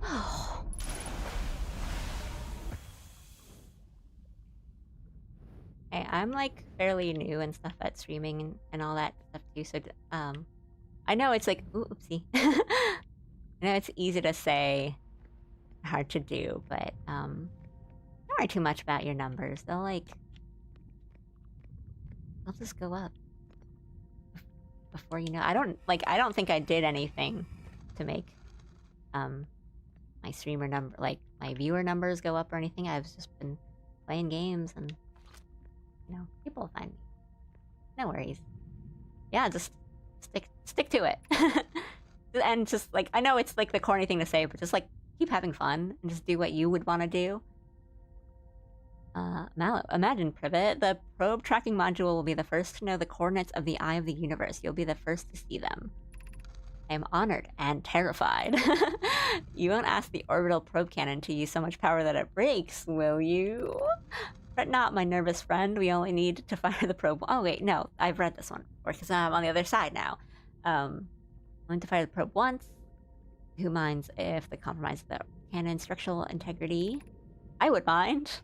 Oh. Hey, I'm like fairly new and stuff at streaming and all that stuff too, so I know it's like, ooh, oopsie. I know it's easy to say, hard to do, but don't worry too much about your numbers. They'll just go up before you know. I don't think I did anything to make my streamer number, like my viewer numbers go up or anything. I've just been playing games and, you know, people find me. No worries. Yeah, just stick to it. And just like, I know it's like the corny thing to say, but just like keep having fun and just do what you would want to do. Mallow, imagine, Privet, the probe tracking module will be the first to know the coordinates of the eye of the universe. You'll be the first to see them. I am honored and terrified. You won't ask the orbital probe cannon to use so much power that it breaks, will you? Fret not, my nervous friend. We only need to fire the probe. Oh wait, no, I've read this one before because I'm on the other side now. Going to fire the probe once. Who minds if they compromise the cannon structural integrity? I would mind.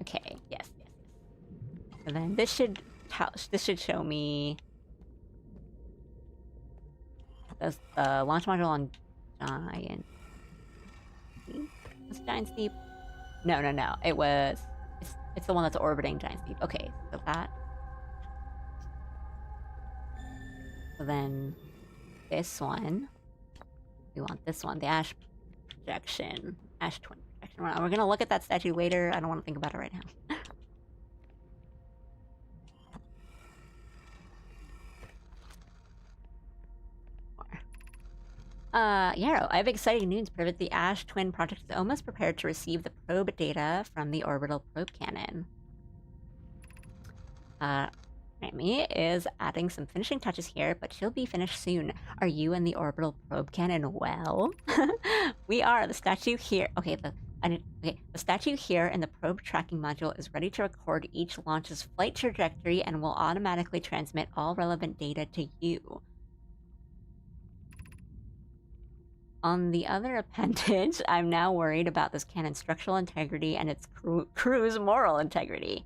Okay, yes. And then this should show me the launch module on Giant Steep. Was it Giant Steep? No. It's the one that's orbiting Giant Steep. Okay, so that. So then this one. We want this one, the Ash projection. Ash Twin projection. We're gonna look at that statue later. I don't want to think about it right now. Yarrow, I have exciting news. Privet, the Ash Twin project is almost prepared to receive the probe data from the orbital probe cannon. Remy is adding some finishing touches here, but she'll be finished soon. Are you and the orbital probe cannon well? We are. The statue here. Okay, the statue here in the probe tracking module is ready to record each launch's flight trajectory and will automatically transmit all relevant data to you. On the other appendage, I'm now worried about this cannon's structural integrity and its crew's moral integrity.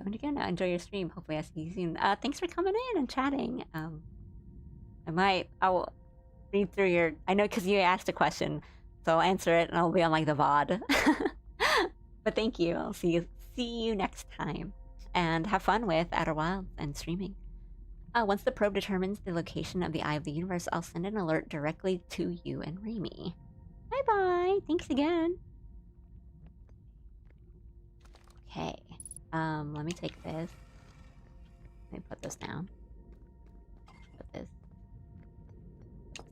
Going to go now. Enjoy your stream. Hopefully I see you soon. Thanks for coming in and chatting. I'll read through your... I know because you asked a question, so I'll answer it and I'll be on like the VOD. But thank you. I'll see you next time. And have fun with Outer Wilds and streaming. Once the probe determines the location of the Eye of the Universe, I'll send an alert directly to you and Raimi. Bye-bye! Thanks again! Okay. Let me take this. Let me put this down. Put this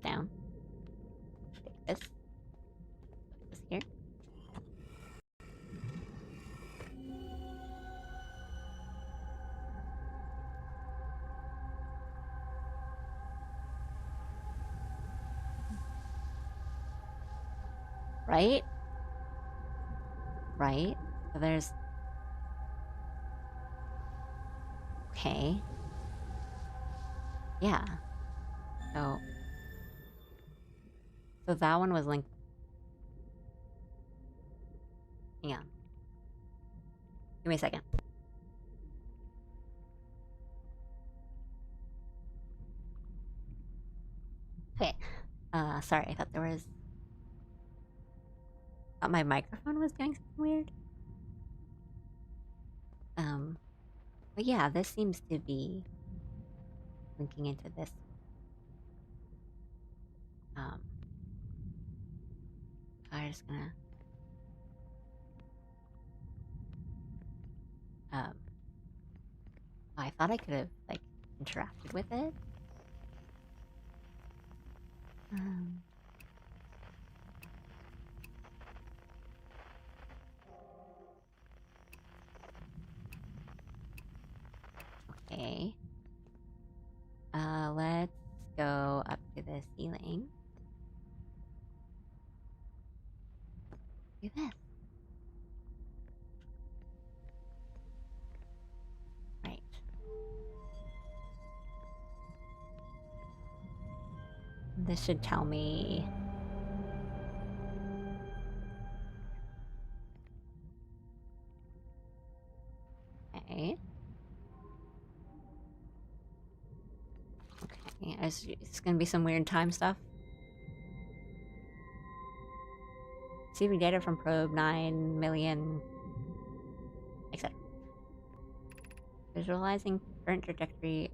down. Take this. Put this here. Right? Right? So there's... Okay. Yeah. So that one was linked... Hang on. Give me a second. Okay. Sorry, I thought there was... I thought my microphone was doing something weird. But yeah, this seems to be linking into this. I'm just gonna... I thought I could have, like, interacted with it. Okay. Let's go up to the ceiling. Do this. Right. This should tell me... Okay. Okay, it's gonna be some weird time stuff. Receiving data from probe 9 million... etc. Visualizing current trajectory...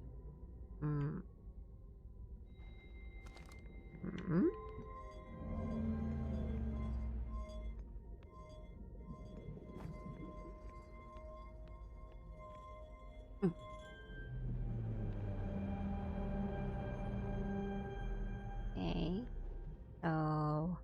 Okay. So...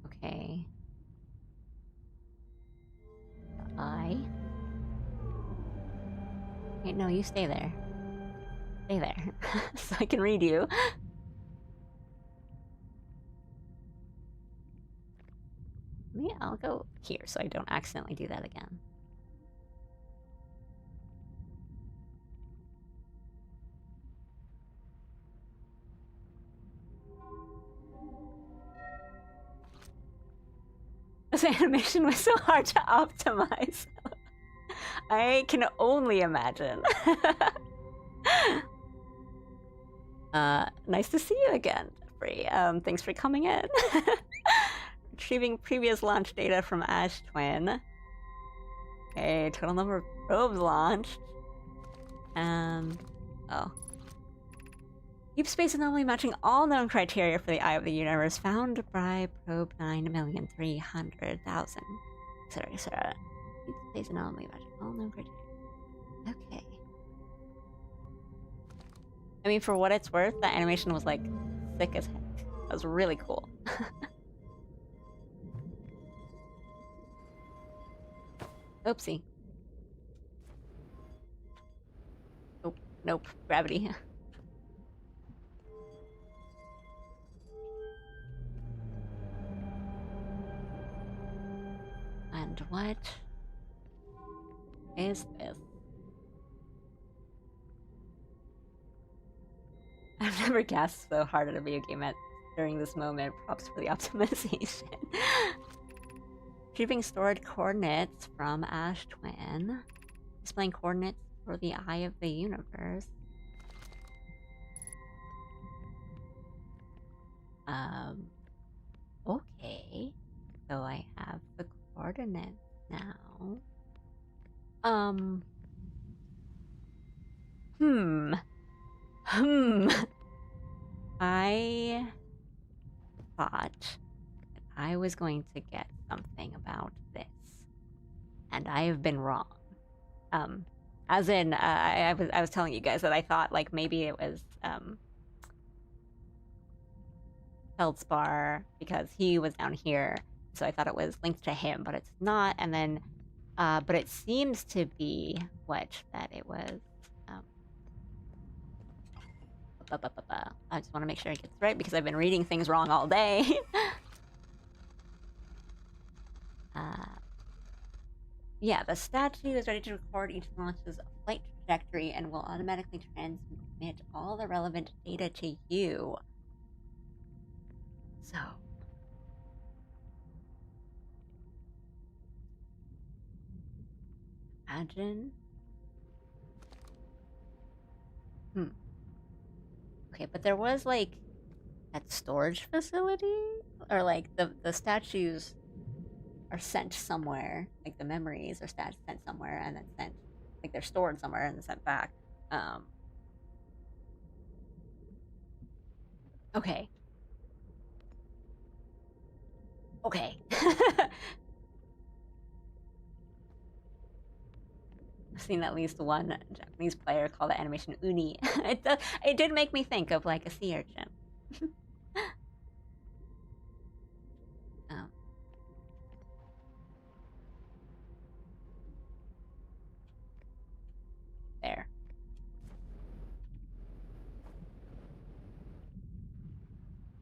Okay. Wait, no, you stay there. Stay there. So I can read you. Maybe I'll go here so I don't accidentally do that again. This animation was so hard to optimize. I can only imagine. Nice to see you again, Jeffrey. Thanks for coming in. Retrieving previous launch data from Ash Twin. Okay, total number of probes launched. Oh. Deep space anomaly matching all known criteria for the Eye of the Universe found by probe 9,300,000. Etc. etc. Deep space anomaly matching all known criteria. Okay. I mean, for what it's worth, that animation was like sick as heck. That was really cool. Oopsie. Nope. Nope. Gravity. And what is this? I've never gasped so hard at a video game during this moment. Props for the optimization. Retrieving stored coordinates from Ash Twin. Displaying coordinates for the eye of the universe. Okay. So I have the coordinates now. Hmm. I thought I was going to get something about this, and I have been wrong. As in, I was telling you guys that I thought like maybe it was Feldspar because he was down here, so I thought it was linked to him, but it's not. And then, but it seems to be that it was. Um, I just want to make sure it gets right because I've been reading things wrong all day. Yeah, the statue is ready to record each launch's flight trajectory and will automatically transmit all the relevant data to you. So, imagine. Okay, but there was like that storage facility, or like the statues are sent somewhere, like the memories are sent somewhere and then sent, like they're stored somewhere and then sent back. Okay. Okay. I've seen at least one Japanese player call the animation uni. It did make me think of like a sea urchin. um, there.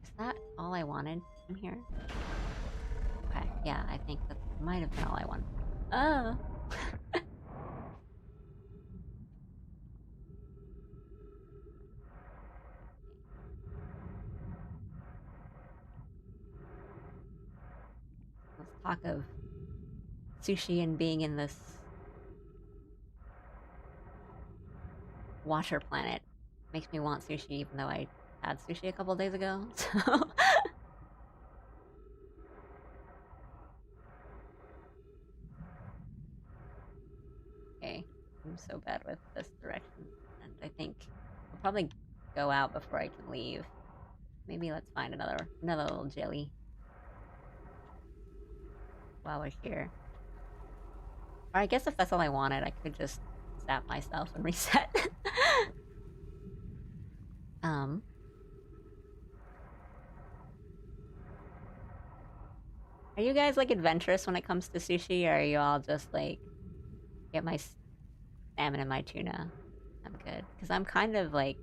Is that all I wanted from here? Okay, yeah, I think that might have been all I wanted. Oh. Let's talk of sushi and being in this water planet. Makes me want sushi even though I had sushi a couple days ago. So okay, I'm so bad with this direction, and I think I'll probably go out before I can leave. Maybe let's find another little jelly while we're here. Or I guess if that's all I wanted, I could just zap myself and reset. Are you guys like adventurous when it comes to sushi, or are you all just like get my salmon and my tuna? I'm good because I'm kind of like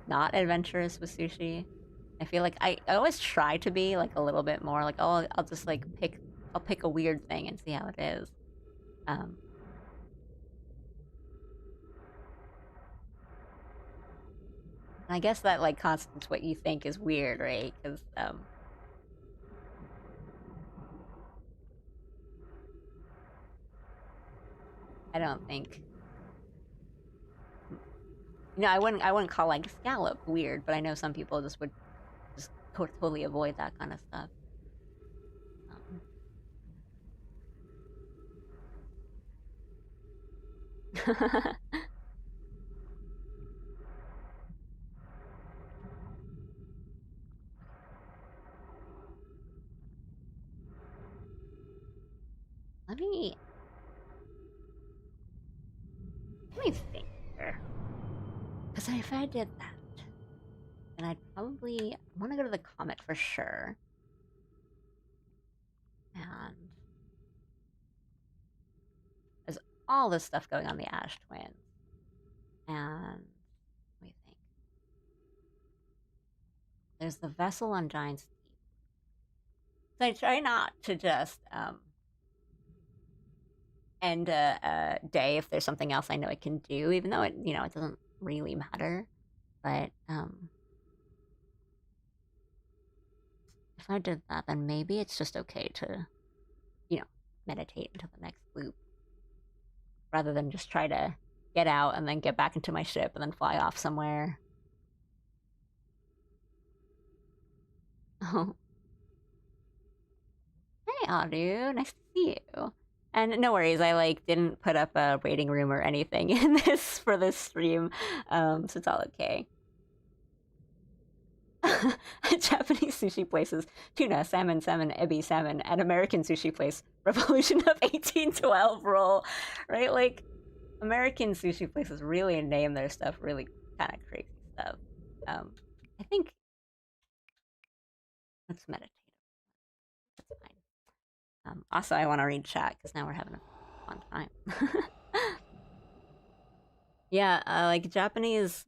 not adventurous with sushi. I feel like I always try to be like a little bit more like, oh, I'll just like I'll pick a weird thing and see how it is. I guess that like constitutes what you think is weird, right? Because I don't think, I wouldn't call like scallop weird, but I know some people just would just totally avoid that kind of stuff. Let me think here. Because if I did that, then I'd probably want to go to the comet for sure. And there's all this stuff going on the Ash Twins. And let me think. There's the vessel on Giant's Deep. So I try not to just end a day if there's something else I know I can do, even though it doesn't really matter. But if I did that, then maybe it's just okay to, meditate until the next loop. rather than just try to get out and then get back into my ship and then fly off somewhere. Oh. Hey, Adu. Nice to see you. And no worries, I like didn't put up a waiting room or anything in this for this stream, so it's all okay. Japanese sushi places, tuna, salmon, ebi, salmon, and American sushi place, Revolution of 1812 roll, right? Like, American sushi places really name their stuff really kind of crazy stuff. I think, let's meditate. That's fine. Also, I want to read chat because now we're having a fun time. Yeah, like Japanese,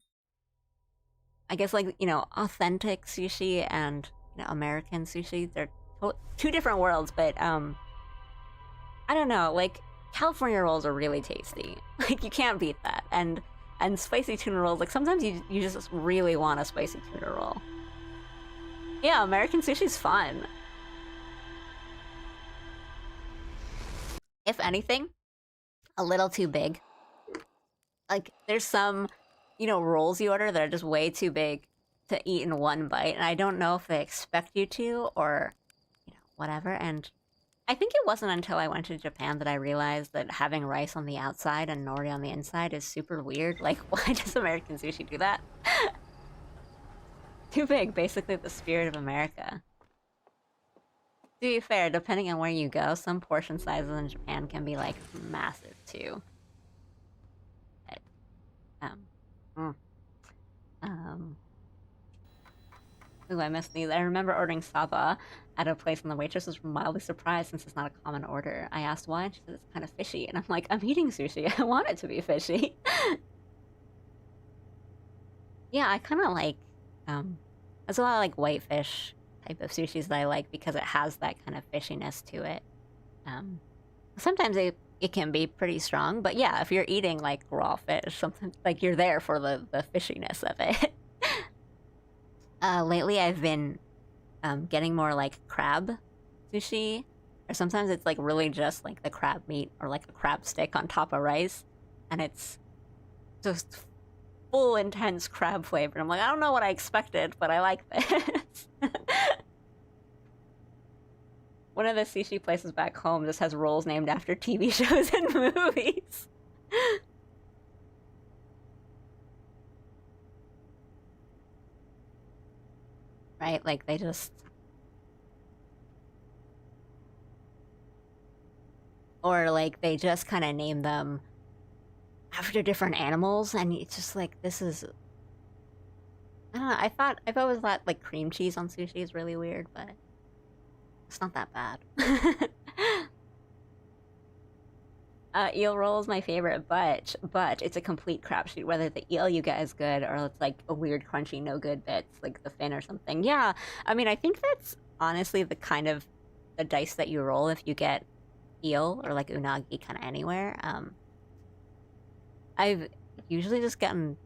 I guess, like, you know, authentic sushi and, you know, American sushi, they're two different worlds, but I don't know, like, California rolls are really tasty. Like, you can't beat that. And spicy tuna rolls, like, sometimes you just really want a spicy tuna roll. Yeah, American sushi's fun. If anything, a little too big. Like, there's some, you know, rolls you order that are just way too big to eat in one bite, and I don't know if they expect you to or, you know, whatever. And I think it wasn't until I went to Japan that I realized that having rice on the outside and nori on the inside is super weird. Like, why does American sushi do that? Too big, basically the spirit of America. To be fair, depending on where you go, some portion sizes in Japan can be, like, massive, too. But, ooh, I missed these. I remember ordering saba at a place and the waitress was mildly surprised since it's not a common order. I asked why, and she said it's kind of fishy. And I'm like, I'm eating sushi. I want it to be fishy. Yeah, I kind of like, there's a lot of, like, whitefish type of sushis that I like because it has that kind of fishiness to it. Sometimes it can be pretty strong, but yeah, if you're eating, like, raw fish, something, like, you're there for the fishiness of it. Lately I've been getting more, like, crab sushi, or sometimes it's, like, really just, like, the crab meat or, like, a crab stick on top of rice, and it's just full intense crab flavor. And I'm like, I don't know what I expected, but I like this. One of the sushi places back home just has rolls named after TV shows and movies. Right, like, they just... Or, like, they just kind of name them after different animals, and it's just like, this is... I don't know, I've always thought, like, cream cheese on sushi is really weird, but it's not that bad. Eel roll is my favorite, but it's a complete crapshoot whether the eel you get is good or it's like a weird crunchy no good bits like the fin or something. Yeah, I mean, I think that's honestly the kind of the dice that you roll if you get eel or like unagi kind of anywhere. I've usually just gotten,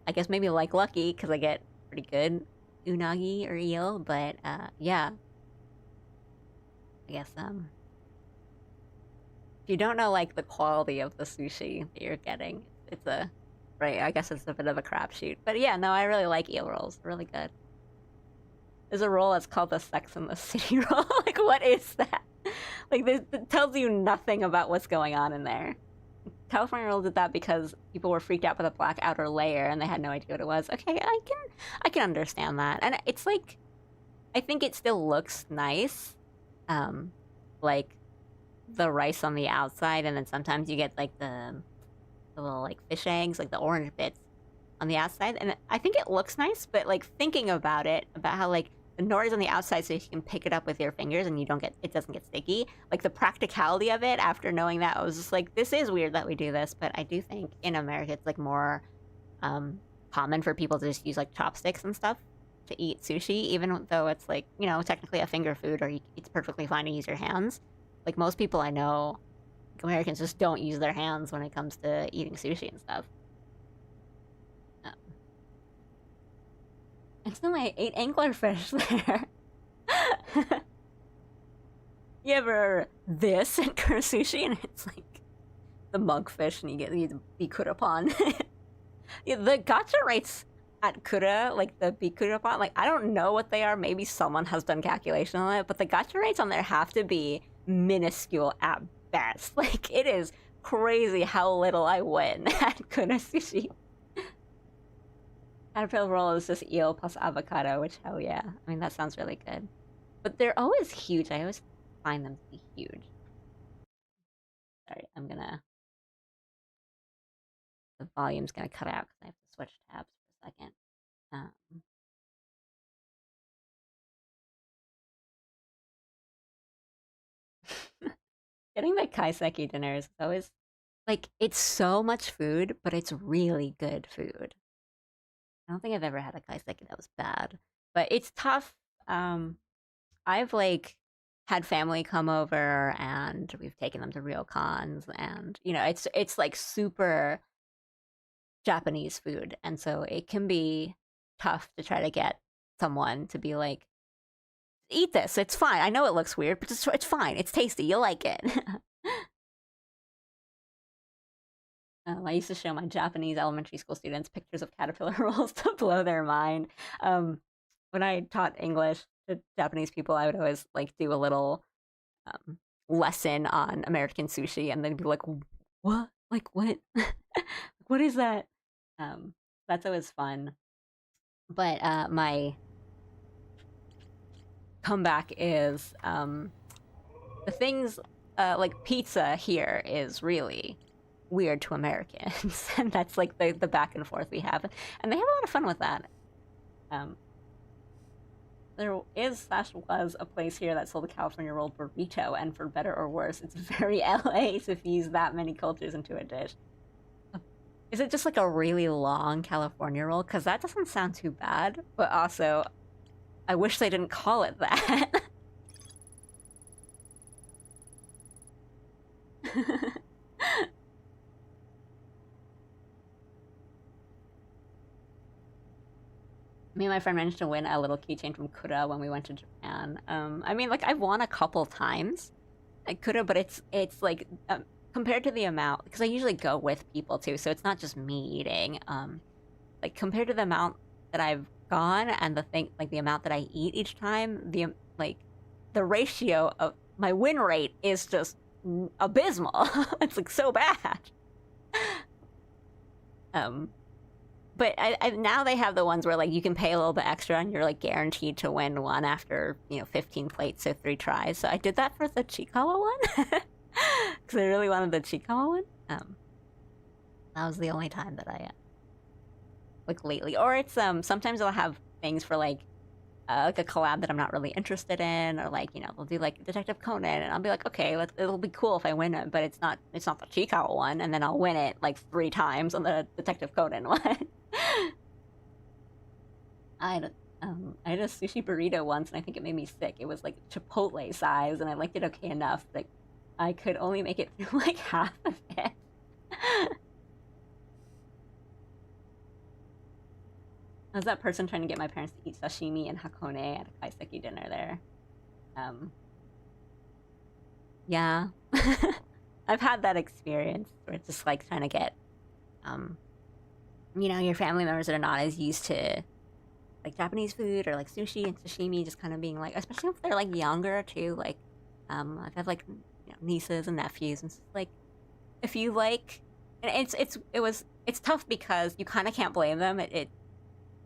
I guess, maybe like lucky because I get pretty good unagi or eel, but yeah, I guess if you don't know, like, the quality of the sushi that you're getting, it's a... Right, I guess it's a bit of a crapshoot. But yeah, no, I really like eel rolls. Really good. There's a roll that's called the Sex and the City roll. Like, what is that? Like, it tells you nothing about what's going on in there. California roll did that because people were freaked out by the black outer layer and they had no idea what it was. Okay, I can understand that. And it's like... I think it still looks nice. Like... the rice on the outside, and then sometimes you get like the little like fish eggs, like the orange bits on the outside, and I think it looks nice, but like thinking about it, about how like the nori's on the outside so you can pick it up with your fingers and it doesn't get sticky, like the practicality of it after knowing that, I was just like, this is weird that we do this, but I do think in America it's like more common for people to just use like chopsticks and stuff to eat sushi, even though it's like, you know, technically a finger food, or it's perfectly fine to use your hands. Like, most people I know, like, Americans just don't use their hands when it comes to eating sushi and stuff. And so I ate anglerfish there. You ever this and sushi, and it's like the monkfish, and you get the bikurapan. Yeah, the gacha rates at Kura, like the bikurapan, like I don't know what they are. Maybe someone has done calculation on it, but the gacha rates on there have to be minuscule at best. Like it is crazy how little I win at Kura sushi. Caterpillar roll is just eel plus avocado, which hell yeah. I mean that sounds really good. But they're always huge. I always find them to be huge. Sorry, the volume's gonna cut out because I have to switch tabs for a second. Um, Getting the kaiseki dinners is always like it's so much food, but it's really good food. I don't think I've ever had a kaiseki that was bad, but it's tough. I've like had family come over and we've taken them to ryokans, and it's like super Japanese food, and so it can be tough to try to get someone to be like, eat this, it's fine. I know it looks weird, but it's fine. It's tasty. You'll like it. I used to show my Japanese elementary school students pictures of caterpillar rolls to blow their mind. When I taught English to Japanese people, I would always like do a little lesson on American sushi, and they'd be like, "What? Like what? What is that?" That's always fun. But my comeback is the things like pizza here is really weird to Americans, and that's like the back and forth we have, and they have a lot of fun with that. There was a place here that sold a California rolled burrito, and for better or worse, it's very LA to fuse that many cultures into a dish. Is it just like a really long California roll? Because that doesn't sound too bad, but also, I wish they didn't call it that. Me and my friend managed to win a little keychain from Kura when we went to Japan. I mean, like I've won a couple times at Kura, but it's like compared to the amount, because I usually go with people too, so it's not just me eating. Like compared to the amount that I've gone and the amount that I eat each time, the ratio of my win rate is just abysmal. It's like so bad. But now they have the ones where like you can pay a little bit extra and you're like guaranteed to win one after 15 plates, so 3 tries. So I did that for the Chikawa one because I really wanted the Chikawa one. That was the only time that I like lately. Or it's sometimes they'll have things for like a collab that I'm not really interested in, or like they'll do like Detective Conan, and I'll be like, okay, it'll be cool if I win it, but it's not the Chikawa one, and then I'll win it like 3 times on the Detective Conan one. I had a sushi burrito once, and I think it made me sick. It was like Chipotle size, and I liked it okay enough, but I could only make it through like half of it. I was that person trying to get my parents to eat sashimi and hakone at a kaiseki dinner there. Yeah. I've had that experience where it's just like trying to get, your family members that are not as used to like Japanese food or like sushi and sashimi, just kind of being like, especially if they're like younger too. Like, I've had like nieces and nephews, and it's like, if you like, and it's tough because you kind of can't blame them.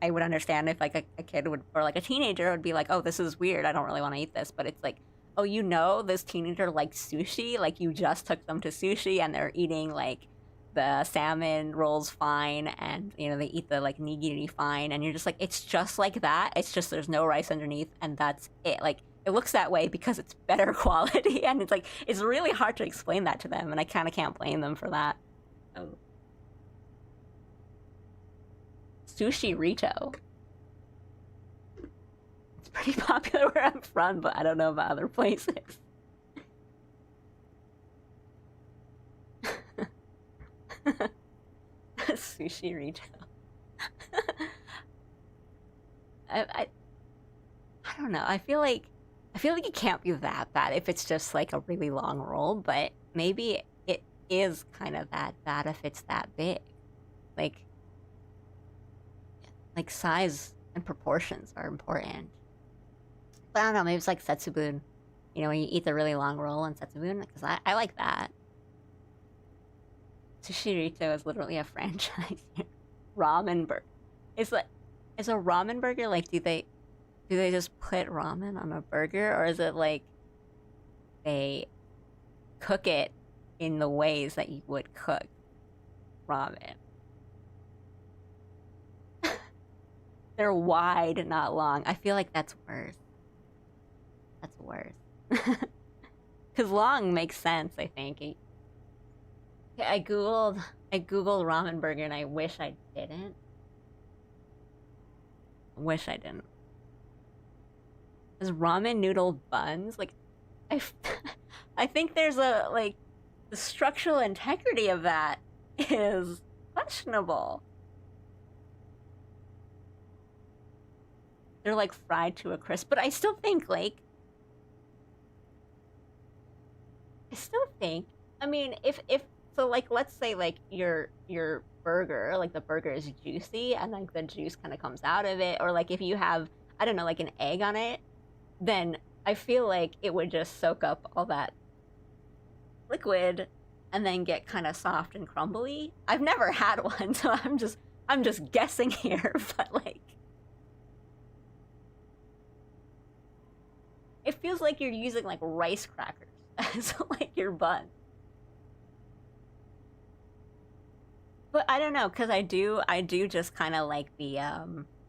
I would understand if like a kid would, or like a teenager would be like, oh, this is weird, I don't really want to eat this. But it's like, oh, this teenager likes sushi, like you just took them to sushi and they're eating like the salmon rolls fine, and they eat the like nigiri fine, and you're just like, it's just like that, it's just there's no rice underneath, and that's it. Like it looks that way because it's better quality, and it's like it's really hard to explain that to them, and I kind of can't blame them for that. Oh. Sushi Rito. It's pretty popular where I'm from, but I don't know about other places. Sushi Rito. I don't know. I feel like it can't be that bad if it's just like a really long roll, but maybe is kind of that bad if it's that big. Like size and proportions are important. But I don't know, maybe it's like setsubun. You know, when you eat the really long roll in setsubun, because I like that. Sushirito is literally a franchise here. Ramen burger. Is a ramen burger like do they just put ramen on a burger, or is it like they cook it in the ways that you would cook ramen? They're wide, not long. I feel like that's worse. That's worse. Because long makes sense, I think. I googled ramen burger and I wish I didn't. Wish I didn't. Is ramen noodle buns? Like, I think there's a, like, the structural integrity of that is questionable. They're like fried to a crisp, but I still think, like, I mean, if so, like, let's say like your burger, like the burger is juicy and like the juice kind of comes out of it, or like if you have, I don't know, like an egg on it, then I feel like it would just soak up all that liquid and then get kind of soft and crumbly. I've never had one, so I'm just guessing here, but like it feels like you're using like rice crackers as like your bun. But I don't know, because I do just kind of like the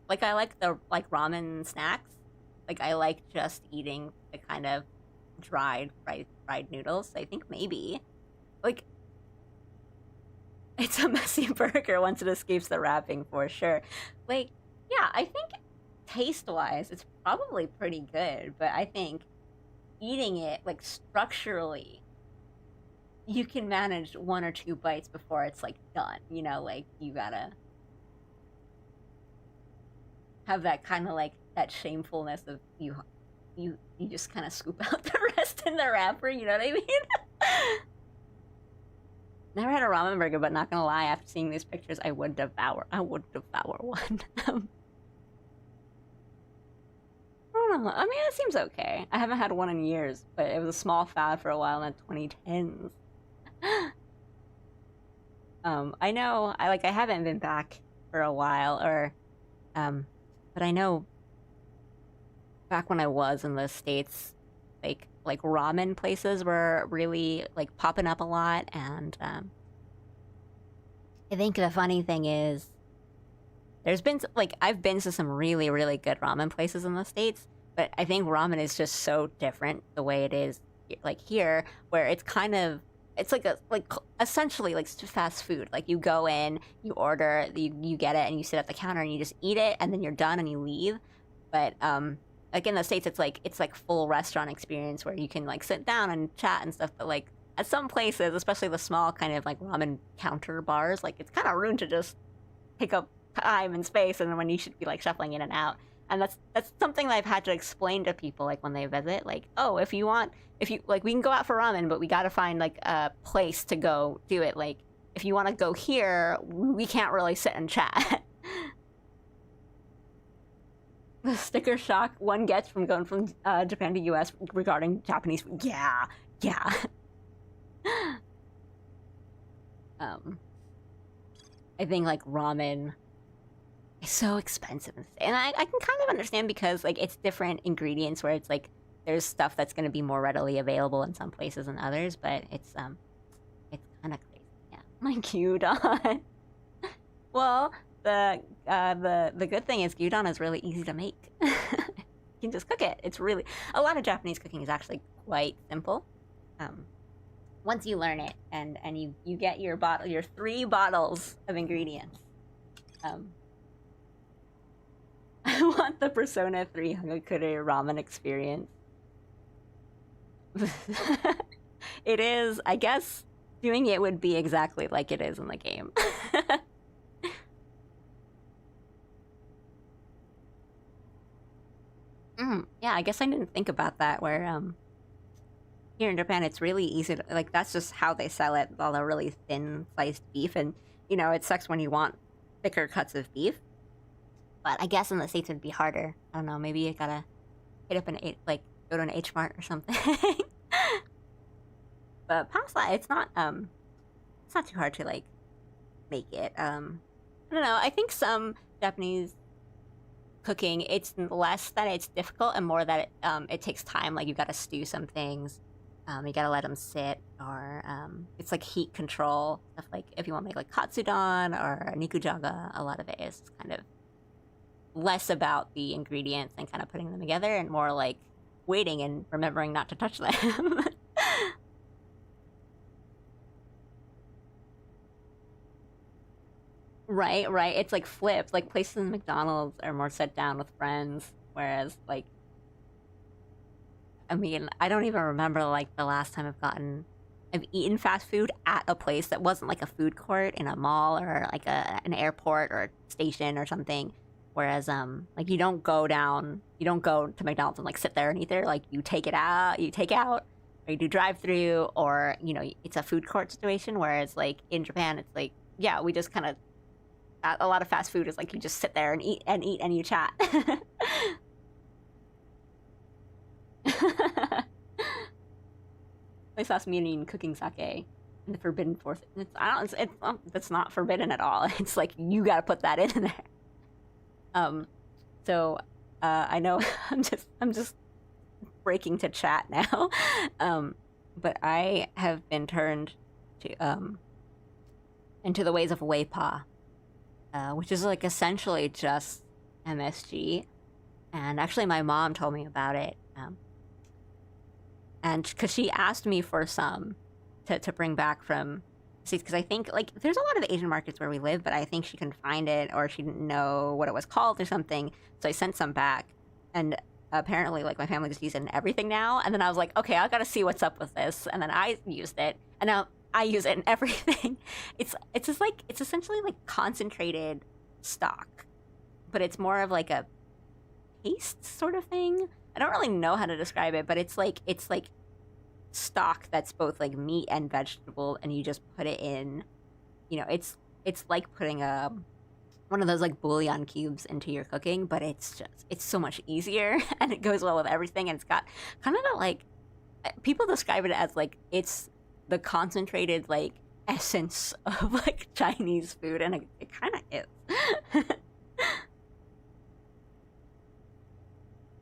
like I like the like ramen snacks. Like I like just eating the kind of dried fried noodles. So I think maybe like it's a messy burger once it escapes the wrapping for sure. Like, yeah, I think taste-wise it's probably pretty good, but I think eating it like structurally you can manage one or two bites before it's like done, you know, like you gotta have that kind of like that shamefulness of you just kind of scoop out the rest in the wrapper, you know what I mean? Never had a ramen burger, but not gonna lie, after seeing these pictures, I would devour one. I don't know. I mean, it seems okay. I haven't had one in years, but it was a small fad for a while in the 2010s. I know, I haven't been back for a while, or, but I know back when I was in the States, like ramen places were really, like, popping up a lot, and, I think the funny thing is, there's been, like, I've been to some really, really good ramen places in the States, but I think ramen is just so different the way it is, like, here, where it's kind of, it's like essentially like fast food. Like you go in, you order, you get it, and you sit at the counter and you just eat it, and then you're done and you leave. But like in the States, it's like full restaurant experience where you can like sit down and chat and stuff. But like at some places, especially the small kind of like ramen counter bars, like it's kind of rude to just take up time and space, and when you should be like shuffling in and out. And that's something that I've had to explain to people, like when they visit, like, oh, if you like, we can go out for ramen, but we gotta find like a place to go do it. Like, if you want to go here, we can't really sit and chat. The sticker shock one gets from going from Japan to US regarding Japanese food. Yeah. I think like ramen is so expensive, and I can kind of understand, because like it's different ingredients where it's like there's stuff that's going to be more readily available in some places than others, but it's kind of crazy. Yeah, like gyudon. Well, the good thing is gyudon is really easy to make. You can just cook it. It's really, a lot of Japanese cooking is actually quite simple. Once you learn it, and you get your 3 bottles of ingredients. I want the Persona 3 Hagakure ramen experience. It is, I guess, doing it would be exactly like it is in the game. Yeah, I guess I didn't think about that, where here in Japan, it's really easy to, like, that's just how they sell it, all the really thin sliced beef. And, you know, it sucks when you want thicker cuts of beef. But I guess in the States it'd be harder. I don't know, maybe you gotta hit up like, go to an H Mart or something. But pasta, it's not too hard to, like, make it. I don't know, I think some Japanese cooking, it's less that it's difficult and more that it takes time. Like, you gotta stew some things. You gotta let them sit, or it's like heat control stuff. Like if you want to make like katsudon or nikujaga, a lot of it is kind of less about the ingredients and kind of putting them together, and more like waiting and remembering not to touch them. Right, right. It's like flipped. Like places in McDonald's are more sit down with friends, whereas like, I mean, I don't even remember like the last time I've eaten fast food at a place that wasn't like a food court in a mall or like an airport or a station or something. Whereas like you don't go to McDonald's and like sit there and eat there. Like you take out, or you do drive through, or you know, it's a food court situation. Whereas like in Japan, it's like, yeah, we just kind of, a lot of fast food is like you just sit there and eat and you chat. They saw me and cooking sake in the forbidden forest. That's not forbidden at all. It's like you got to put that in there. Um, so I know I'm just breaking to chat now. But I have been turned to into the ways of Weipa, which is like essentially just MSG. And actually, my mom told me about it. And because she asked me for some to bring back from States, because I think like there's a lot of Asian markets where we live, but I think she couldn't find it, or she didn't know what it was called or something. So I sent some back, and apparently like my family just uses it in everything now. And then I was like, okay, I gotta see what's up with this. And then I used it, and now I use it in everything. It's just like, it's essentially like concentrated stock, but it's more of like a paste sort of thing. I don't really know how to describe it, but it's like stock that's both like meat and vegetable, and you just put it in, you know, it's like putting one of those like bouillon cubes into your cooking, but it's so much easier and it goes well with everything. And it's got kind of a, like, people describe it as like it's the concentrated like essence of like Chinese food, and it kind of is.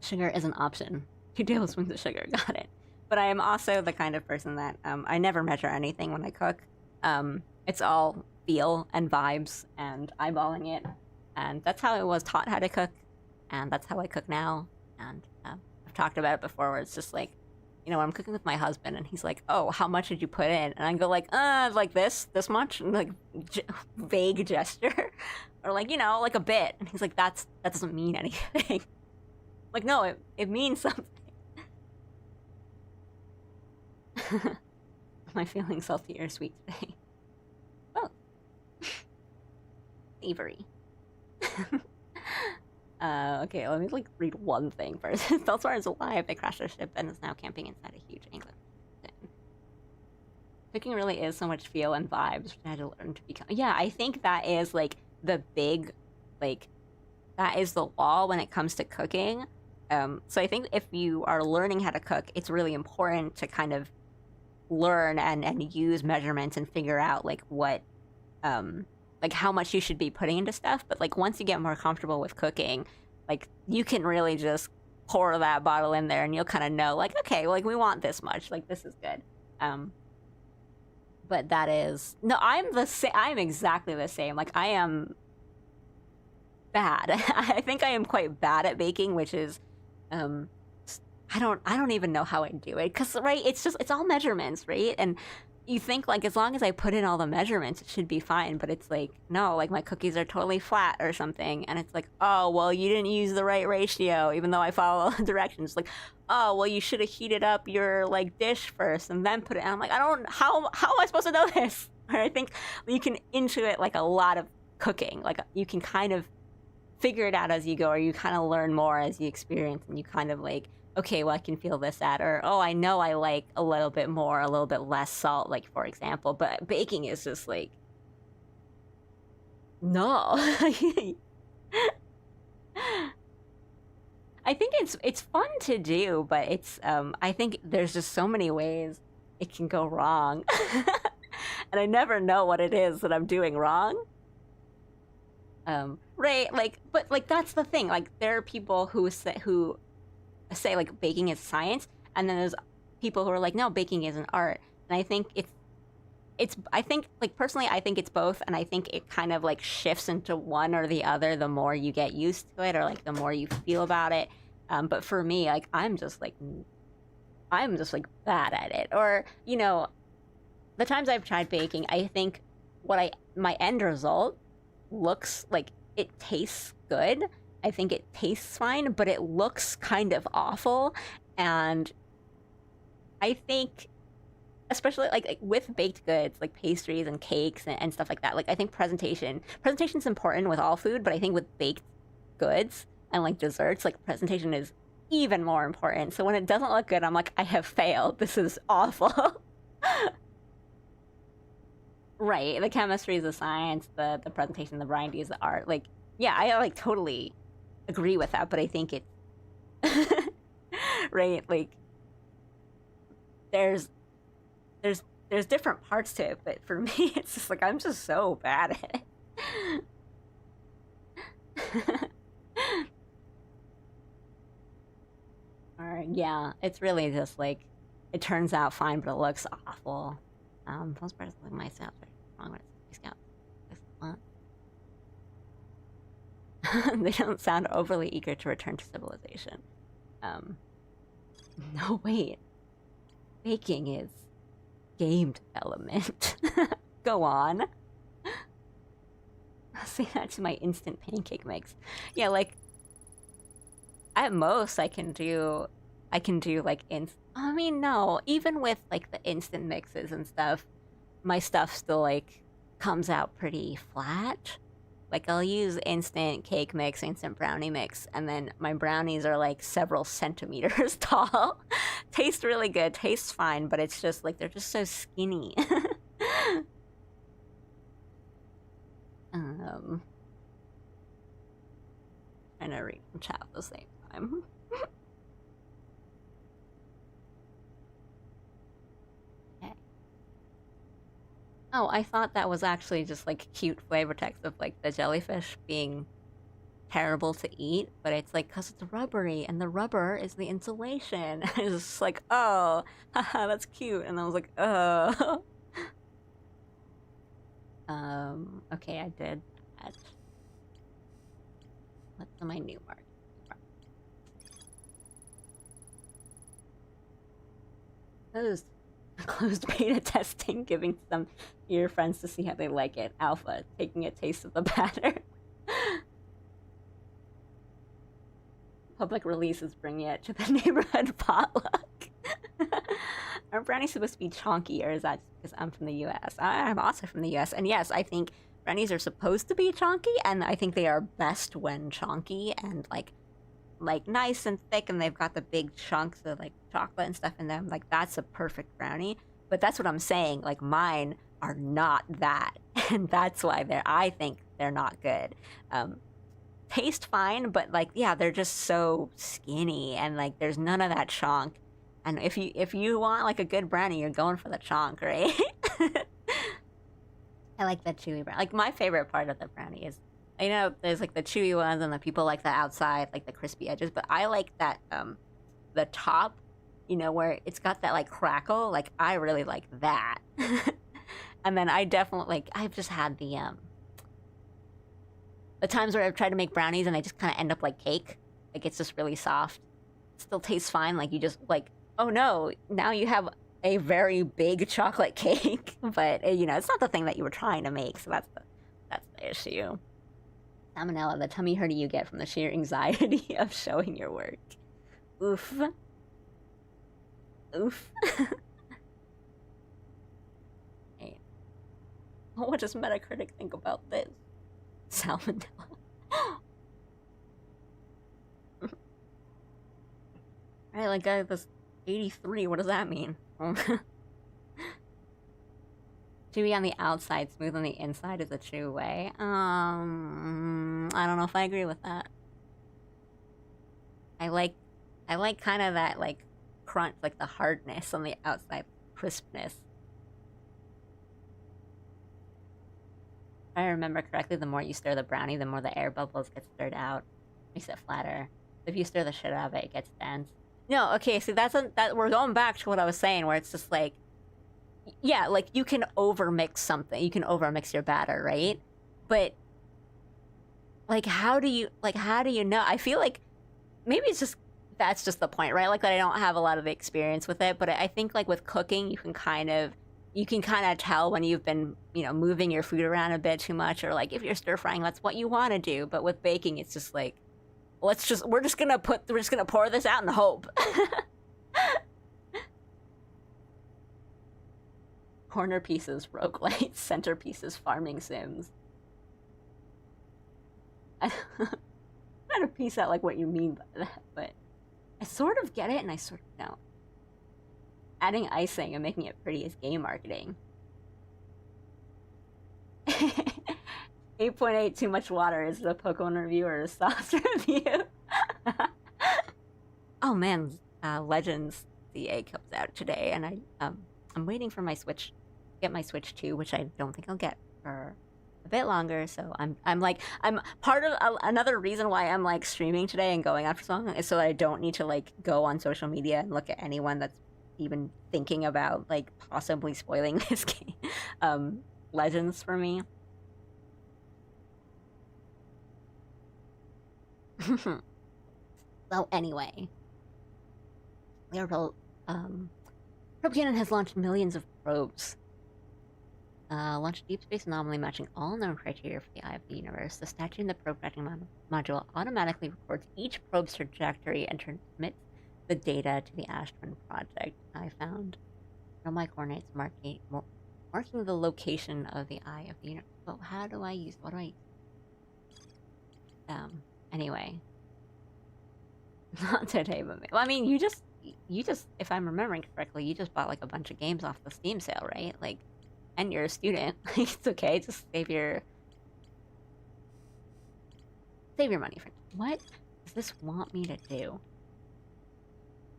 Sugar is an option. 2 tablespoons of sugar, got it. But I am also the kind of person that I never measure anything when I cook. It's all feel and vibes and eyeballing it. And that's how I was taught how to cook. And that's how I cook now. And I've talked about it before, where it's just like, you know, when I'm cooking with my husband and he's like, oh, how much did you put in? And I go like this much, and like vague gesture. Or like, you know, like a bit. And he's like, that doesn't mean anything. Like, no, it means something. Am I feeling salty or sweet today? Oh. Savory. Okay, let me like read one thing first. Elsewhere is alive. They crashed their ship and is now camping inside a huge England. Cooking really is so much feel and vibes, which I had to learn to become. Yeah, I think that is like the big, like, that is the law when it comes to cooking. So I think if you are learning how to cook, it's really important to kind of learn and use measurements and figure out like what, like how much you should be putting into stuff. But like once you get more comfortable with cooking, like you can really just pour that bottle in there and you'll kind of know like, okay, like we want this much, like this is good. But that is, no, I'm exactly the same. Like I am bad. I think I am quite bad at baking, which is, I don't even know how I do it, because right, it's all measurements, right? And you think like as long as I put in all the measurements it should be fine, but it's like, no, like my cookies are totally flat or something, and it's like, oh well, you didn't use the right ratio even though I follow the directions. Like, oh well, you should have heated up your like dish first and then put it, and I'm like, I don't, how am I supposed to know this? Or I think you can intuit like a lot of cooking, like you can kind of figure it out as you go, or you kind of learn more as you experience, and you kind of like okay, well, I can feel this at, or oh, I know I like a little bit more, a little bit less salt, like for example, but baking is just like, no. I think it's fun to do, but it's I think there's just so many ways it can go wrong. And I never know what it is that I'm doing wrong. Right, like, but like that's the thing. Like there are people who say like baking is science, and then there's people who are like, no, baking is an art. And I think it's I think like personally I think it's both, and I think it kind of like shifts into one or the other the more you get used to it, or like the more you feel about it. But for me, like I'm just like bad at it. Or the times I've tried baking, I think my end result looks like it tastes good. I think it tastes fine, but it looks kind of awful. And I think, especially like with baked goods, like pastries and cakes and stuff like that, like I think presentation's important with all food, but I think with baked goods and like desserts, like presentation is even more important. So when it doesn't look good, I'm like, I have failed. This is awful. Right. The chemistry is the science, the presentation, the variety is the art. Like, yeah, I like totally agree with that, but I think it's right, like there's there's different parts to it, but for me it's just like I'm just so bad at it. Or yeah, it's really just like it turns out fine, but it looks awful. Most parts like my sounds are wrong when it's they don't sound overly eager to return to civilization. No, wait. Baking is game development. Go on. I'll say that to my instant pancake mix. Yeah, like at most I can do like I mean, no, even with like the instant mixes and stuff, my stuff still like comes out pretty flat. Like I'll use instant cake mix, instant brownie mix, and then my brownies are like several centimeters tall. Taste really good, tastes fine, but it's just like they're just so skinny. Trying to read and chat at the same time. Okay. Oh, I thought that was actually just like cute flavor text of like the jellyfish being terrible to eat, but it's like because it's rubbery and the rubber is the insulation. It's just like, oh, haha, that's cute. And I was like, oh. Okay, I did that. What's my new mark? Closed beta testing, giving some your friends to see how they like it. Alpha, taking a taste of the batter. Public releases bringing it to the neighborhood potluck. Are brownies supposed to be chonky, or is that just because I'm from the US? I'm also from the US, and yes, I think brownies are supposed to be chonky, and I think they are best when chonky and like nice and thick, and they've got the big chunks of like chocolate and stuff in them. Like that's a perfect brownie. But that's what I'm saying. Like mine are not that, and that's why I think they're not good. Taste fine, but like yeah, they're just so skinny, and like there's none of that chonk. And if you want like a good brownie, you're going for the chonk, right? I like the chewy brownie. Like my favorite part of the brownie is, there's like the chewy ones and the people like the outside, like the crispy edges. But I like that the top, where it's got that like crackle. Like I really like that. And then I definitely like I've just had the times where I've tried to make brownies and they just kind of end up like cake. Like it's just really soft. It still tastes fine. Like you just like, oh no, now you have a very big chocolate cake. But it's not the thing that you were trying to make. So that's the issue. Salmonella, the tummy hurt you get from the sheer anxiety of showing your work. Oof. Oof. Hey. What does Metacritic think about this? Salmonella. Right, like I was 83. What does that mean? To be on the outside, smooth on the inside is a true way. I don't know if I agree with that. I like kind of that like crunch, like the hardness on the outside, crispness. If I remember correctly, the more you stir the brownie, the more the air bubbles get stirred out, makes it flatter. If you stir the shit out of it, it gets dense. No, okay, so that we're going back to what I was saying, where it's just like, yeah, like you can overmix something, you can overmix your batter, right? But like, how do you know? I feel like maybe it's just that's just the point, right? Like that I don't have a lot of experience with it, but I think like with cooking, you can kind of tell when you've been, moving your food around a bit too much, or like if you're stir frying, that's what you want to do. But with baking, it's just like, we're just gonna pour this out and hope. Corner pieces, roguelites, center pieces, farming sims. I'm trying to piece out like what you mean by that, but I sort of get it and I sort of don't. Adding icing and making it pretty is game marketing. 8.8 too much water. Is it a Pokemon review or a sauce review? Oh man, Legends CA comes out today, and I'm waiting for my Switch, get my Switch 2, which I don't think I'll get for a bit longer. So I'm part of another reason why I'm like streaming today and going out for so long is so that I don't need to like go on social media and look at anyone that's even thinking about like possibly spoiling this game. Legends for me. So anyway, Probe Cannon has launched millions of probes. Launched deep space anomaly matching all known criteria for the Eye of the Universe. The statue in the probe tracking module automatically records each probe's trajectory and transmits the data to the Astron project. I found my coordinates marking the location of the Eye of the Universe. But how do I use? What do I use? Anyway. Not today, but well, I mean, you just, if I'm remembering correctly, you just bought like a bunch of games off the Steam sale, right? Like, and you're a student. It's okay. Just save your money for what does this want me to do?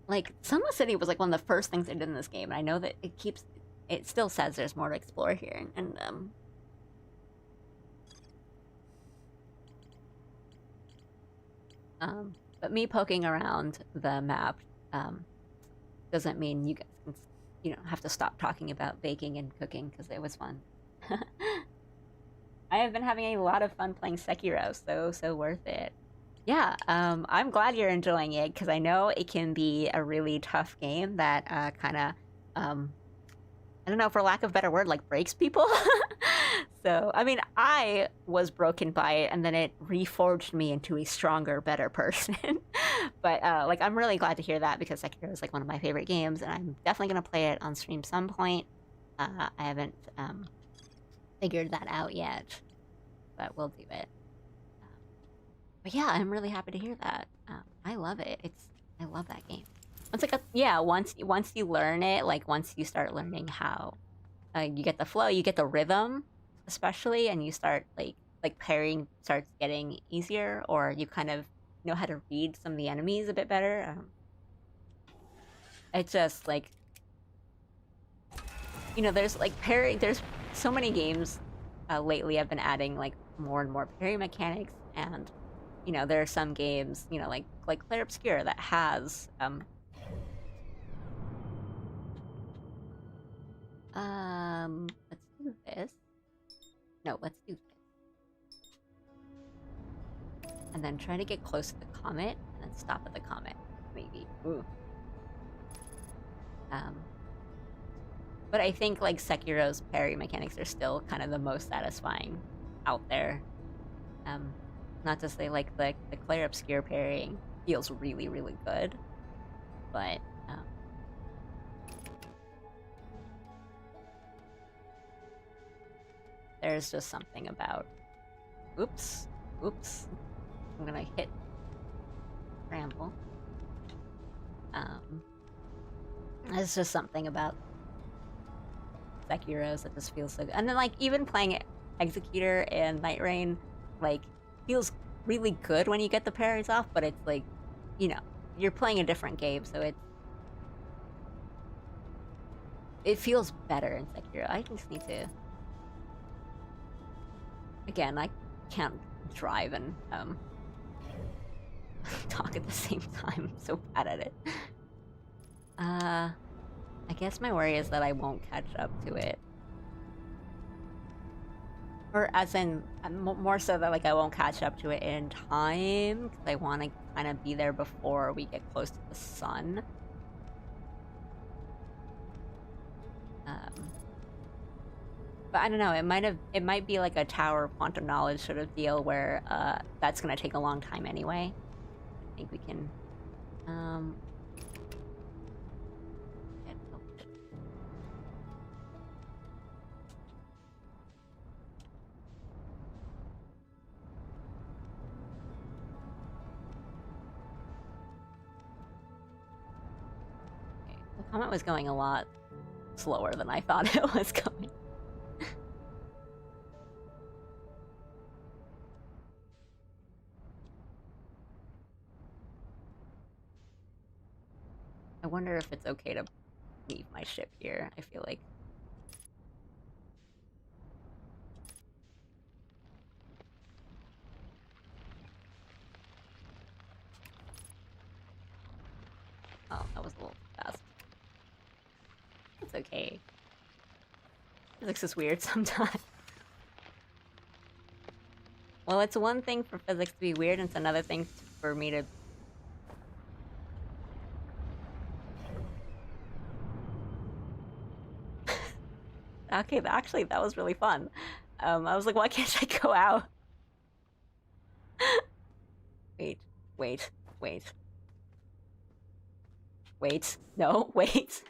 Like, Sunless City was like one of the first things I did in this game, and I know that it still says there's more to explore here, and but me poking around the map doesn't mean you guys can, have to stop talking about baking and cooking, because it was fun. I have been having a lot of fun playing Sekiro, so worth it. Yeah, I'm glad you're enjoying it, because I know it can be a really tough game that kind of, I don't know, for lack of a better word, like breaks people. So, I mean, I was broken by it, and then it reforged me into a stronger, better person. But, like, I'm really glad to hear that, because Sekiro is, like, one of my favorite games, and I'm definitely going to play it on stream some point. I haven't figured that out yet, but we'll do it. But yeah, I'm really happy to hear that. I love it. I love that game. Once you learn it, like, once you start learning how you get the flow, you get the rhythm, especially, and you start like pairing starts getting easier, or you kind of know how to read some of the enemies a bit better. It's just like, there's like pairing. There's so many games lately. I've been adding like more and more parry mechanics, and there are some games, like Clair Obscur that has let's do this. No, let's do this. And then try to get close to the comet, and then stop at the comet, maybe. Ooh. But I think like Sekiro's parry mechanics are still kind of the most satisfying out there. Not to say like the Clair Obscur parrying feels really, really good, but there's just something about, oops, I'm gonna hit scramble. Um, it's just something about Sekiro's that just feels so good. And then, like, even playing Executor and Night Rain, like, feels really good when you get the parries off, but it's like, you know, you're playing a different game, so it feels better in Sekiro. I just need to... Again, I can't drive and talk at the same time. I'm so bad at it. I guess my worry is that I won't catch up to it. Or as in, more so that like I won't catch up to it in time, because I want to kind of be there before we get close to the sun. But I don't know, it might be like a Tower of Quantum Knowledge sort of deal where that's gonna take a long time anyway. I think we can okay. The comet was going a lot slower than I thought it was going. I wonder if it's okay to leave my ship here. I feel like... Oh, that was a little fast. It's okay. Physics is weird sometimes. Well, it's one thing for physics to be weird, and it's another thing for me to... Okay, actually, that was really fun. I was like, why can't I go out? Wait, wait, wait. Wait, no, wait.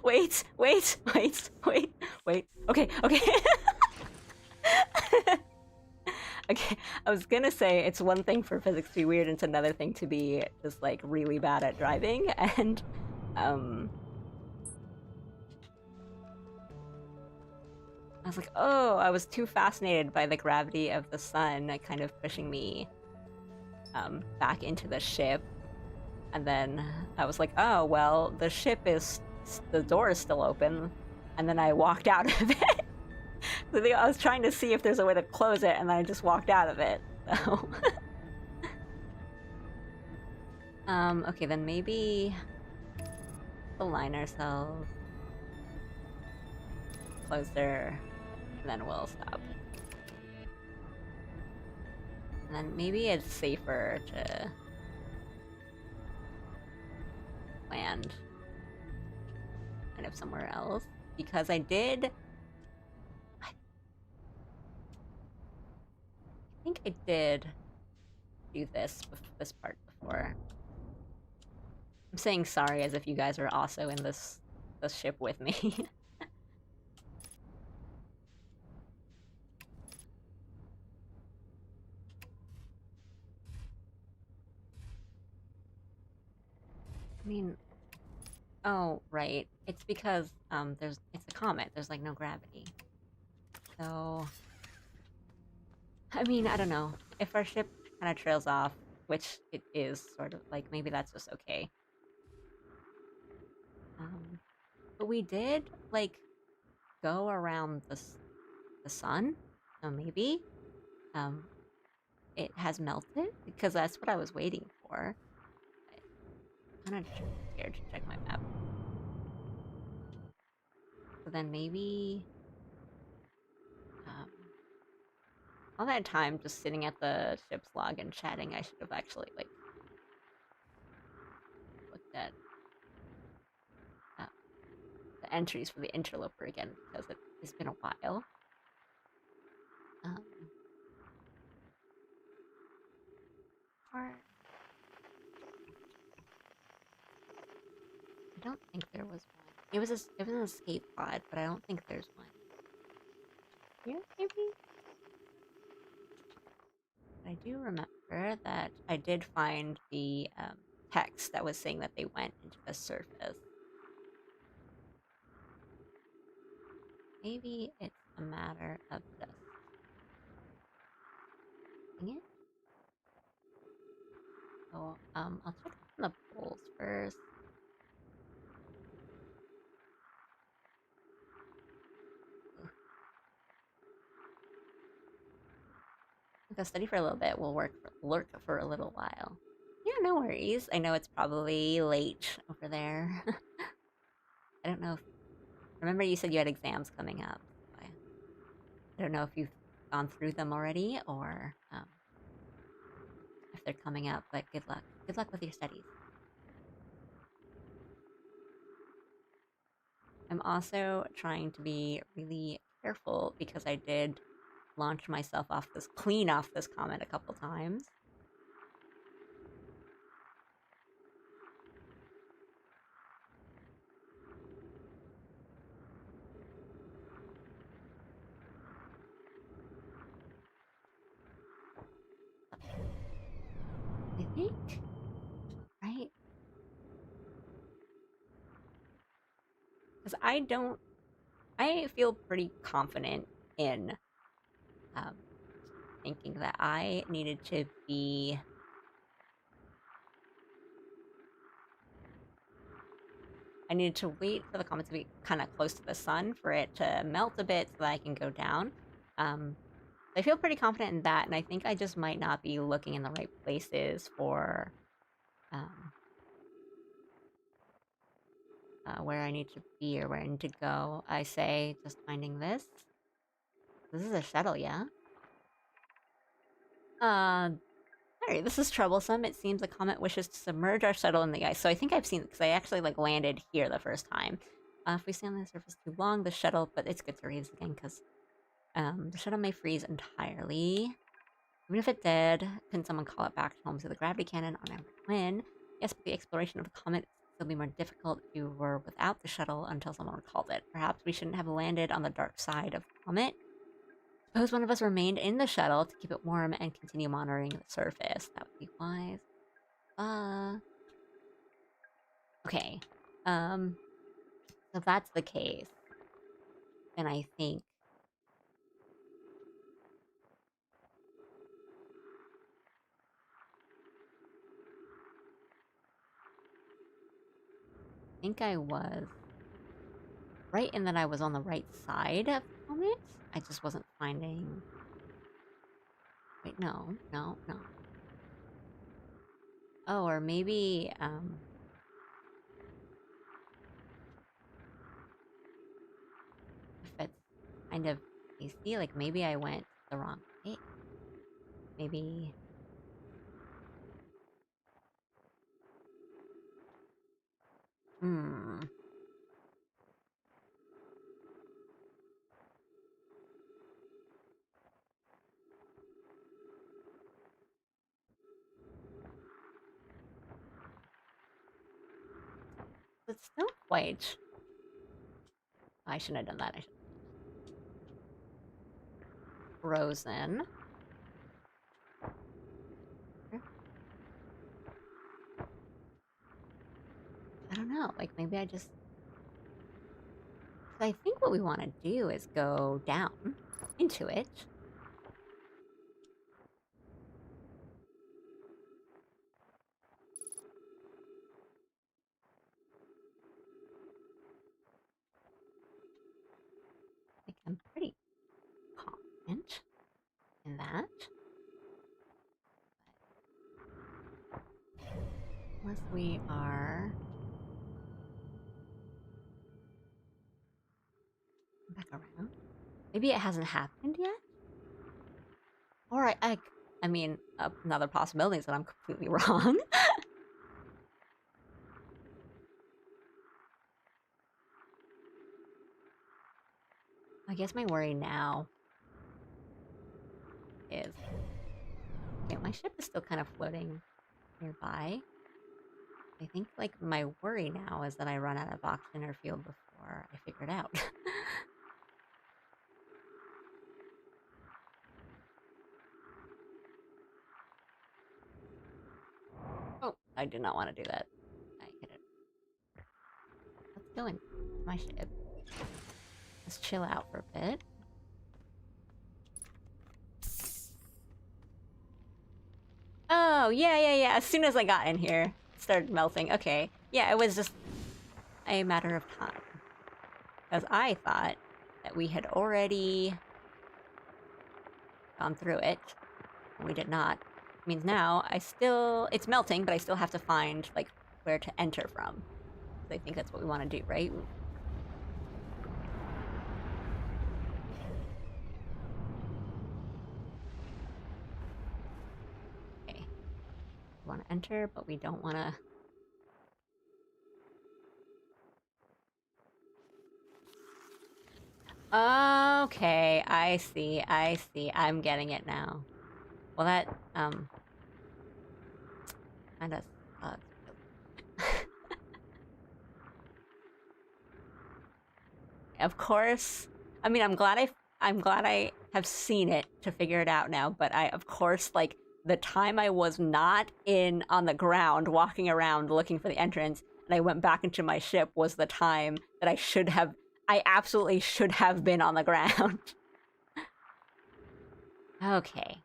Wait, wait, wait, wait, wait. Okay, okay. Okay, I was gonna say it's one thing for physics to be weird, and it's another thing to be just like really bad at driving, and I was like, oh, I was too fascinated by the gravity of the sun kind of pushing me back into the ship. And then I was like, oh, well, the door is still open. And then I walked out of it. So I was trying to see if there's a way to close it, and then I just walked out of it. So. Okay, then maybe align ourselves closer, and then we'll stop. And then maybe it's safer to land kind of somewhere else, because I think I did do this part before. I'm saying sorry as if you guys are also in this ship with me. I mean, oh, right. It's because it's a comet. There's like no gravity. So, I mean, I don't know. If our ship kind of trails off, which it is sort of, like, maybe that's just okay. But we did like go around the sun, so maybe it has melted, because that's what I was waiting for. I'm kind of scared to check my map. So then maybe all that time just sitting at the ship's log and chatting, I should have actually like looked at the entries for the interloper again, because it's been a while. I don't think there was one. It was an escape pod, but I don't think there's one here. Maybe. But I do remember that I did find the text that was saying that they went into the surface. Maybe it's a matter of just doing it. So, I'll check on the polls first. Go study for a little bit. We'll lurk for a little while. Yeah, no worries. I know it's probably late over there. I don't know if... Remember you said you had exams coming up. So I don't know if you've gone through them already or if they're coming up, but good luck. Good luck with your studies. I'm also trying to be really careful because I did launch myself clean off this comet a couple times. I think, right? Because I feel pretty confident in thinking that I needed to be... I needed to wait for the comet to be kind of close to the sun for it to melt a bit so that I can go down. I feel pretty confident in that, and I think I just might not be looking in the right places for where I need to be or where I need to go. I say just finding this. This is a shuttle, yeah? Alright, this is troublesome. It seems the comet wishes to submerge our shuttle in the ice. So I think I've seen it, because I actually, landed here the first time. If we stay on the surface too long, the shuttle... But it's good to read this again, because the shuttle may freeze entirely. Even if it did, couldn't someone call it back home to the gravity cannon on Amber Twin? Yes, but the exploration of the comet would still be more difficult if you were without the shuttle until someone recalled it. Perhaps we shouldn't have landed on the dark side of the comet. Suppose one of us remained in the shuttle to keep it warm and continue monitoring the surface. That would be wise. Okay. So if that's the case, then I think I was right in that I was on the right side of the comet. I just wasn't finding... Wait, no. Oh, or maybe, if it's kind of hasty, maybe I went the wrong way. Maybe... It's still quite... I shouldn't have done that. I should... Frozen. I don't know. Maybe I just... I think what we want to do is go down into it. I'm pretty confident in that. Unless we are... Back around. Maybe it hasn't happened yet? Or I mean, another possibility is that I'm completely wrong. I guess my worry now is... Okay, my ship is still kind of floating nearby. I think, my worry now is that I run out of oxygen or fuel before I figure it out. Oh, I do not want to do that. I hit it. Let's go in my ship. Let's chill out for a bit. Oh, yeah. As soon as I got in here, it started melting. Okay. Yeah, it was just a matter of time. Because I thought that we had already gone through it. And we did not. It means now it's melting, but I still have to find, like, where to enter from. So I think that's what we want to do, right? Okay. We want to enter, but we don't want to... Okay, I see. I'm getting it now. Well, that, kind of sucks. Of course. I mean, I'm glad I have seen it to figure it out now, but of course, like, the time I was not on the ground walking around looking for the entrance and I went back into my ship was the time that I absolutely should have been on the ground. Okay.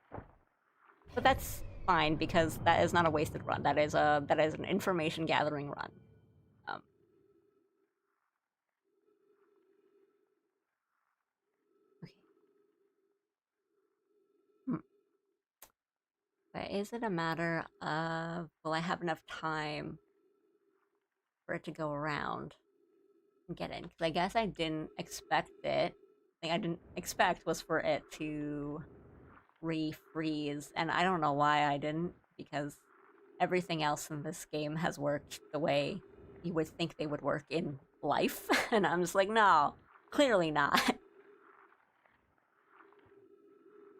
But that's fine because that is not a wasted run. That is an information gathering run. Okay. But is it a matter of, will I have enough time for it to go around and get in? Because I guess I didn't expect it. The thing I didn't expect was for it to refreeze, and I don't know why I didn't, because everything else in this game has worked the way you would think they would work in life, and I'm just like, no, clearly not.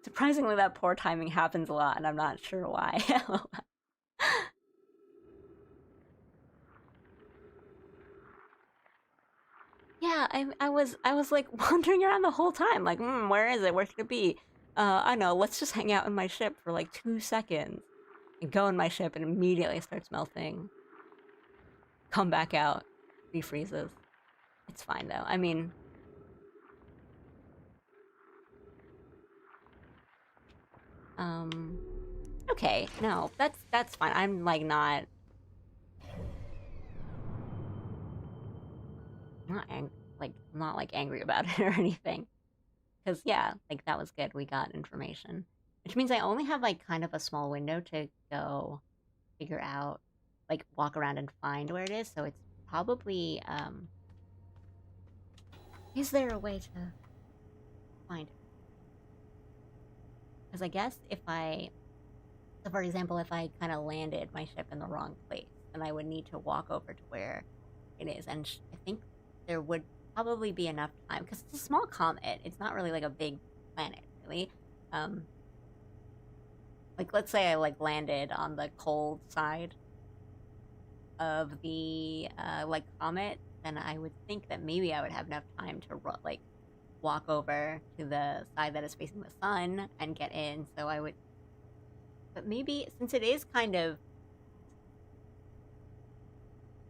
Surprisingly, that poor timing happens a lot, and I'm not sure why. Yeah, I was like wandering around the whole time, like, where is it? Where could it be? I know. Let's just hang out in my ship for like 2 seconds, and go in my ship, and immediately starts melting. Come back out, refreezes. It's fine though. I mean, um, okay, no, that's fine. I'm like not like angry about it or anything. Because, yeah, like, that was good. We got information. Which means I only have, like, kind of a small window to go figure out, like, walk around and find where it is. So it's probably, is there a way to find it? Because I guess so for example, if I kind of landed my ship in the wrong place, then I would need to walk over to where it is. And I think there would probably be enough time, because it's a small comet. It's not really, like, a big planet, really. Um, like, let's say I, like, landed on the cold side of the, like, comet, then I would think that maybe I would have enough time to, like, walk over to the side that is facing the sun and get in, so I would... But maybe, since it is kind of...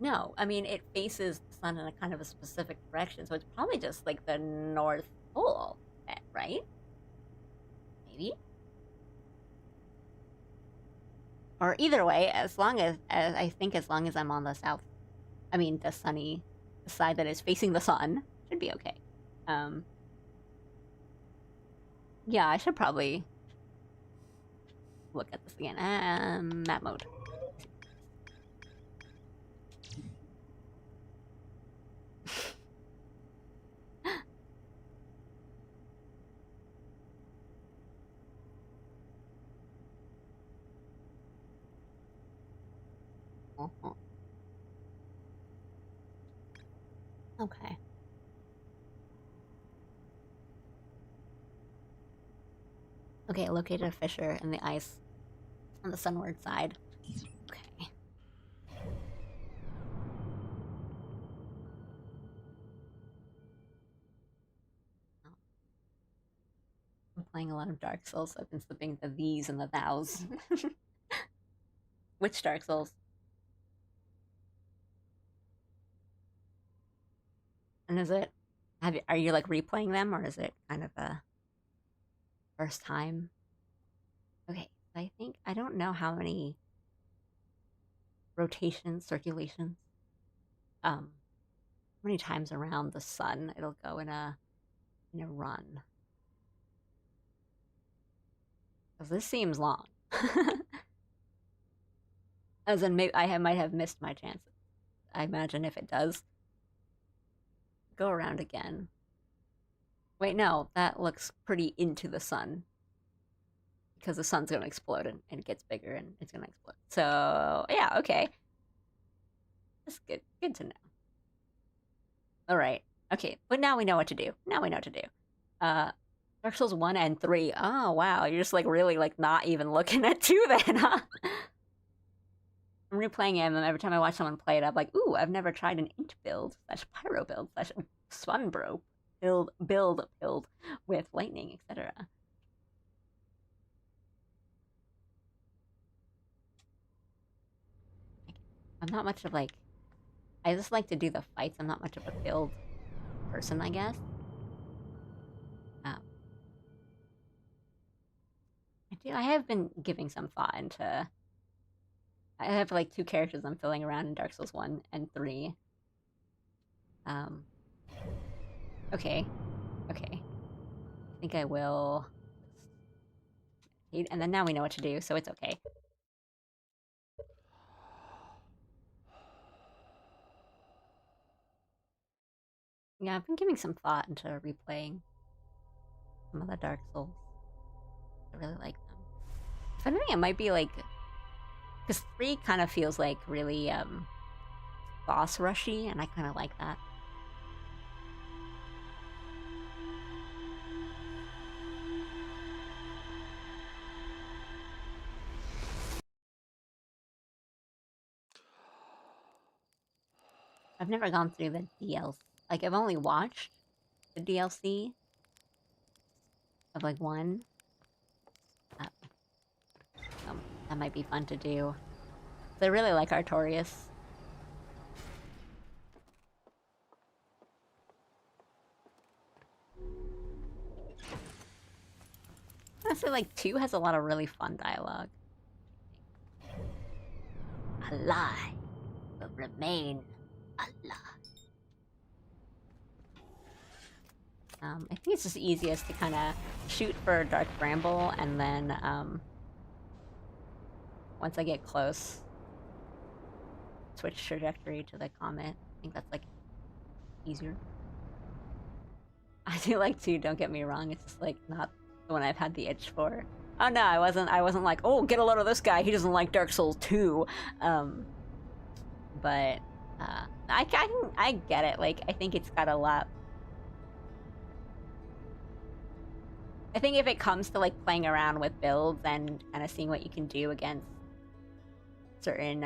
No, I mean, it faces the sun in a kind of a specific direction, so it's probably just, like, the North Pole, right? Maybe? Or either way, as I think as long as I'm on the south, I mean the side that is facing the sun, should be okay. Yeah, I should probably look at this again. Map mode. Okay. Okay, I located a fissure in the ice on the sunward side. Okay. I'm playing a lot of Dark Souls, so I've been slipping the these and the thous. Which Dark Souls? And is it, are you like replaying them, or is it kind of a first time? Okay, I think, I don't know how many rotations, circulations, how many times around the sun it'll go in a run. Because this seems long. As in, maybe might have missed my chances. I imagine if it does go around again. Wait, no, that looks pretty into the sun. Because the sun's gonna explode and it gets bigger and it's gonna explode. So, yeah, okay. That's good. Good to know. Alright. Okay, but now we know what to do. Now we know what to do. Dark Souls 1 and 3. Oh, wow. You're just, like, really, like, not even looking at 2 then, huh? I'm replaying it, and then every time I watch someone play it, I'm like, ooh, I've never tried an int build, / pyro build, / swanbro build with lightning, etc. I'm not much of, like, I just like to do the fights. I'm not much of a build person, I guess. Um, I have been giving some thought into... I have, like, 2 characters I'm filling around in Dark Souls 1 and 3. Okay. Okay. I think I will... And then now we know what to do, so it's okay. Yeah, I've been giving some thought into replaying some of the Dark Souls. I really like them. If anything, it might be like... Because 3 kind of feels like really, boss rushy, and I kind of like that. I've never gone through the DLC. Like, I've only watched the DLC of, like, 1. That might be fun to do. I really like Artorias. Honestly, like, 2 has a lot of really fun dialogue. A lie will remain a lie. I think it's just easiest to kind of shoot for Dark Bramble, and then, once I get close, switch trajectory to the Comet. I think that's, like, easier. I do like 2, don't get me wrong, it's just, like, not the one I've had the itch for. Oh no, I wasn't like, oh, get a load of this guy, he doesn't like Dark Souls 2. But, I get it, like, I think it's got a lot... I think if it comes to, like, playing around with builds and kind of seeing what you can do against certain,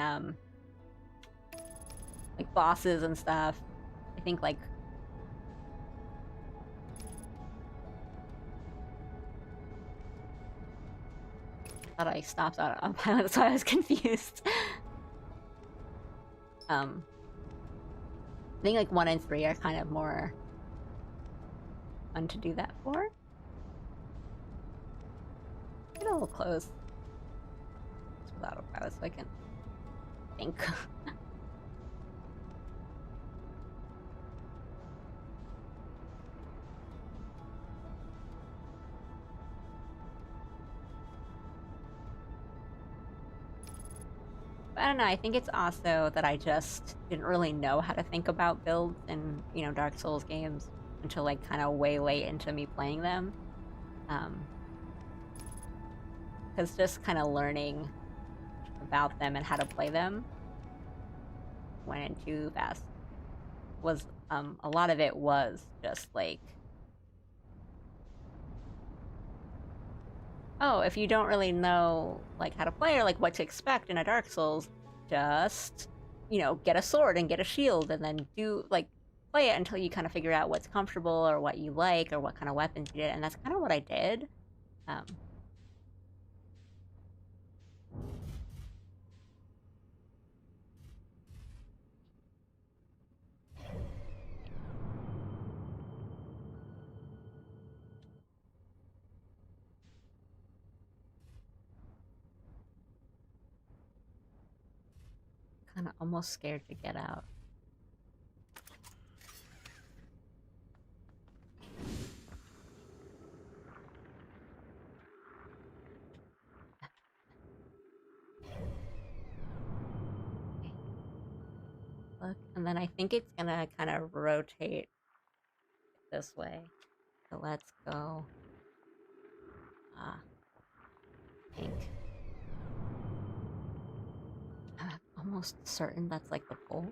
like, bosses and stuff, I think, like... I thought I stopped on pilot, so I was confused. I think, like, 1 and 3 are kind of more fun to do that for. Get a little close. Just without a pilot, so I can think. I don't know, I think it's also that I just didn't really know how to think about builds in, you know, Dark Souls games until, like, kind of way late into me playing them. Because just kind of learning about them and how to play them went in too fast. Was, a lot of it was just, like... Oh, if you don't really know, like, how to play or, like, what to expect in a Dark Souls, just, you know, get a sword and get a shield and then do, like, play it until you kind of figure out what's comfortable or what you like or what kind of weapons you did, and that's kind of what I did. kind of almost scared to get out. Look, and then I think it's gonna kind of rotate this way. So let's go. Pink. I'm almost certain that's like the pole.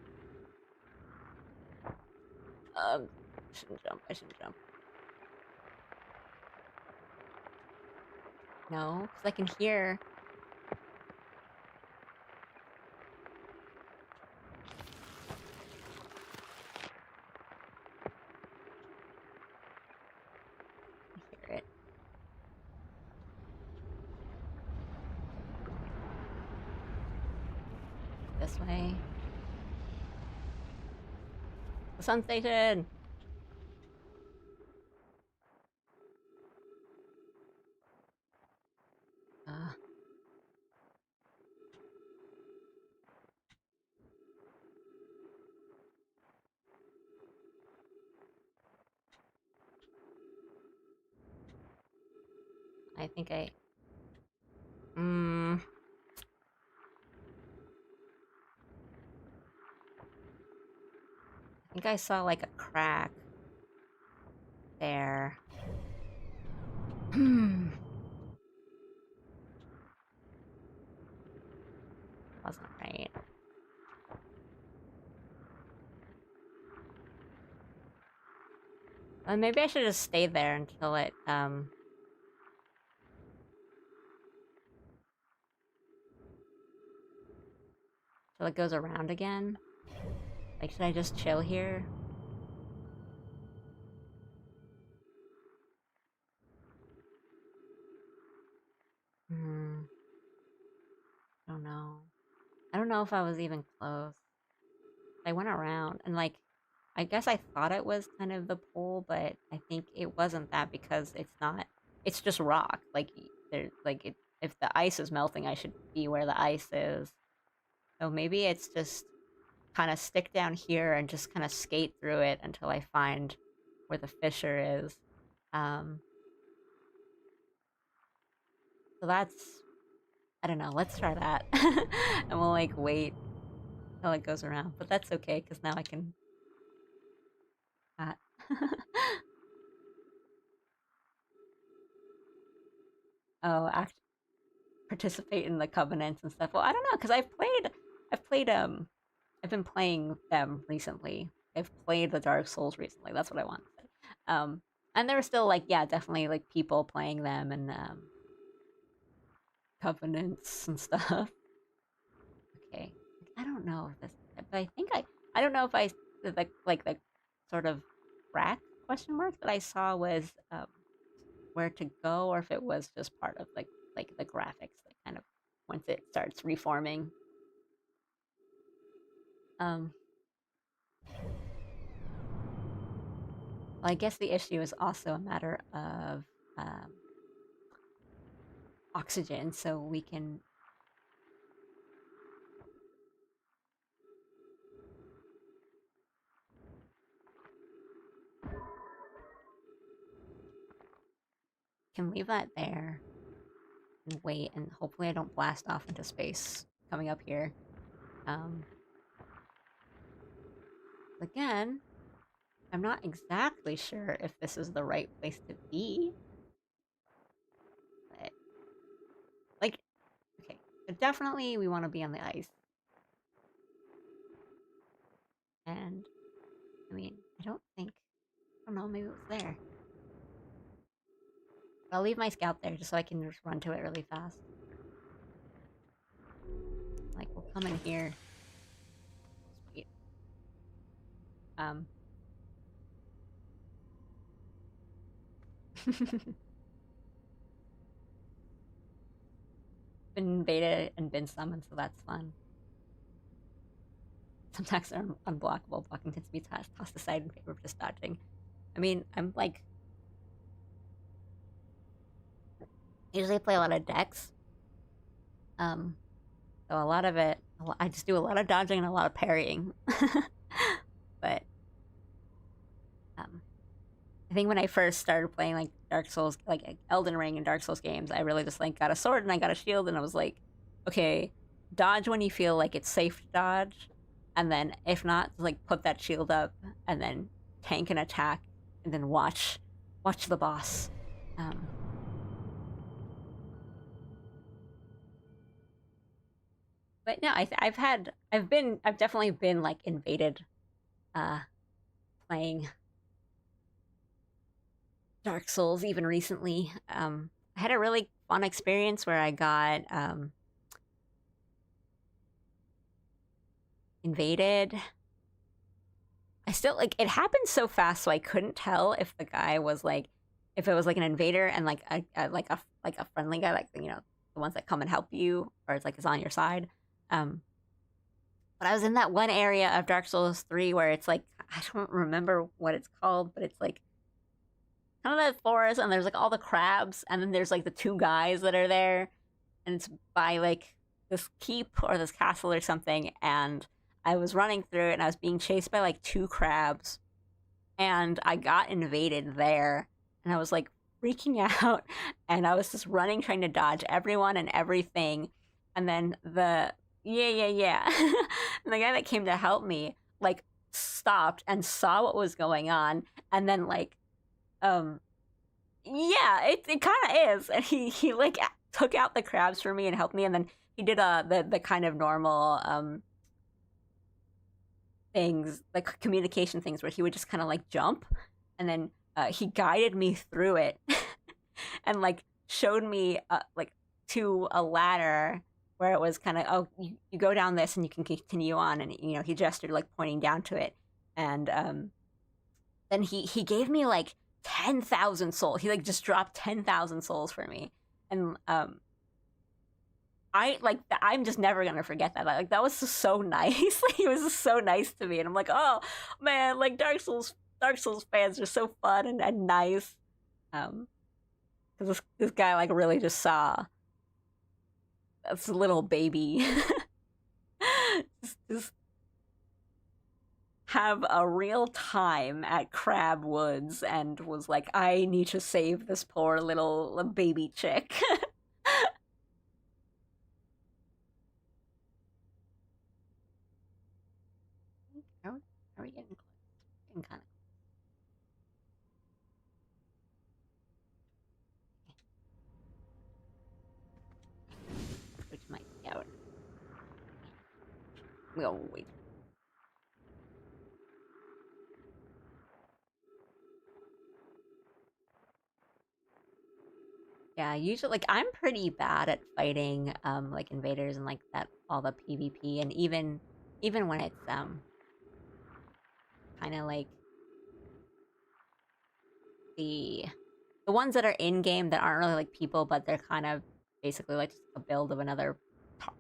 I shouldn't jump. I shouldn't jump. No, because I can hear. I hear it. This way. The sun station! I think I... I think I saw like a crack there. Wasn't right. Well, maybe I should just stay there until it, until it goes around again. Like, should I just chill here? I don't know. I don't know if I was even close. I went around and like, I guess I thought it was kind of the pool, but I think it wasn't that because it's not. It's just rock. Like there's like it. If the ice is melting, I should be where the ice is. So maybe it's just kind of stick down here and just kind of skate through it until I find where the fissure is. So that's, I don't know. Let's try that, and we'll like wait till it goes around. But that's okay because now I can. Oh, participate in the covenants and stuff. Well, I don't know because I've been playing them recently. I've played the Dark Souls recently. That's what I want to say. And there were still like, yeah, definitely like people playing them and covenants and stuff. Okay, I don't know if this, but I don't know if the sort of rack question mark that I saw was where to go or if it was just part of like the graphics that kind of once it starts reforming. Well, I guess the issue is also a matter of oxygen, so we can leave that there and wait, and hopefully I don't blast off into space coming up here. Again, I'm not exactly sure if this is the right place to be. But, like, okay, but definitely we want to be on the ice. And, I mean, I don't know, maybe it was there. But I'll leave my scout there just so I can just run to it really fast. Like, we'll come in here. Sweet. Been beta and been summoned, so that's fun. Some attacks are unblockable. Blocking tends to be tossed aside in favor of just dodging. I mean, I'm like... Usually play a lot of decks. So a lot of it I just do a lot of dodging and a lot of parrying. But I think when I first started playing like Dark Souls, like Elden Ring and Dark Souls games, I really just like got a sword and I got a shield, and I was like, okay, dodge when you feel like it's safe to dodge, and then if not, like put that shield up and then tank an attack, and then watch the boss. But no, I've definitely been like invaded, uh, playing Dark Souls even recently. I had a really fun experience where I got invaded. I still like it happened so fast, so I couldn't tell if the guy was like, if it was like an invader and like a friendly guy, like the ones that come and help you, or it's like is on your side. Um, but I was in that one area of Dark Souls 3 where it's like I don't remember what it's called, but it's like kind of that forest, and there's like all the crabs, and then there's like the two guys that are there, and it's by like this keep or this castle or something, and I was running through it and I was being chased by like two crabs, and I got invaded there, and I was like freaking out, and I was just running trying to dodge everyone and everything, and then yeah and the guy that came to help me like stopped and saw what was going on, and then like um yeah, it kind of is, and he like took out the crabs for me and helped me, and then he did the kind of normal things, like communication things, where he would just kind of like jump, and then he guided me through it, and like showed me like to a ladder where it was kind of, oh, you go down this and you can continue on, and he gestured like pointing down to it, and then he gave me like 10,000 souls. He like just dropped 10,000 souls for me, and I'm just never gonna forget that. Like that was just so nice. Like, he was just so nice to me, and I'm like, oh man, like Dark Souls fans are so fun and nice. Because this guy like really just saw this little baby just have a real time at Crab Woods, and was like, I need to save this poor little baby chick. Are we getting close? Getting kind of, which might be out. We'll wait. Yeah, usually like I'm pretty bad at fighting like invaders and like that, all the PvP, and even when it's kind of like the the ones that are in game that aren't really like people, but they're kind of basically like just a build of another tar-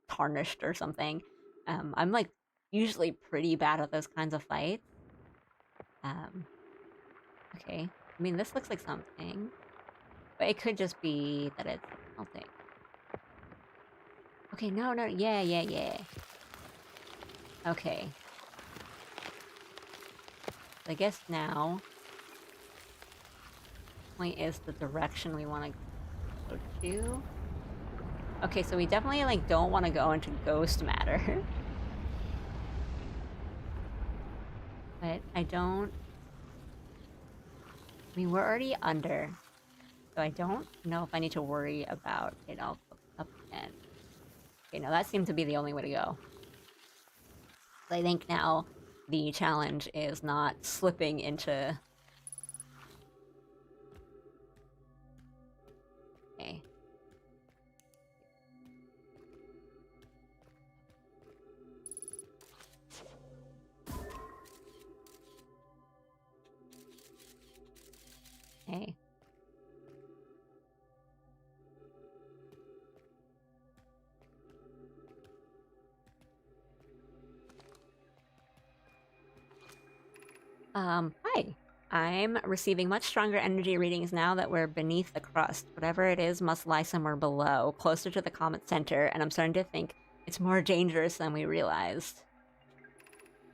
tarnished or something. I'm like usually pretty bad at those kinds of fights. Um, okay, I mean this looks like something, but it could just be that it's melting. Okay, no, yeah. Okay. I guess now point is the direction we want to go to. Okay, so we definitely like don't want to go into ghost matter. But I don't, I mean, we're already under, so I don't know if I need to worry about it all up again. Okay, no, that seemed to be the only way to go. So I think now the challenge is not slipping into... Okay. Okay. Hi. I'm receiving much stronger energy readings now that we're beneath the crust. Whatever it is must lie somewhere below, closer to the comet center, and I'm starting to think It's more dangerous than we realized.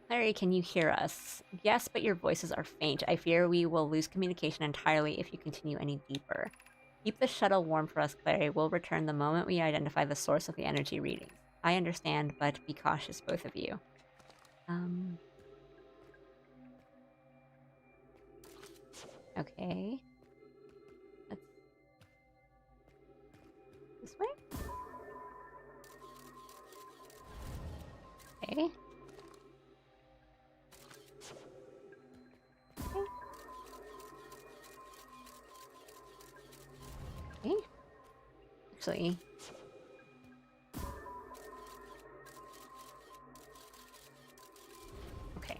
Larry, can you hear us? Yes, but your voices are faint. I fear we will lose communication entirely if you continue any deeper. Keep the shuttle warm for us, Clary. We'll return the moment we identify the source of the energy readings. I understand, but be cautious, both of you. Okay. Let's... This way? Okay. Okay. Actually... Okay.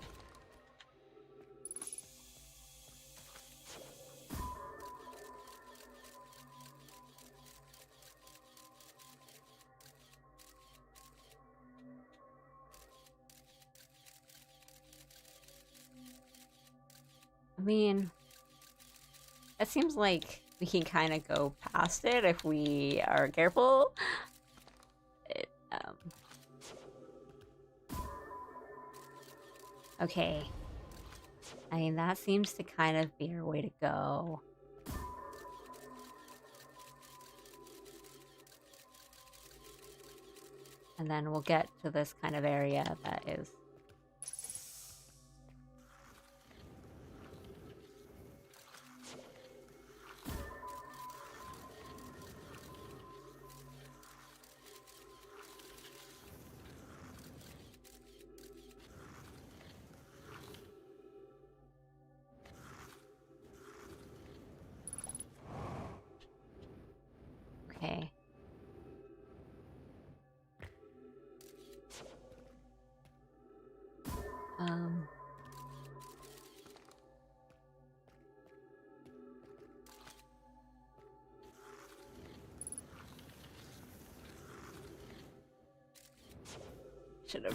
I mean... It seems like we can kind of go past it if we are careful. Okay. I mean, that seems to kind of be our way to go. And then we'll get to this kind of area that is... Okay. Should have...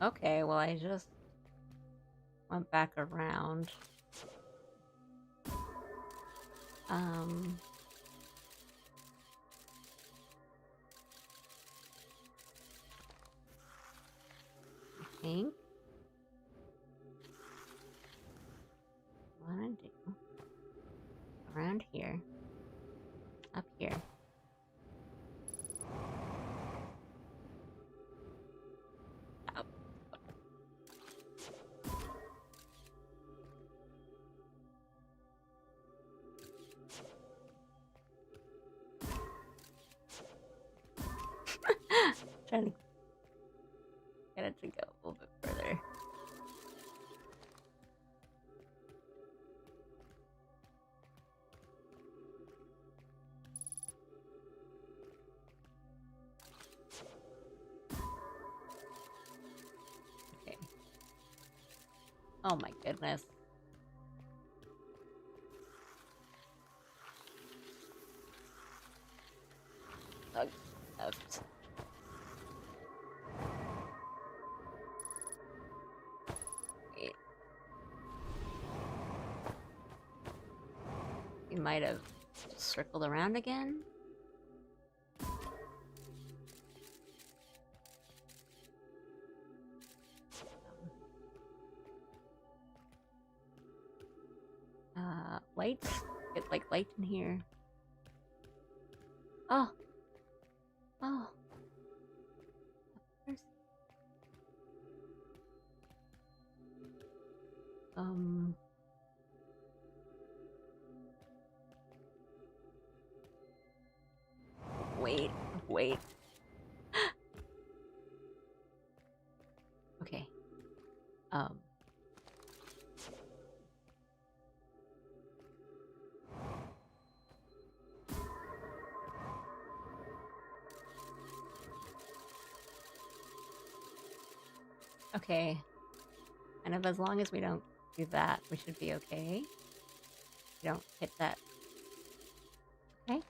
Okay, well, I just went back around. I think what I do around here, up here. Up. Trying to get it to go a little bit further. Okay. Oh my goodness. Ugh. Wait. We might have circled around again. Light? Get like light in here. Oh. Oh. There's... Wait. Wait. Okay. Okay. Kind of as long as we don't do that, we should be okay. We don't hit that. Okay.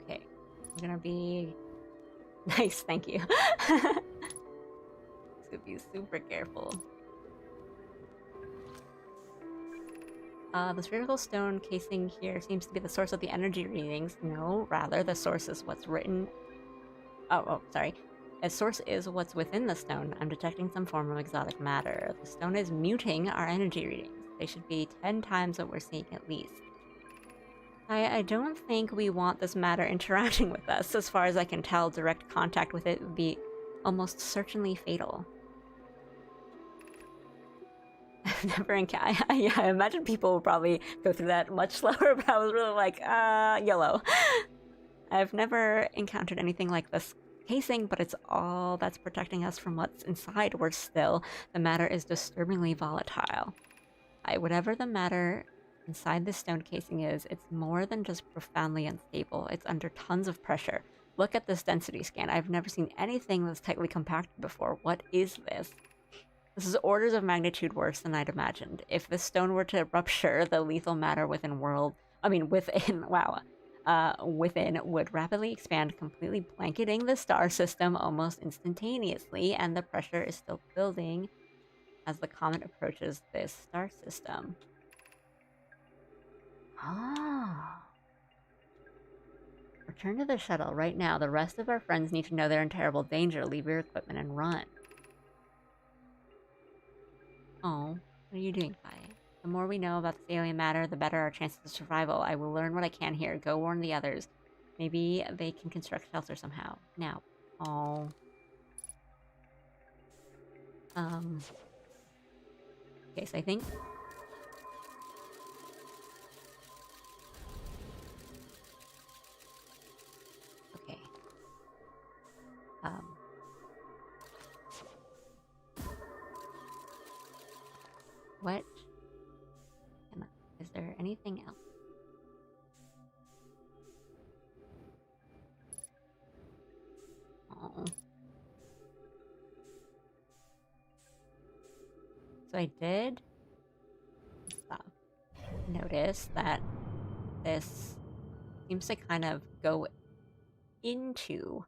Okay. We're gonna be nice, thank you. Let's be super careful. The spherical stone casing here seems to be the source of the energy readings. No, rather, the source is what's written. Oh, sorry. A source is what's within the stone. I'm detecting some form of exotic matter. The stone is muting our energy readings. They should be 10 times what we're seeing at least. I don't think we want this matter interacting with us. As far as I can tell, direct contact with it would be almost certainly fatal. I've never encountered. Yeah, I imagine people will probably go through that much slower, but I was really like, YOLO. I've never encountered anything like this casing, but it's all that's protecting us from what's inside. Worse still, the matter is disturbingly volatile. Whatever the matter inside this stone casing is, it's more than just profoundly unstable. It's under tons of pressure. Look at this density scan. I've never seen anything this tightly compacted before. What is this? This is orders of magnitude worse than I'd imagined. If this stone were to rupture, the lethal matter within within would rapidly expand, completely blanketing the star system almost instantaneously, and the pressure is still building as the comet approaches this star system. Ah. Return to the shuttle right now. The rest of our friends need to know they're in terrible danger. Leave your equipment and run. Oh, what are you doing, Kai? The more we know about this alien matter, the better our chances of survival. I will learn what I can here. Go warn the others. Maybe they can construct shelter somehow. Now. Oh. Okay, so I think... Okay. What? Is there anything else? Oh. So I did notice that this seems to kind of go into,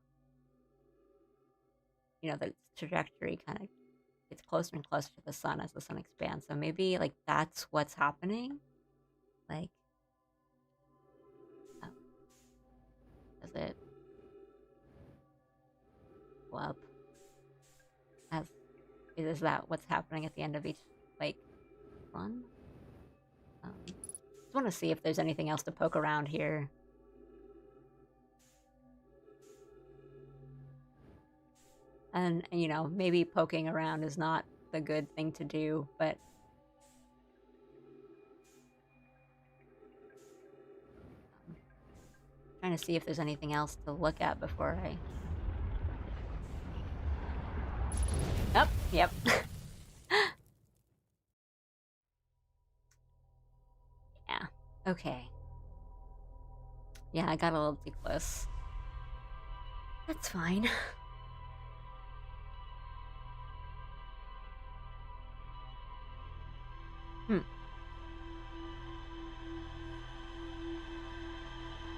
the trajectory kind of gets closer and closer to the sun as the sun expands. So maybe, like, that's what's happening. Like, does it go up? Is that what's happening at the end of each, like, run? Just want to see if there's anything else to poke around here. And, maybe poking around is not the good thing to do, but... trying to see if there's anything else to look at before I... Oh, yep. Yeah, okay. Yeah, I got a little too close. That's fine.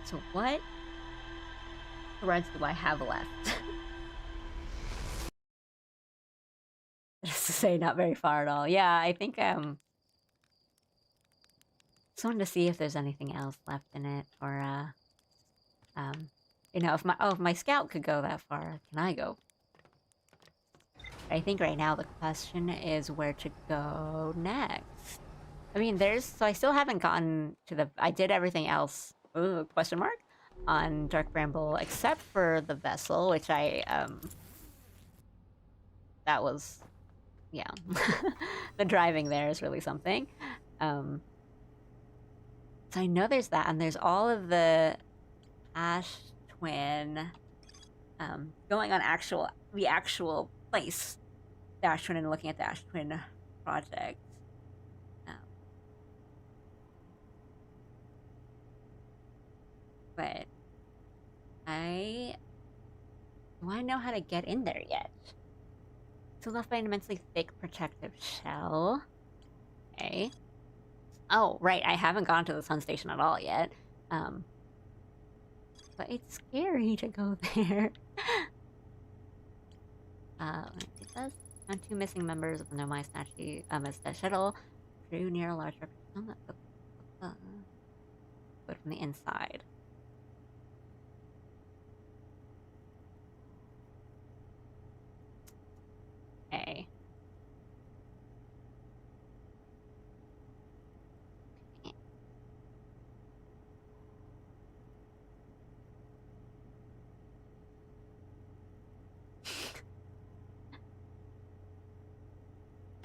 So what threads do I have left? Just to say, not very far at all. Yeah, I think, just wanted to see if there's anything else left in it, or, if my scout could go that far, can I go? I think right now the question is where to go next. I mean, so I still haven't gotten to I did everything else, question mark, on Dark Bramble, except for the vessel, which that was, yeah. The driving there is really something. So I know there's that, and there's all of the Ash Twin, going on the actual place, the Ash Twin, and looking at the Ash Twin project. Um, but do I know how to get in there yet? So left by an immensely thick protective shell. Okay. Oh, right, I haven't gone to the sun station at all yet. But it's scary to go there. It says found 2 missing members of the Nomai statue, shuttle crew near a large record. But from the inside. Okay.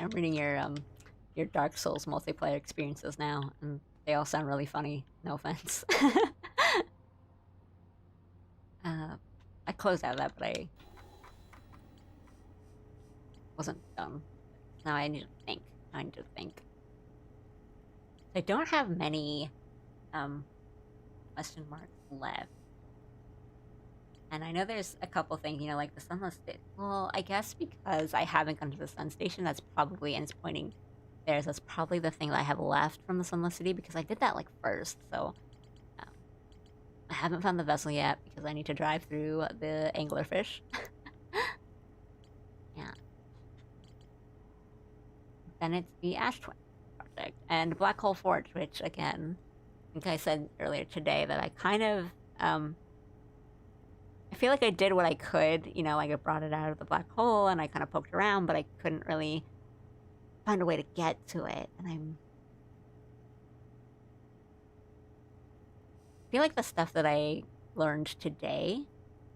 I'm reading your Dark Souls multiplayer experiences now, and they all sound really funny. No offense. I closed out of that, but I wasn't done. Now I need to think. I don't have many question marks left. And I know there's a couple things, like the Sunless well, I guess because I haven't gone to the Sun Station, that's probably, and it's pointing there, so that's probably the thing that I have left from the Sunless City, because I did that, first, so... I haven't found the vessel yet, because I need to drive through the anglerfish. Yeah. Then it's the Ash Twin project, and Black Hole Forge, which, again, I think I said earlier today that I kind of, I feel like I did what I could, I brought it out of the black hole and I kind of poked around, but I couldn't really find a way to get to it. And I feel like the stuff that I learned today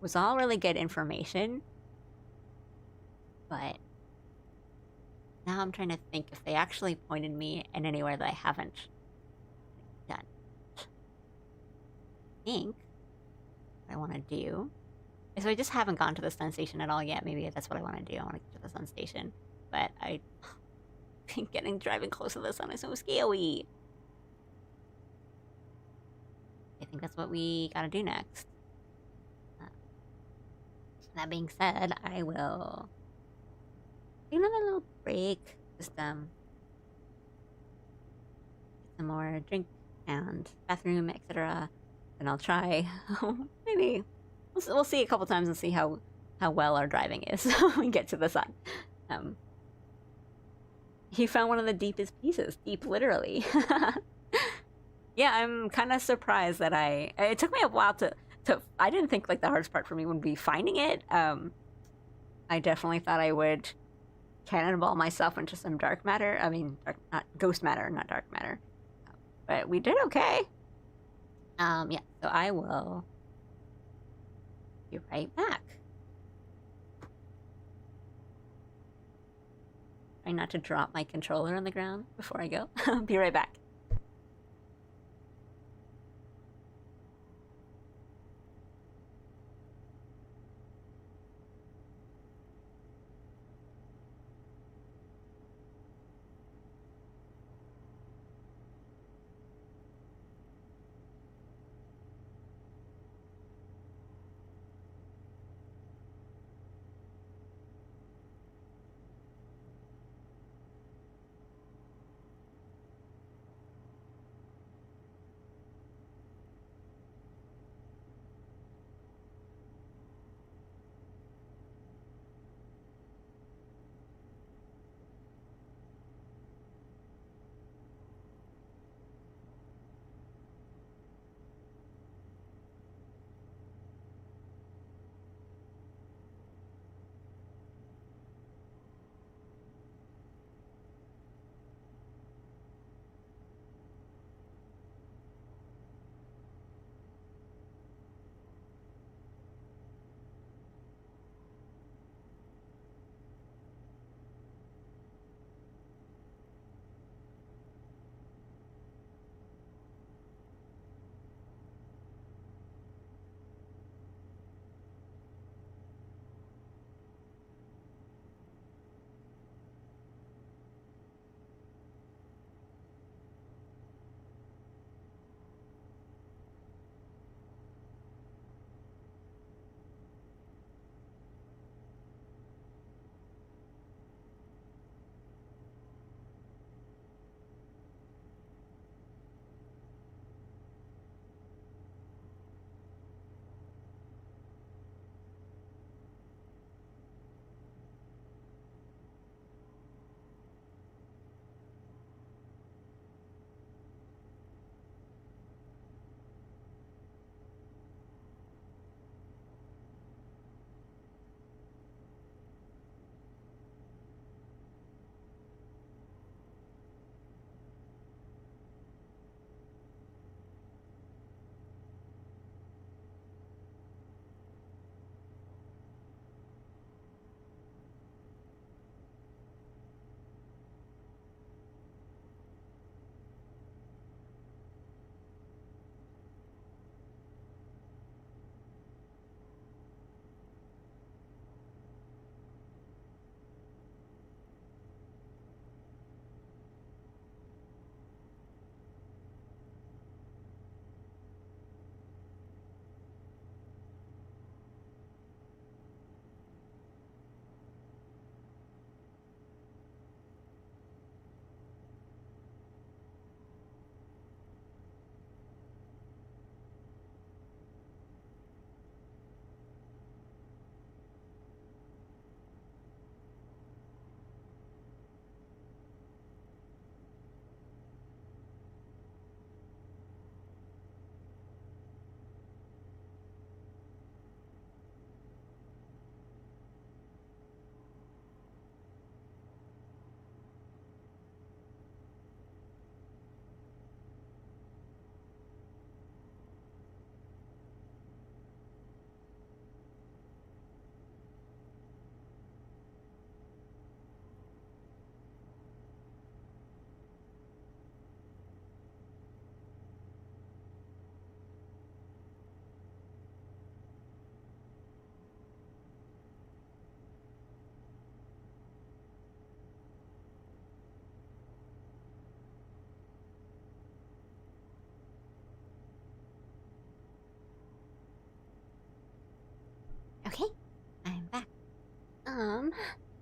was all really good information, but now I'm trying to think if they actually pointed me in anywhere that I haven't done. I think what I want to do is I just haven't gone to the sun station at all yet. Maybe that's what I want to do. I want to get to the sun station, but I think driving close to the sun is so scary. I think that's what we gotta do next. That being said, I will take another little break. Just get some more drink and bathroom, etc. And I'll try. Maybe we'll see a couple times and see how well our driving is when we get to the sun. He found one of the deepest pieces, deep literally. Yeah, I'm kind of surprised that it took me a while to I didn't think the hardest part for me would be finding it. I definitely thought I would cannonball myself into some dark matter. I mean, not ghost matter, not dark matter. But we did okay. Yeah, so I will be right back. Try not to drop my controller on the ground before I go. Be right back.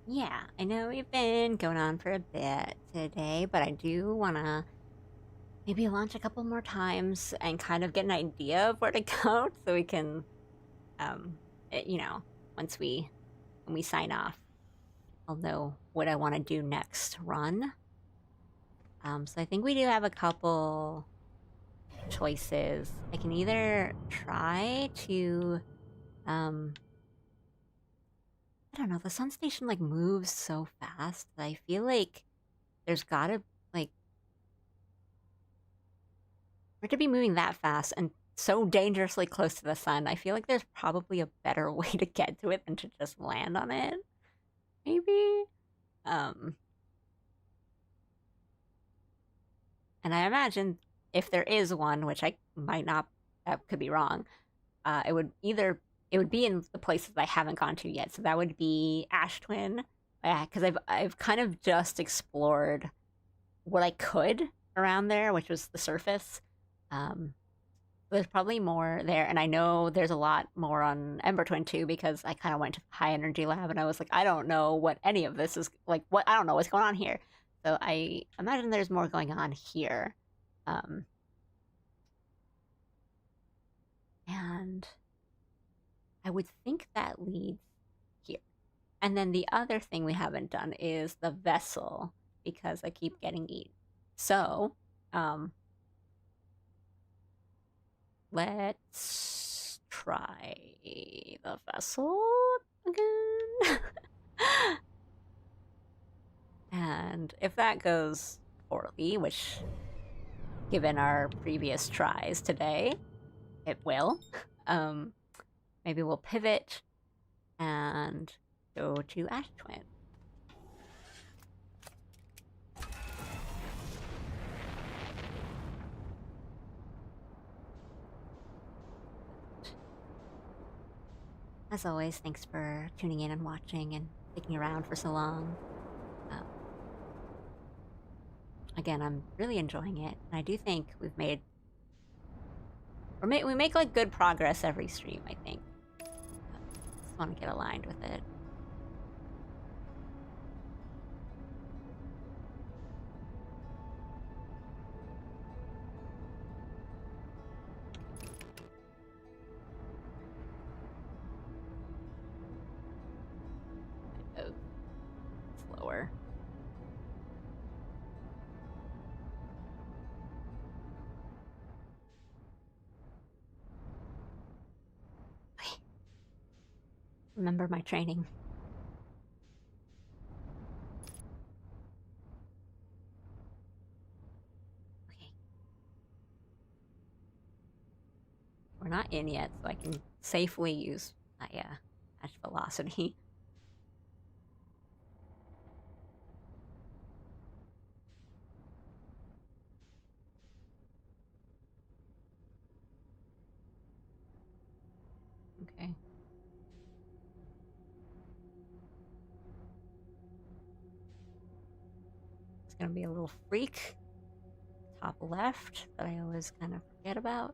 Yeah, I know we've been going on for a bit today, but I do want to maybe launch a couple more times and kind of get an idea of where to go so we can, um, you know, once when we sign off, I'll know what I want to do next run. So I think we do have a couple choices. I can either try to, um, I don't know, the sun station like moves so fast that I feel like there's gotta like for it to be moving that fast and so dangerously close to the sun. I feel like there's probably a better way to get to it than to just land on it. Maybe. Um, and I imagine if there is one, which I might not, that could be wrong. It would be in the places I haven't gone to yet. So that would be Ash Twin, because I've kind of just explored what I could around there, which was the surface. Um, there's probably more there, and I know there's a lot more on Ember Twin too, because I kind of went to the high energy lab and I was like, I don't know what any of this is like. What I don't know what's going on here. So I imagine there's more going on here. And I would think that leads here. And then the other thing we haven't done is the vessel, because I keep getting eaten. So, let's try the vessel again. And if that goes poorly, which given our previous tries today, it will, maybe we'll pivot and go to Ash Twin. As always, thanks for tuning in and watching and sticking around for so long. Again, I'm really enjoying it, and I do think we've made we make like good progress every stream. I think. Just want to get aligned with it. Slower. Remember my training. Okay. We're not in yet, so I can safely use my match velocity. Okay. It's gonna be a little freak. Top left that I always kind of forget about.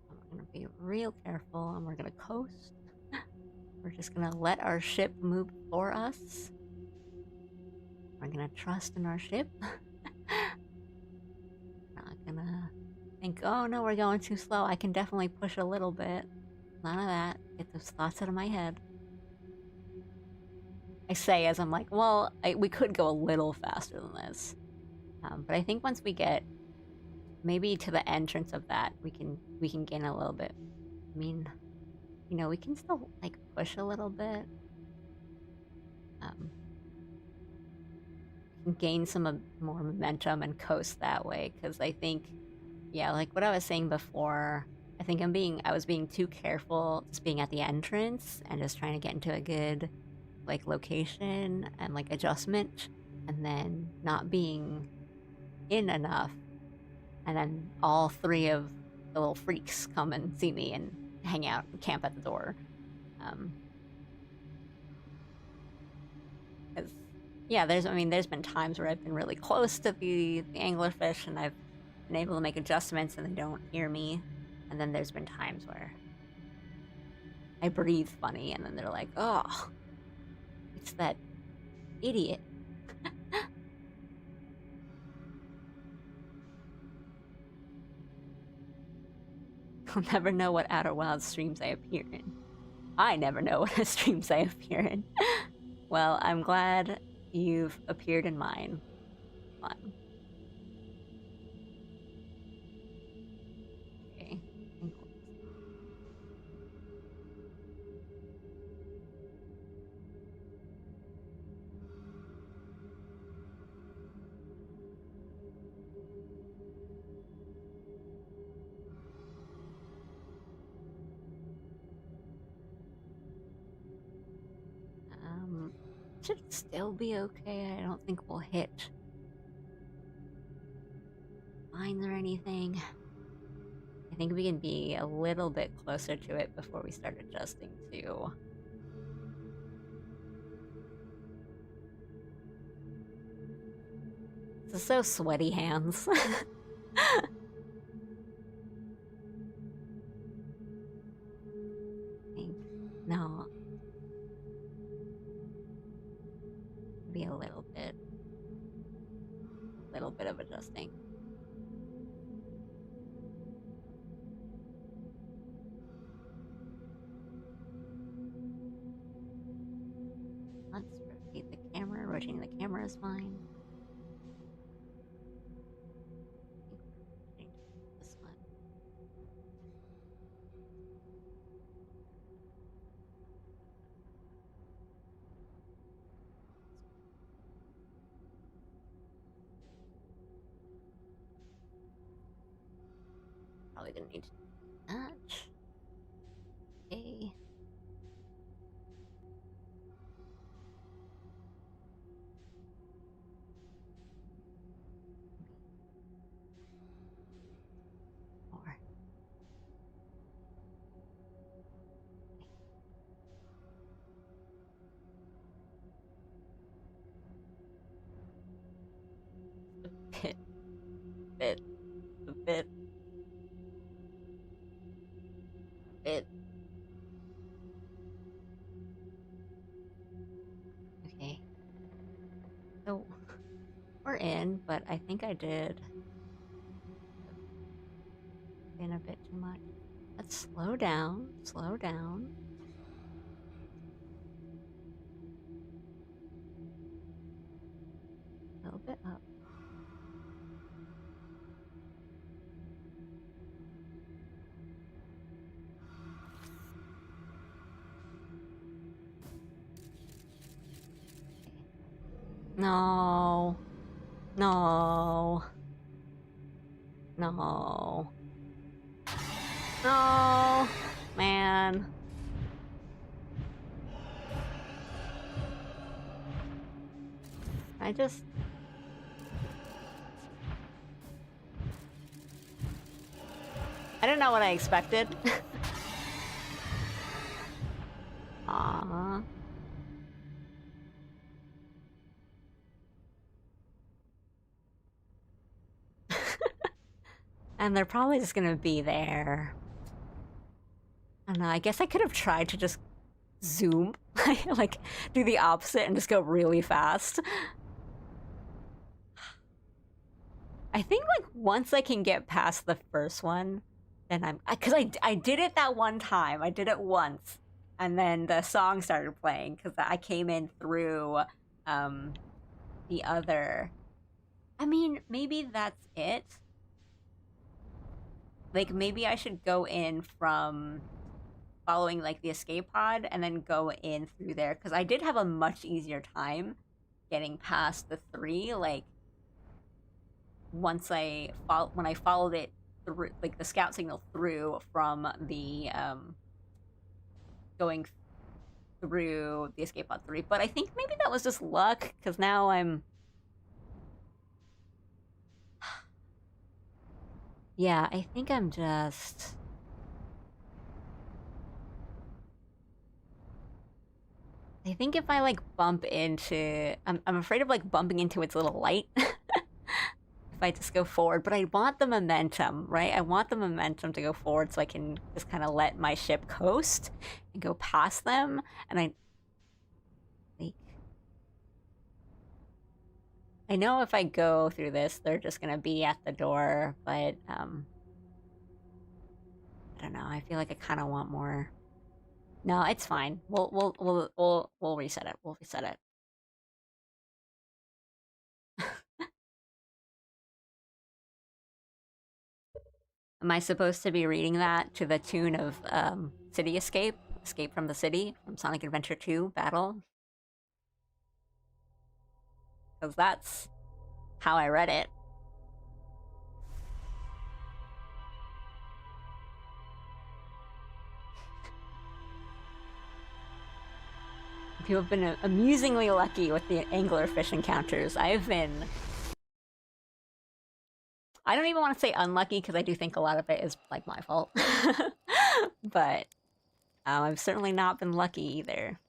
We're gonna be real careful and we're gonna coast. We're just gonna let our ship move for us. We're gonna trust in our ship. Not gonna think, oh no, we're going too slow. I can definitely push a little bit. None of that. Get those thoughts out of my head. I say as I'm like, well, we could go a little faster than this. But I think once we get maybe to the entrance of that, we can gain a little bit. I mean, you know, we can still like push a little bit. We can gain some more momentum and coast that way, because I think, yeah, like what I was saying before, I think I was being too careful just being at the entrance and just trying to get into a good like location and like adjustment, and then not being in enough, and then all three of the little freaks come and see me and hang out and camp at the door. Because yeah, there's been times where I've been really close to the anglerfish and I've been able to make adjustments and they don't hear me, and then there's been times where I breathe funny and then they're like, oh, It's that idiot. I'll never know what Outer Wilds streams I appear in. I never know what streams I appear in. Well, I'm glad you've appeared in mine. Fun. Okay. Should still be okay. I don't think we'll hit fines or anything. I think we can be a little bit closer to it before we start adjusting too. This is so sweaty hands. No. Be a little bit of adjusting. Let's rotate the camera. Rotating the camera is fine. This one. Probably didn't need to do that. Okay. More. A bit. Okay. So we're in, but I think I did in a bit too much. Let's slow down. Slow down. A little bit up. No. No. No. No. Man. I don't know what I expected. Aww. And they're probably just gonna be there. I don't know, I guess I could have tried to just zoom, like do the opposite and just go really fast. I think like once I can get past the first one, then because I did it that one time. I did it once, and then the song started playing because I came in through the other. I mean, maybe that's it. Like maybe I should go in from following like the escape pod and then go in through there because I did have a much easier time getting past the 3. Like once when I followed it through, like the scout signal through from the going through the escape pod 3. But I think maybe that was just luck because now yeah, I think I'm just. I think if I like bump into, I'm afraid of like bumping into its little light. If I just go forward, but I want the momentum, right? I want the momentum to go forward so I can just kind of let my ship coast and go past them. And I, like, I know if I go through this, they're just gonna be at the door, but I don't know. I feel like I kind of want more. No, it's fine. We'll reset it. We'll reset it. Am I supposed to be reading that to the tune of City Escape? Escape from the City from Sonic Adventure 2 Battle? Because that's how I read it. You have been amusingly lucky with the anglerfish encounters. I've been. I don't even want to say unlucky because I do think a lot of it is like my fault. But I've certainly not been lucky either.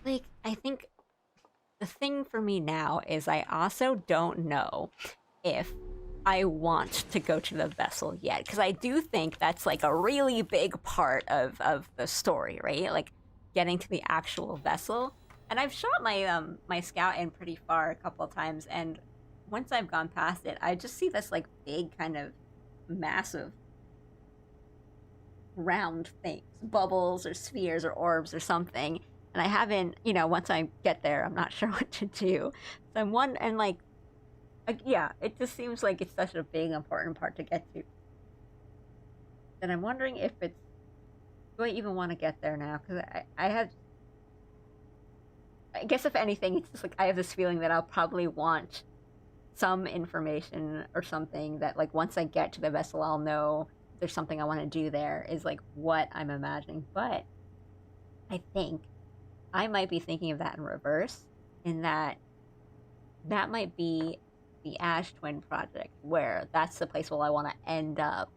Like, I think the thing for me now is I also don't know if I want to go to the vessel yet, because I do think that's like a really big part of the story, right? Like getting to the actual vessel. And I've shot my scout in pretty far a couple of times, and once I've gone past it, I just see this like big kind of massive round things, bubbles or spheres or orbs or something. And I haven't, once I get there, I'm not sure what to do. So I'm one, and yeah, it just seems like it's such a big, important part to get to. And I'm wondering if it's, do I even want to get there now? Because I guess if anything, it's just like I have this feeling that I'll probably want some information or something that, like, once I get to the vessel, I'll know there's something I want to do there, is like what I'm imagining. But I think I might be thinking of that in reverse, in that that might be the Ash Twin project, where that's the place where I want to end up.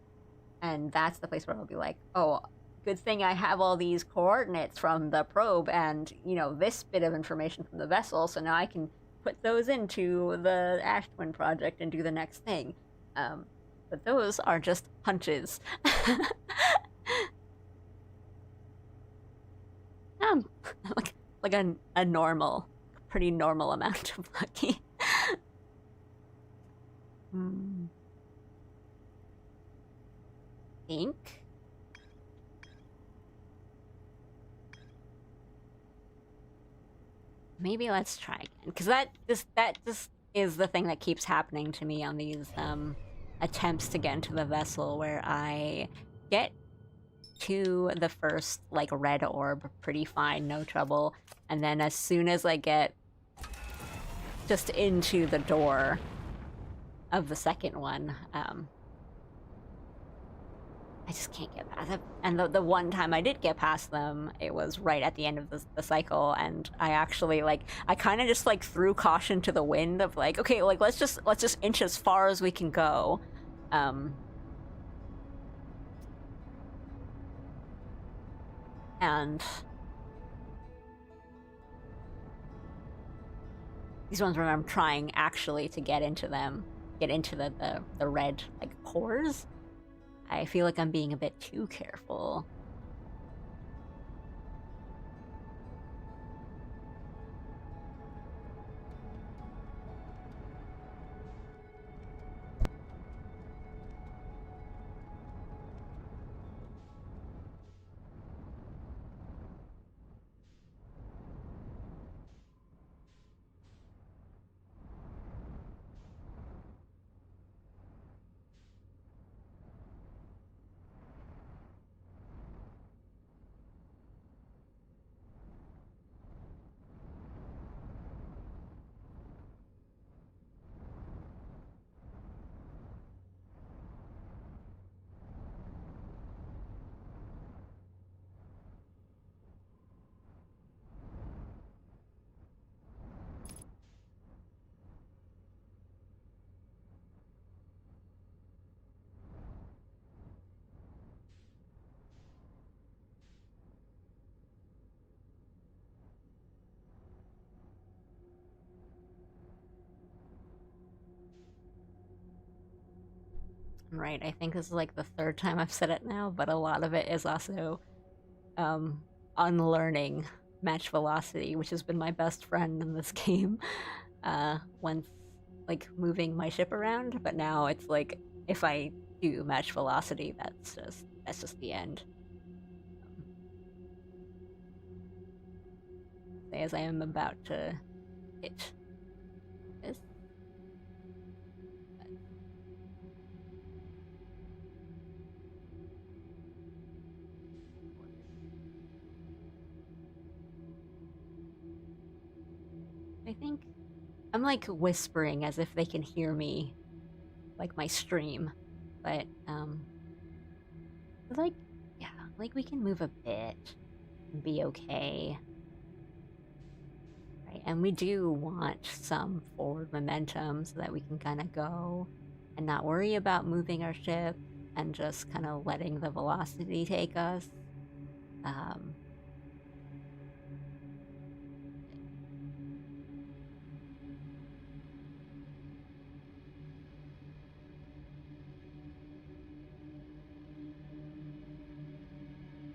And that's the place where I'll be like, oh, good thing I have all these coordinates from the probe and, this bit of information from the vessel, so now I can put those into the Ash Twin project and do the next thing. But those are just hunches. um, like a normal, pretty normal amount of lucky. Hmm. Think. Maybe let's try again, because that just is the thing that keeps happening to me on these attempts to get into the vessel, where I get to the first like red orb pretty fine, no trouble, and then as soon as I get just into the door of the second one, I just can't get past it. And the one time I did get past them, it was right at the end of the cycle, and I actually I kind of just like threw caution to the wind of like, okay, like let's just inch as far as we can go. And these ones where I'm trying actually to get into them, get into the red like cores. I feel like I'm being a bit too careful. Right, I think this is like the third time I've said it now, but a lot of it is also unlearning match velocity, which has been my best friend in this game. Once like moving my ship around, but now it's like if I do match velocity, that's just the end. Um, as I am about to hit this. I think I'm like whispering as if they can hear me, like my stream. But like yeah, like we can move a bit and be okay. Right? And we do want some forward momentum so that we can kind of go and not worry about moving our ship and just kind of letting the velocity take us. Um,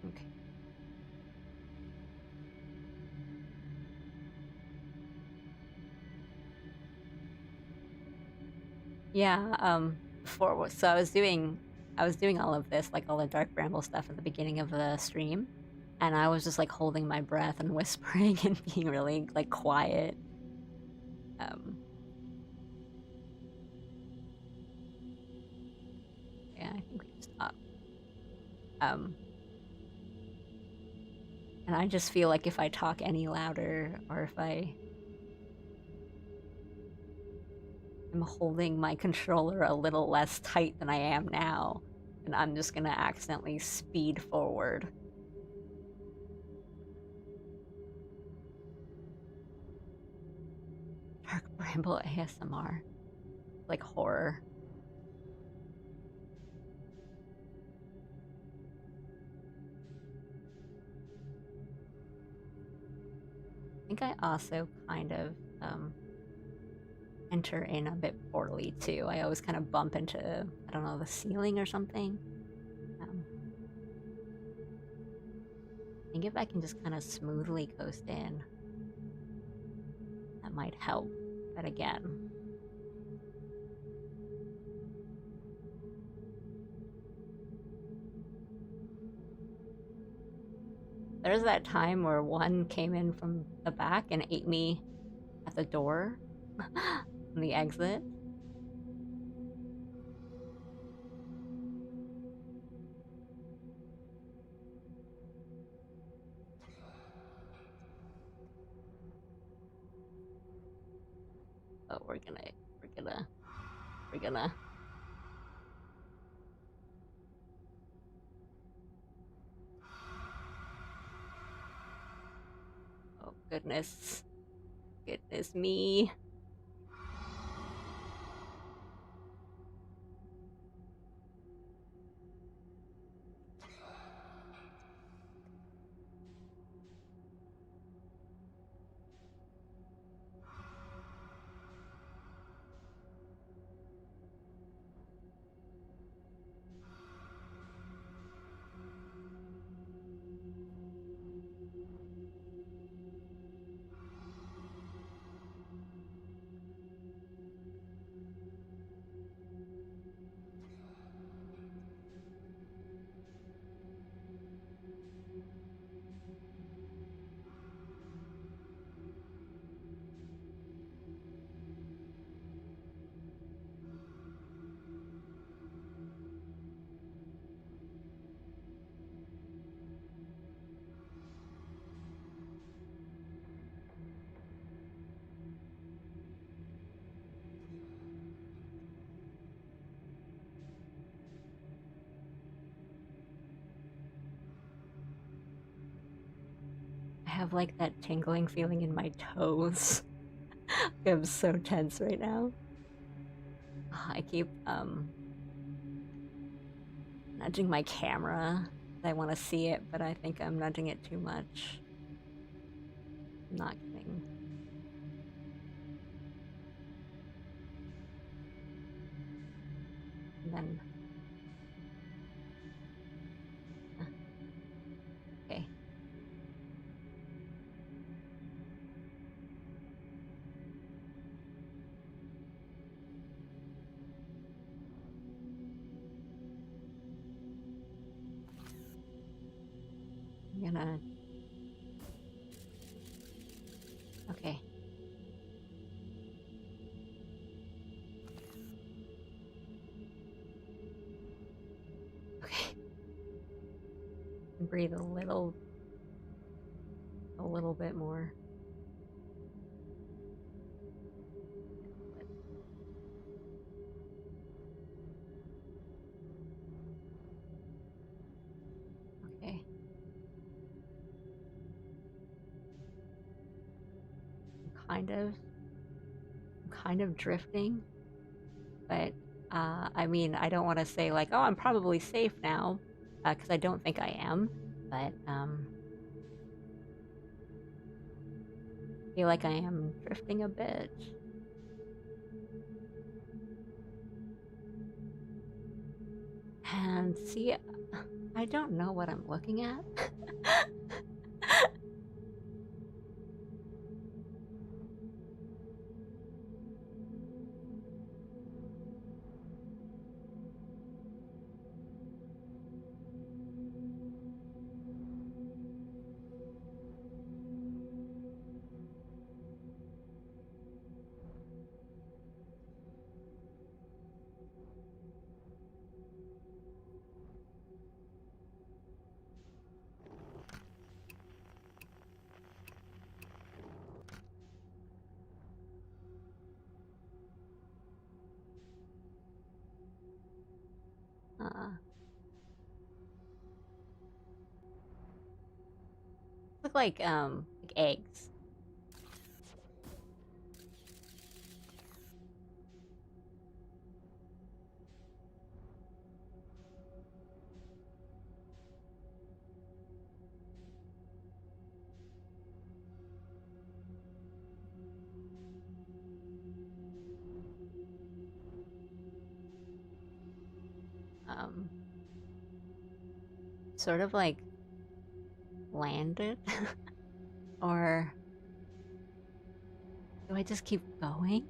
okay. Yeah, before so I was doing all of this, like all the dark bramble stuff at the beginning of the stream, and I was just like holding my breath and whispering and being really like quiet. Um, yeah, I think we just stopped. Um, and I just feel like if I talk any louder or if I am holding my controller a little less tight than I am now, and I'm just gonna accidentally speed forward. Dark bramble ASMR, like horror. I think I also kind of um, enter in a bit poorly too. I always kind of bump into, I don't know, the ceiling or something. I think if I can just kind of smoothly coast in, that might help. But again, there's that time where one came in from the back and ate me at the door on the exit. But we're gonna, we're gonna. Oh goodness, goodness me. I have like that tingling feeling in my toes. I'm so tense right now. I keep nudging my camera. I want to see it, but I think I'm nudging it too much. I'm not kidding. And then, okay. gonna... Okay. Okay. Breathe a little bit more. Okay. I'm kind of drifting, but I mean, I don't want to say like, oh, I'm probably safe now, because I don't think I am, but I feel like I am drifting a bit. And see, I don't know what I'm looking at. Look like eggs. Um, Sort of like landed, or do I just keep going?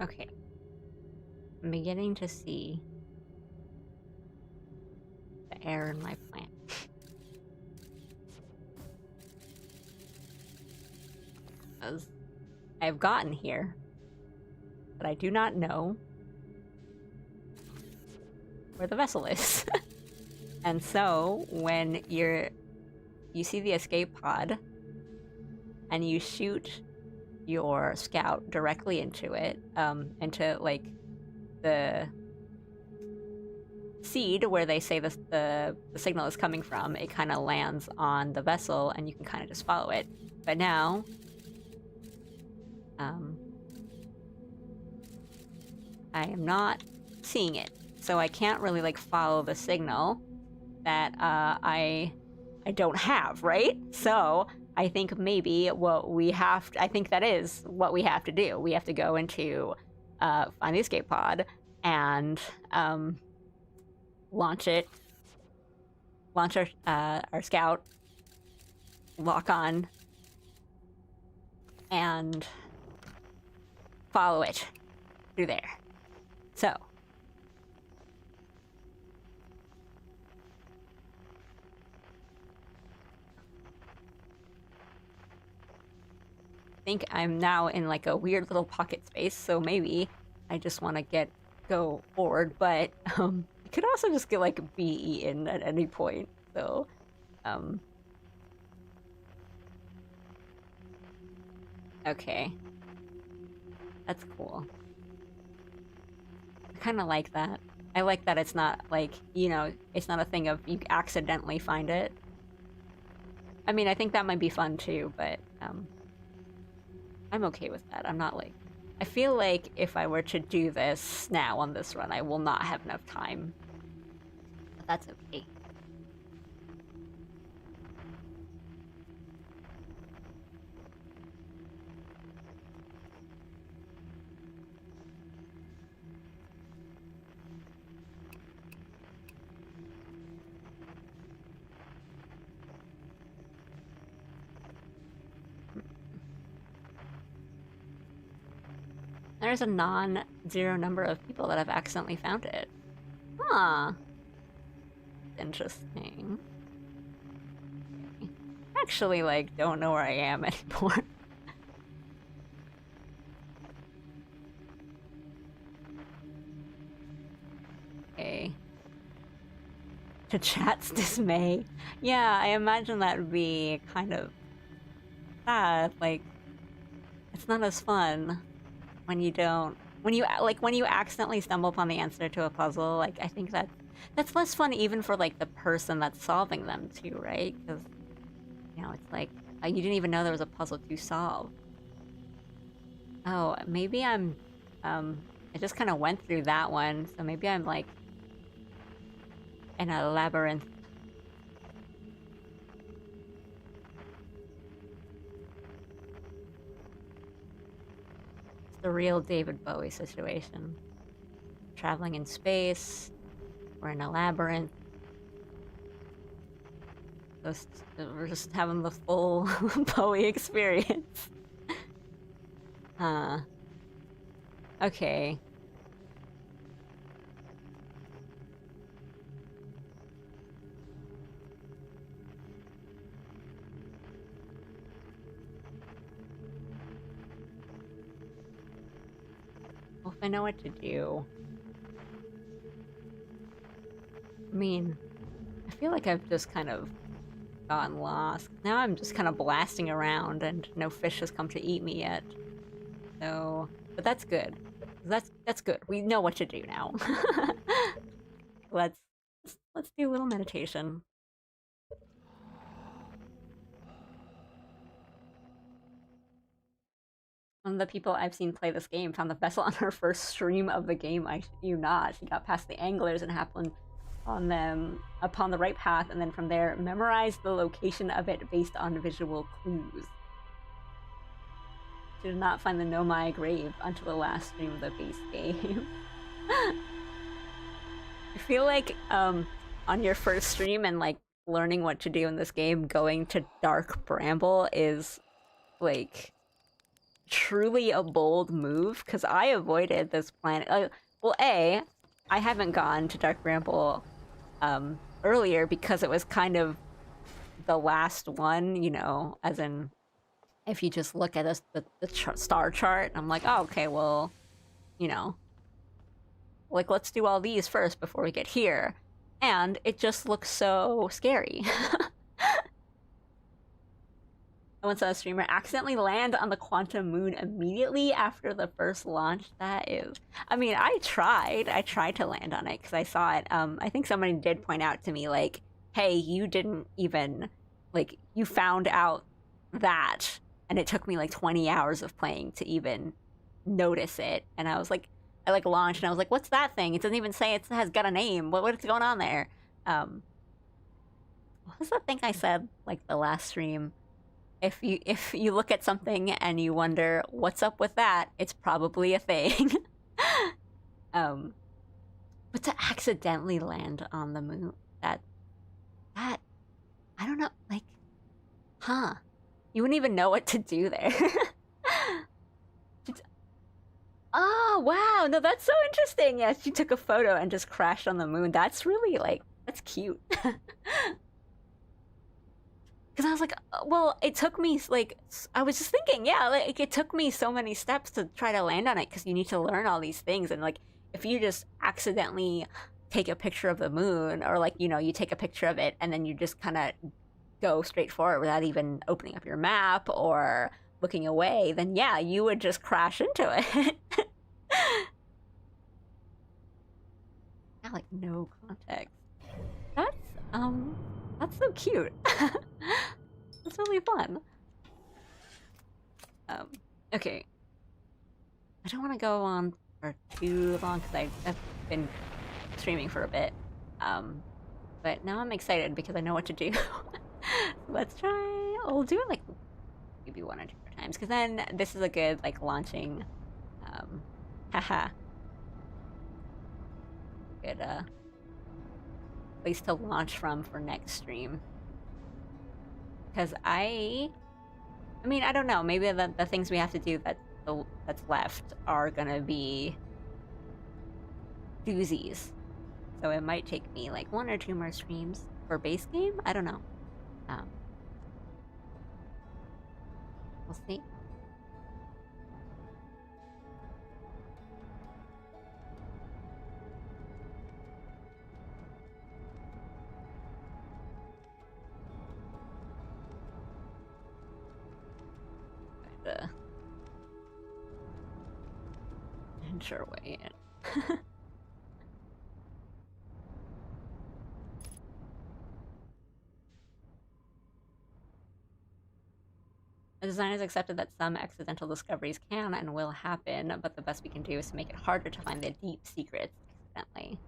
Okay. I'm beginning to see the air in my plant. As I've gotten here, but I do not know where the vessel is. And so when you see the escape pod and you shoot your scout directly into it, into like the seed where they say the signal is coming from, it kind of lands on the vessel and you can kind of just follow it. But now I am not seeing it, so I can't really like follow the signal that I don't have, right? So I think maybe what we have to, I think that is what we have to do. We have to go into find the escape pod, and launch it. Launch our scout, lock on, and follow it through there. So. I think I'm now in like a weird little pocket space, so maybe I just want to go forward, but it could also just get like be eaten at any point. So okay. That's cool. I kind of like that. I like that it's not like, you know, it's not a thing of you accidentally find it. I mean, I think that might be fun too, but I'm okay with that. I'm not like... I feel like if I were to do this now on this run, I will not have enough time. But that's okay. There's a non-zero number of people that have accidentally found it. Huh. Interesting. Okay. Actually, like, don't know where I am anymore. Okay. To chat's dismay. Yeah, I imagine that would be kind of sad. Like, it's not as fun when you don't... when you accidentally stumble upon the answer to a puzzle. Like, I think that's less fun even for, like, the person that's solving them, too, right? Because, you know, it's like, you didn't even know there was a puzzle to solve. Oh, maybe I'm... I just kind of went through that one, so maybe I'm, like, in a labyrinth. It's the real David Bowie situation. Traveling in space. We're in a labyrinth. We're just having the full Bowie experience. Huh. Okay. Well, if I know what to do... I mean, I feel like I've just kind of gotten lost. Now I'm just kind of blasting around and no fish has come to eat me yet. So, but that's good. That's good. We know what to do now. let's do a little meditation. One of the people I've seen play this game found the vessel on her first stream of the game. I shit you not. She got past the anglers and happened on them upon the right path, and then from there memorized the location of it based on visual clues. She did not find the Nomai grave until the last stream of the base game. I feel like on your first stream and like learning what to do in this game, going to Dark Bramble is like truly a bold move, because I avoided this planet. Well, I haven't gone to Dark Bramble earlier because it was kind of the last one, you know, as in if you just look at the star chart, I'm like, oh, okay, well, you know, like, let's do all these first before we get here. And it just looks so scary. I once saw a streamer accidentally land on the quantum moon immediately after the first launch. That is... I mean, I tried to land on it because I saw it. I think somebody did point out to me, like, hey, you didn't even... like, you found out that, and it took me like 20 hours of playing to even notice it. And I was like... I like launched and I was like, what's that thing? It doesn't even say it has got a name. What's going on there? What was that thing I said, like, the last stream? If you look at something and you wonder what's up with that, it's probably a thing. um, but to accidentally land on the moon, that I don't know, like, huh? You wouldn't even know what to do there. Oh wow, no, that's so interesting. Yeah, she took a photo and just crashed on the moon. That's really like that's cute. Because I was like, well, it took me like I was just thinking, yeah, like it took me so many steps to try to land on it because you need to learn all these things, and like if you just accidentally take a picture of the moon, or like you take a picture of it and then you just kind of go straight forward without even opening up your map or looking away, then yeah, you would just crash into it. Yeah, like no context. That's um that's so cute. That's really fun. Um okay. I don't want to go on for too long because I've been streaming for a bit. Um but now I'm excited because I know what to do. Let's try I'll do it like maybe one or two more times because then this is a good like launching haha good place to launch from for next stream. Because I mean, I don't know. Maybe the things we have to do that's left are gonna be doozies. So it might take me like one or two more streams for base game. I don't know. Um, we'll see. The sure way in. The designers accepted that some accidental discoveries can and will happen, but the best we can do is to make it harder to find the deep secrets accidentally.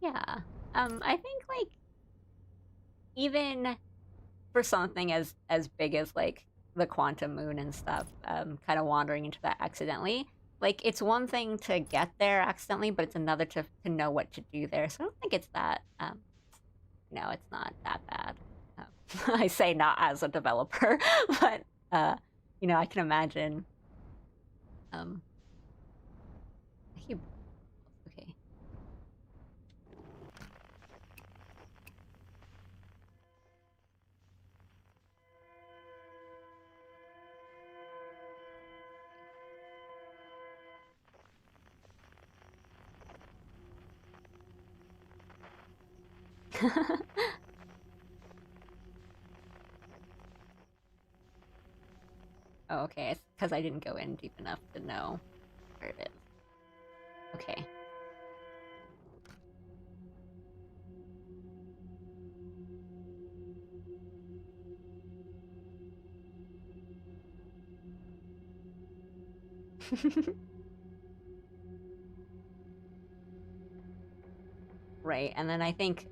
Yeah. I think like even for something as big as like the quantum moon and stuff, kind of wandering into that accidentally. Like it's one thing to get there accidentally, but it's another to know what to do there. So I don't think it's that. No, it's not that bad. I say not as a developer, but I can imagine. Um, okay. Oh, okay. It's because I didn't go in deep enough to know where it is. Okay. Right, and then I think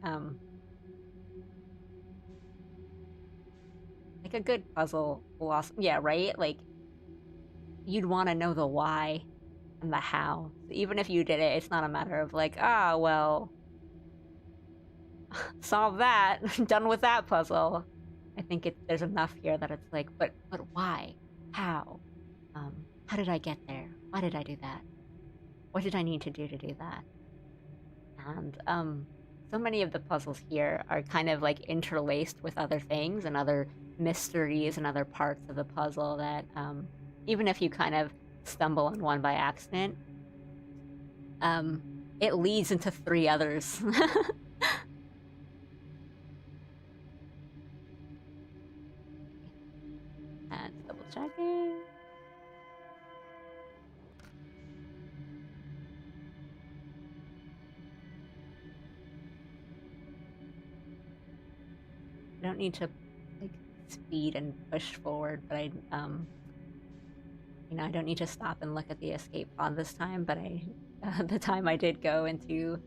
like a good puzzle will also, yeah, right? Like you'd want to know the why and the how. So even if you did it, it's not a matter of like, ah, well, solve that, done with that puzzle. I think there's enough here that it's like, but why? How? How did I get there? Why did I do that? What did I need to do that? And so many of the puzzles here are kind of like interlaced with other things and other mysteries and other parts of the puzzle that even if you kind of stumble on one by accident, um, it leads into three others. And double checking. I don't need to like speed and push forward, but I don't need to stop and look at the escape pod this time. But the time I did go into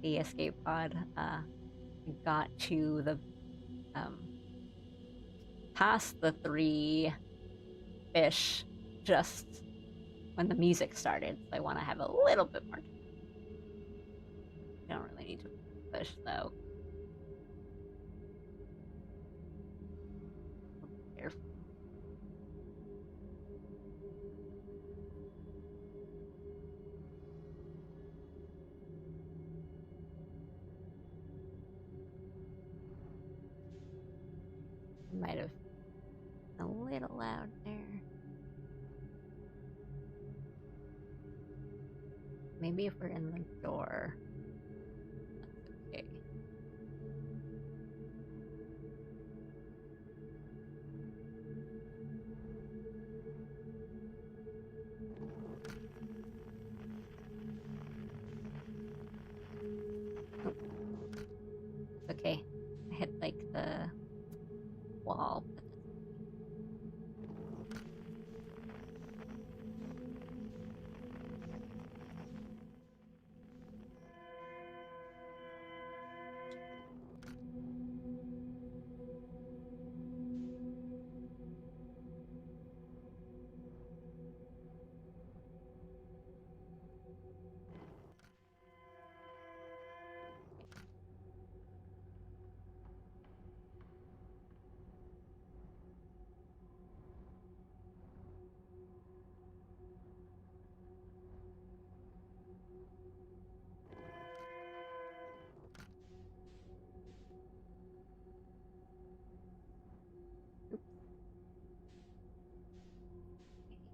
the escape pod, I got to the um past the 3 fish just when the music started, so I want to have a little bit more time. Don't really need to push though. Careful. Might have been a little loud there. Maybe if we're in the door, that's okay. Oh, it's okay. I hit like the wall, but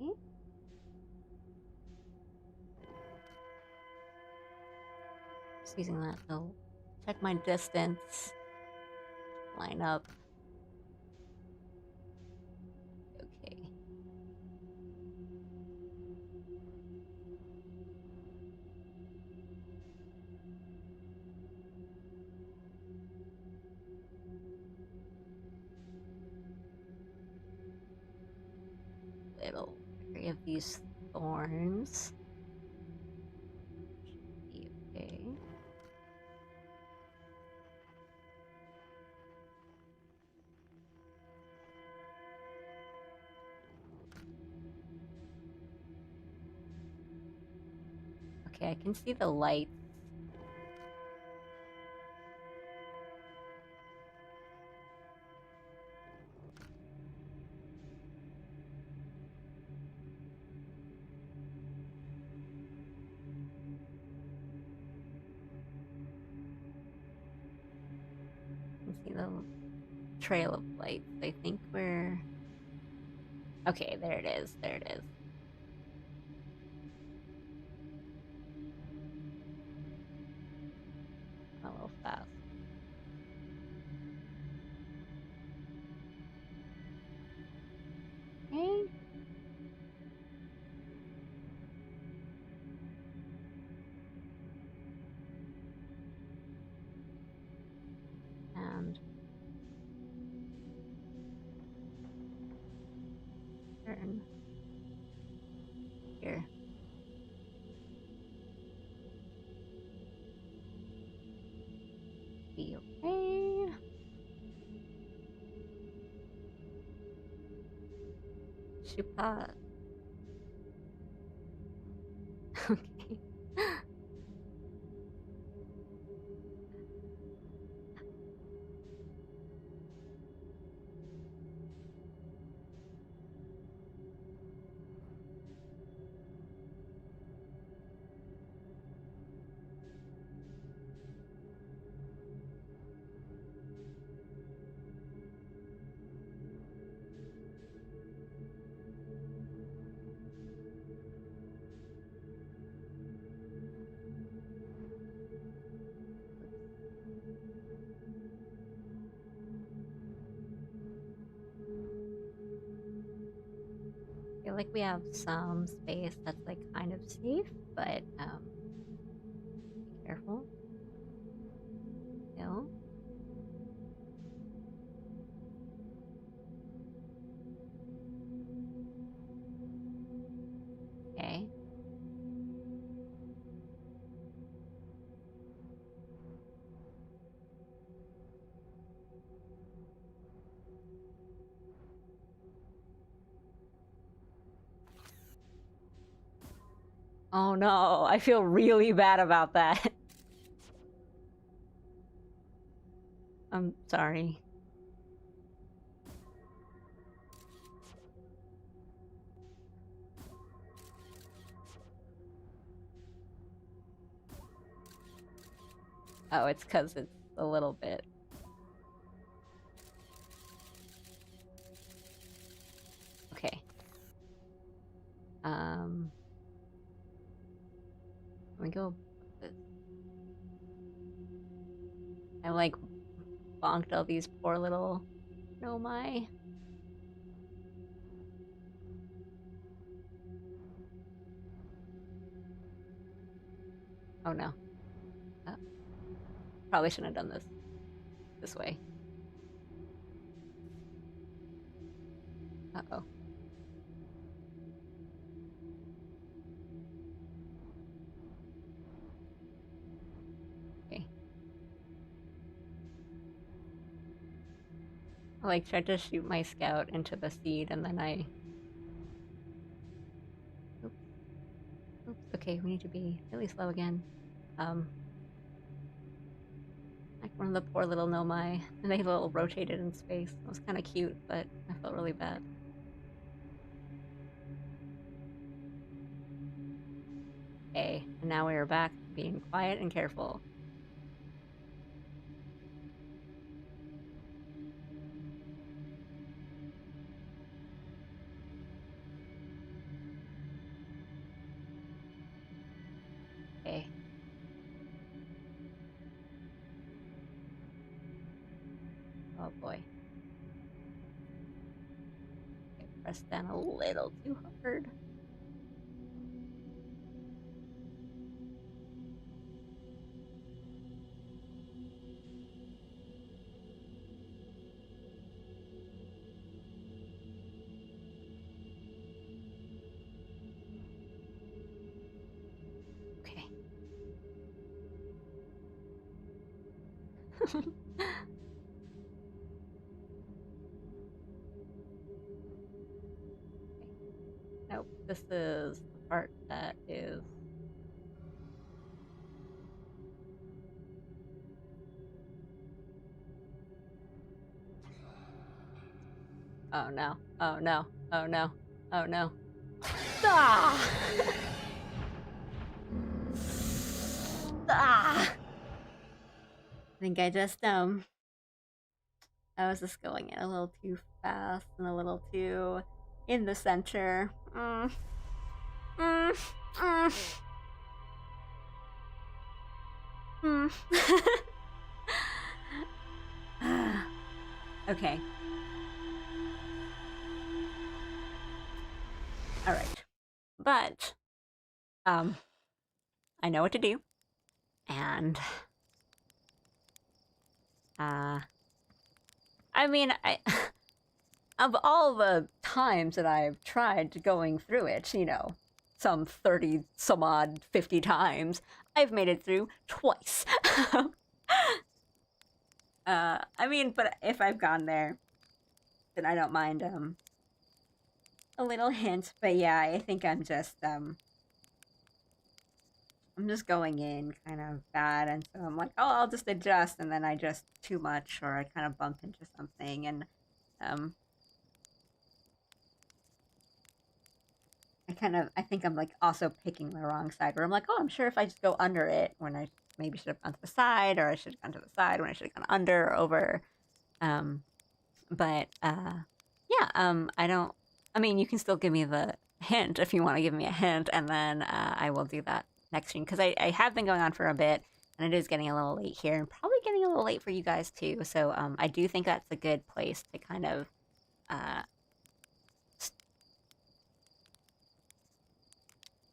okay. Just using that to check my distance, line up. Okay. Little area of these thorns. Should be okay. Okay, I can see the lights. I can see the trail of lights. I think we're... Okay, there it is. There it is. A little fast. Okay. And turn here. Be okay. Chupa. Okay. I feel like we have some space that's like kind of safe, but be careful. Still. Okay. Oh no, I feel really bad about that. I'm sorry. Oh, it's because it's a little bit. Okay. Let me go. I like bonked all these poor little nomai. Oh no. Uh, Probably shouldn't have done this way. Uh-oh. Okay. I like tried to shoot my scout into the seed and then I oops. Oops. Okay, we need to be really slow again. Like one of the poor little nomai, and they little rotated in space. It was kind of cute, but I felt really bad. Okay, and now we are back being quiet and careful. Okay. Oh boy. I pressed down a little too hard. Okay. Nope. This is the part that is. Oh no. Oh no. Oh no. Oh no. Ah! Ah! I think I just I was just going in a little too fast and a little too in the center. Mm. Mm. Mm. Mm. Okay. All right. But I know what to do. And I mean, I of all the times that I've tried going through it, you know, some 30 some odd 50 times, I've made it through twice. I mean, but if I've gone there, then I don't mind a little hint. But yeah, I think I'm just going in kind of bad, and so I'm like, oh, I'll just adjust, and then I just too much, or I kind of bump into something, and um, I think I'm like also picking the wrong side, where I'm like, oh, I'm sure if I just go under it, when I maybe should have gone to the side, or I should have gone to the side when I should have gone under or over, um, but yeah, I don't. I mean, you can still give me the hint if you want to give me a hint, and then I will do that next stream because I have been going on for a bit, and it is getting a little late here, and probably getting a little late for you guys too. So I do think that's a good place to kind of uh,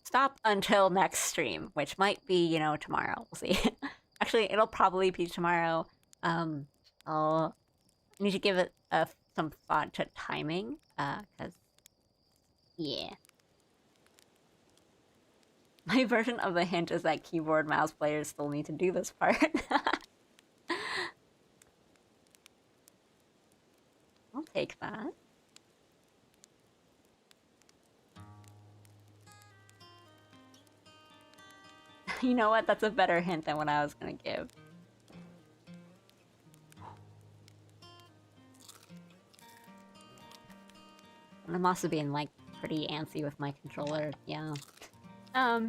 stop until next stream, which might be tomorrow. We'll see. Actually, it'll probably be tomorrow. I'll need to give it some thought to timing, because yeah. My version of the hint is that keyboard mouse players still need to do this part. I'll take that. You know what? That's a better hint than what I was gonna give. I'm also being, like, pretty antsy with my controller, yeah. Yeah.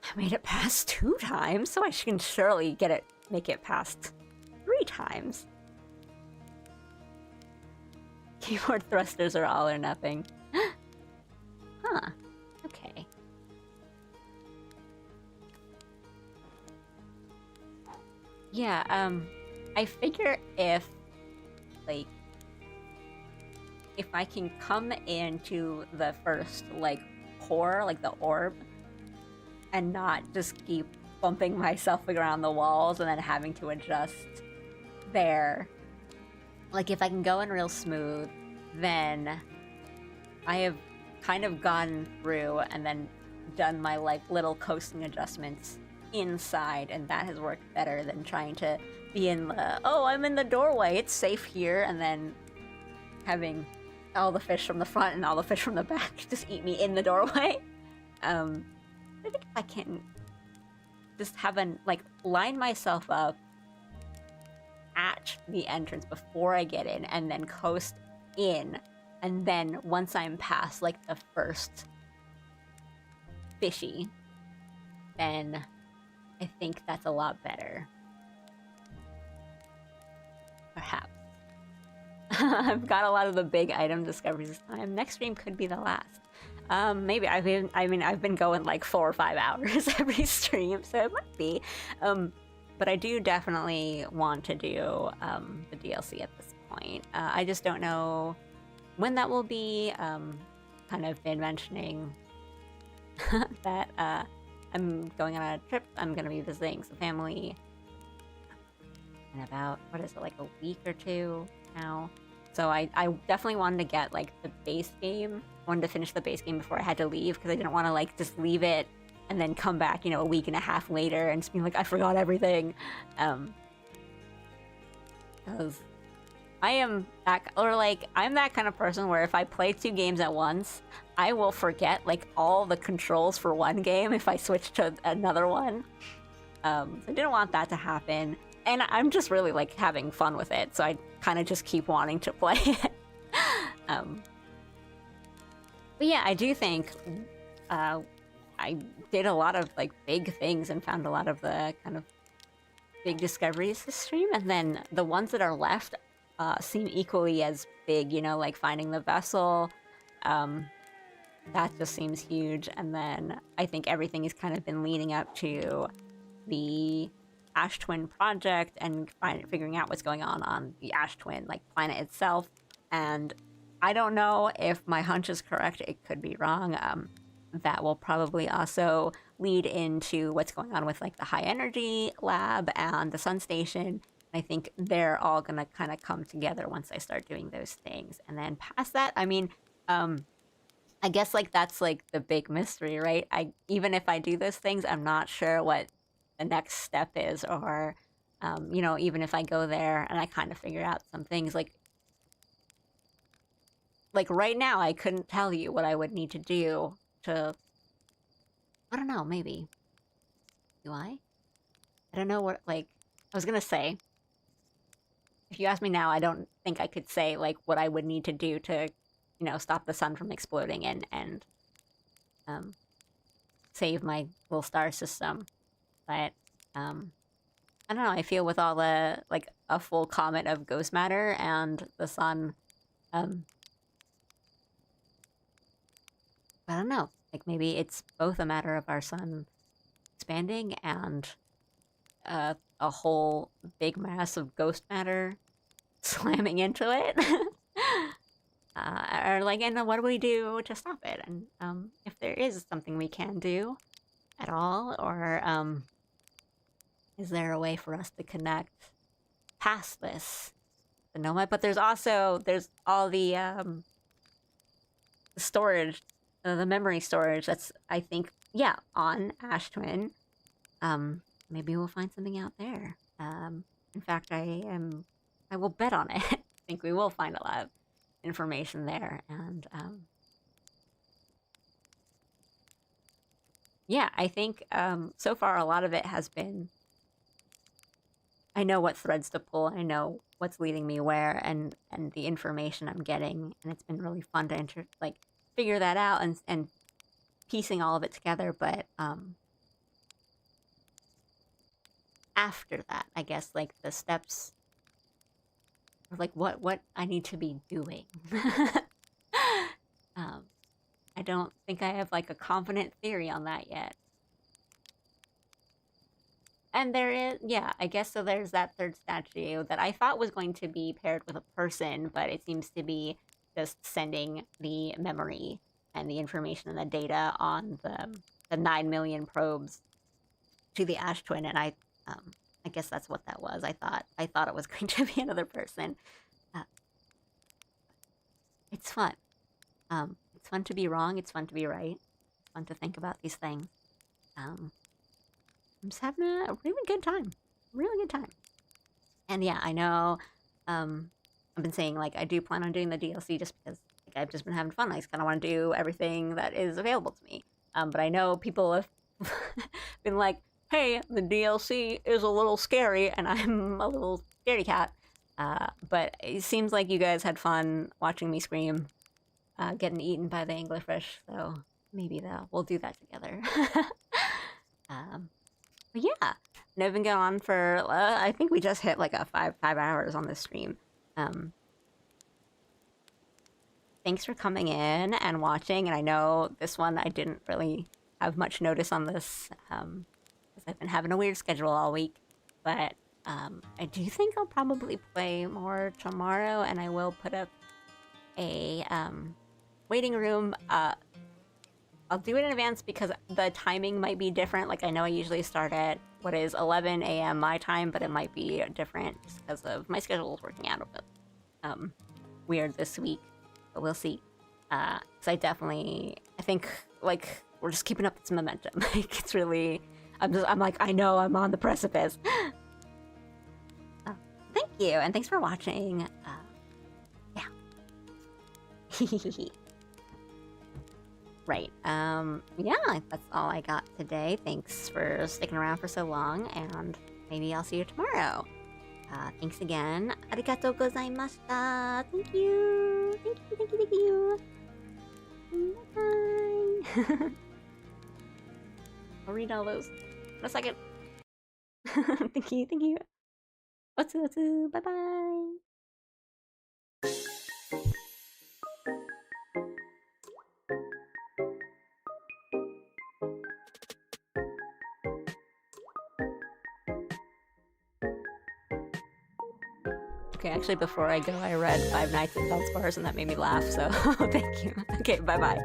I made it past 2 times, so I can surely make it past 3 times. Keyboard thrusters are all or nothing. Huh. Okay. Yeah, I figure if I can come into the first, like, core, like the orb, and not just keep bumping myself around the walls and then having to adjust there. Like, if I can go in real smooth, then I have kind of gone through and then done my, like, little coasting adjustments inside, and that has worked better than trying to be in the, oh, I'm in the doorway, it's safe here, and then having all the fish from the front and all the fish from the back just eat me in the doorway. I think if I can just line myself up at the entrance before I get in and then coast in, and then once I'm past, like, the first fishy, then I think that's a lot better. Perhaps. I've got a lot of the big item discoveries this time. Next stream could be the last. Maybe. I've been going like 4 or 5 hours every stream, so it might be. But I do definitely want to do the DLC at this point. I just don't know when that will be. Kind of been mentioning that I'm going on a trip. I'm going to be visiting some family in about, what is it, like a week or 2 now. So I definitely wanted to get, like, the base game. I wanted to finish the base game before I had to leave, because I didn't want to, like, just leave it and then come back, you know, a week and a half later and just be like, I forgot everything. Because I'm that kind of person where if I play 2 games at once, I will forget, like, all the controls for one game if I switch to another one. So I didn't want that to happen. And I'm just really, like, having fun with it, so I kind of just keep wanting to play it. But yeah, I do think I did a lot of, like, big things and found a lot of the kind of big discoveries this stream, and then the ones that are left seem equally as big, you know, like finding the vessel. That just seems huge, and then I think everything has kind of been leading up to the Ash Twin project and figuring out what's going on the Ash Twin, like, planet itself. And I don't know if my hunch is correct. It could be wrong. That will probably also lead into what's going on with, like, the high energy lab and the sun station. I think they're all gonna kind of come together once I start doing those things. And then past that, I mean, I guess, like, that's, like, the big mystery, right? Even if I do those things, I'm not sure what the next step is, or, you know, even if I go there and I kind of figure out some things, like right now, I couldn't tell you what I would need to do to, I don't know, maybe. Do I? I don't know what, like, I was gonna say, if you ask me now, I don't think I could say, like, what I would need to do to, you know, stop the sun from exploding and save my little star system. But, I don't know, I feel with all the, like, a full comet of ghost matter and the sun, I don't know, like, maybe it's both a matter of our sun expanding and a whole big mass of ghost matter slamming into it. Or, like, and what do we do to stop it? And if there is something we can do at all, or is there a way for us to connect past this, the nomad? But there's all the storage, the memory storage that's, I think, yeah, on Ash Twin. Maybe we'll find something out there. In fact, I will bet on it. I think we will find a lot of information there, and yeah, I think so far a lot of it has been, I know what threads to pull, I know what's leading me where, and the information I'm getting, and it's been really fun to like figure that out and piecing all of it together. But after that, I guess like the steps, or like what I need to be doing. um, I don't think I have like a confident theory on that yet. And there is, yeah, I guess so. There's that third statue that I thought was going to be paired with a person, but it seems to be just sending the memory and the information and the data on the 9 million probes to the Ash Twin, and I guess that's what that was. I thought it was going to be another person. Uh, it's fun. It's fun to be wrong. It's fun to be right. It's fun to think about these things. I'm just having a really good time. Really good time. And yeah, I know. I've been saying like I do plan on doing the DLC just because like I've just been having fun. I just kind of want to do everything that is available to me. But I know people have been like, "Hey, the DLC is a little scary," and I'm a little scaredy cat. But it seems like you guys had fun watching me scream, getting eaten by the anglerfish. So maybe we'll do that together. But yeah, and I've been going on for I think we just hit like a 5 hours on this stream. Thanks for coming in and watching. And I know this one I didn't really have much notice on this because I've been having a weird schedule all week. But I do think I'll probably play more tomorrow, and I will put up a waiting room. I'll do it in advance because the timing might be different. Like I know I usually start at what is 11 a.m. my time, but it might be different just because of my schedule is working out a bit weird this week. But we'll see. Because I think like we're just keeping up this momentum. Like it's really, I'm like I know I'm on the precipice. Thank you, and thanks for watching. Yeah. Right. Yeah, that's all I got today. Thanks for sticking around for so long, and maybe I'll see you tomorrow. Thanks again. Arigatou gozaimashita. Thank you. Thank you, thank you, thank you. Bye. I'll read all those in a second. Thank you, thank you. Otsu, bye-bye. Okay, actually, before I go, I read Five Nights at Feldspars, and that made me laugh, so thank you. Okay, bye-bye.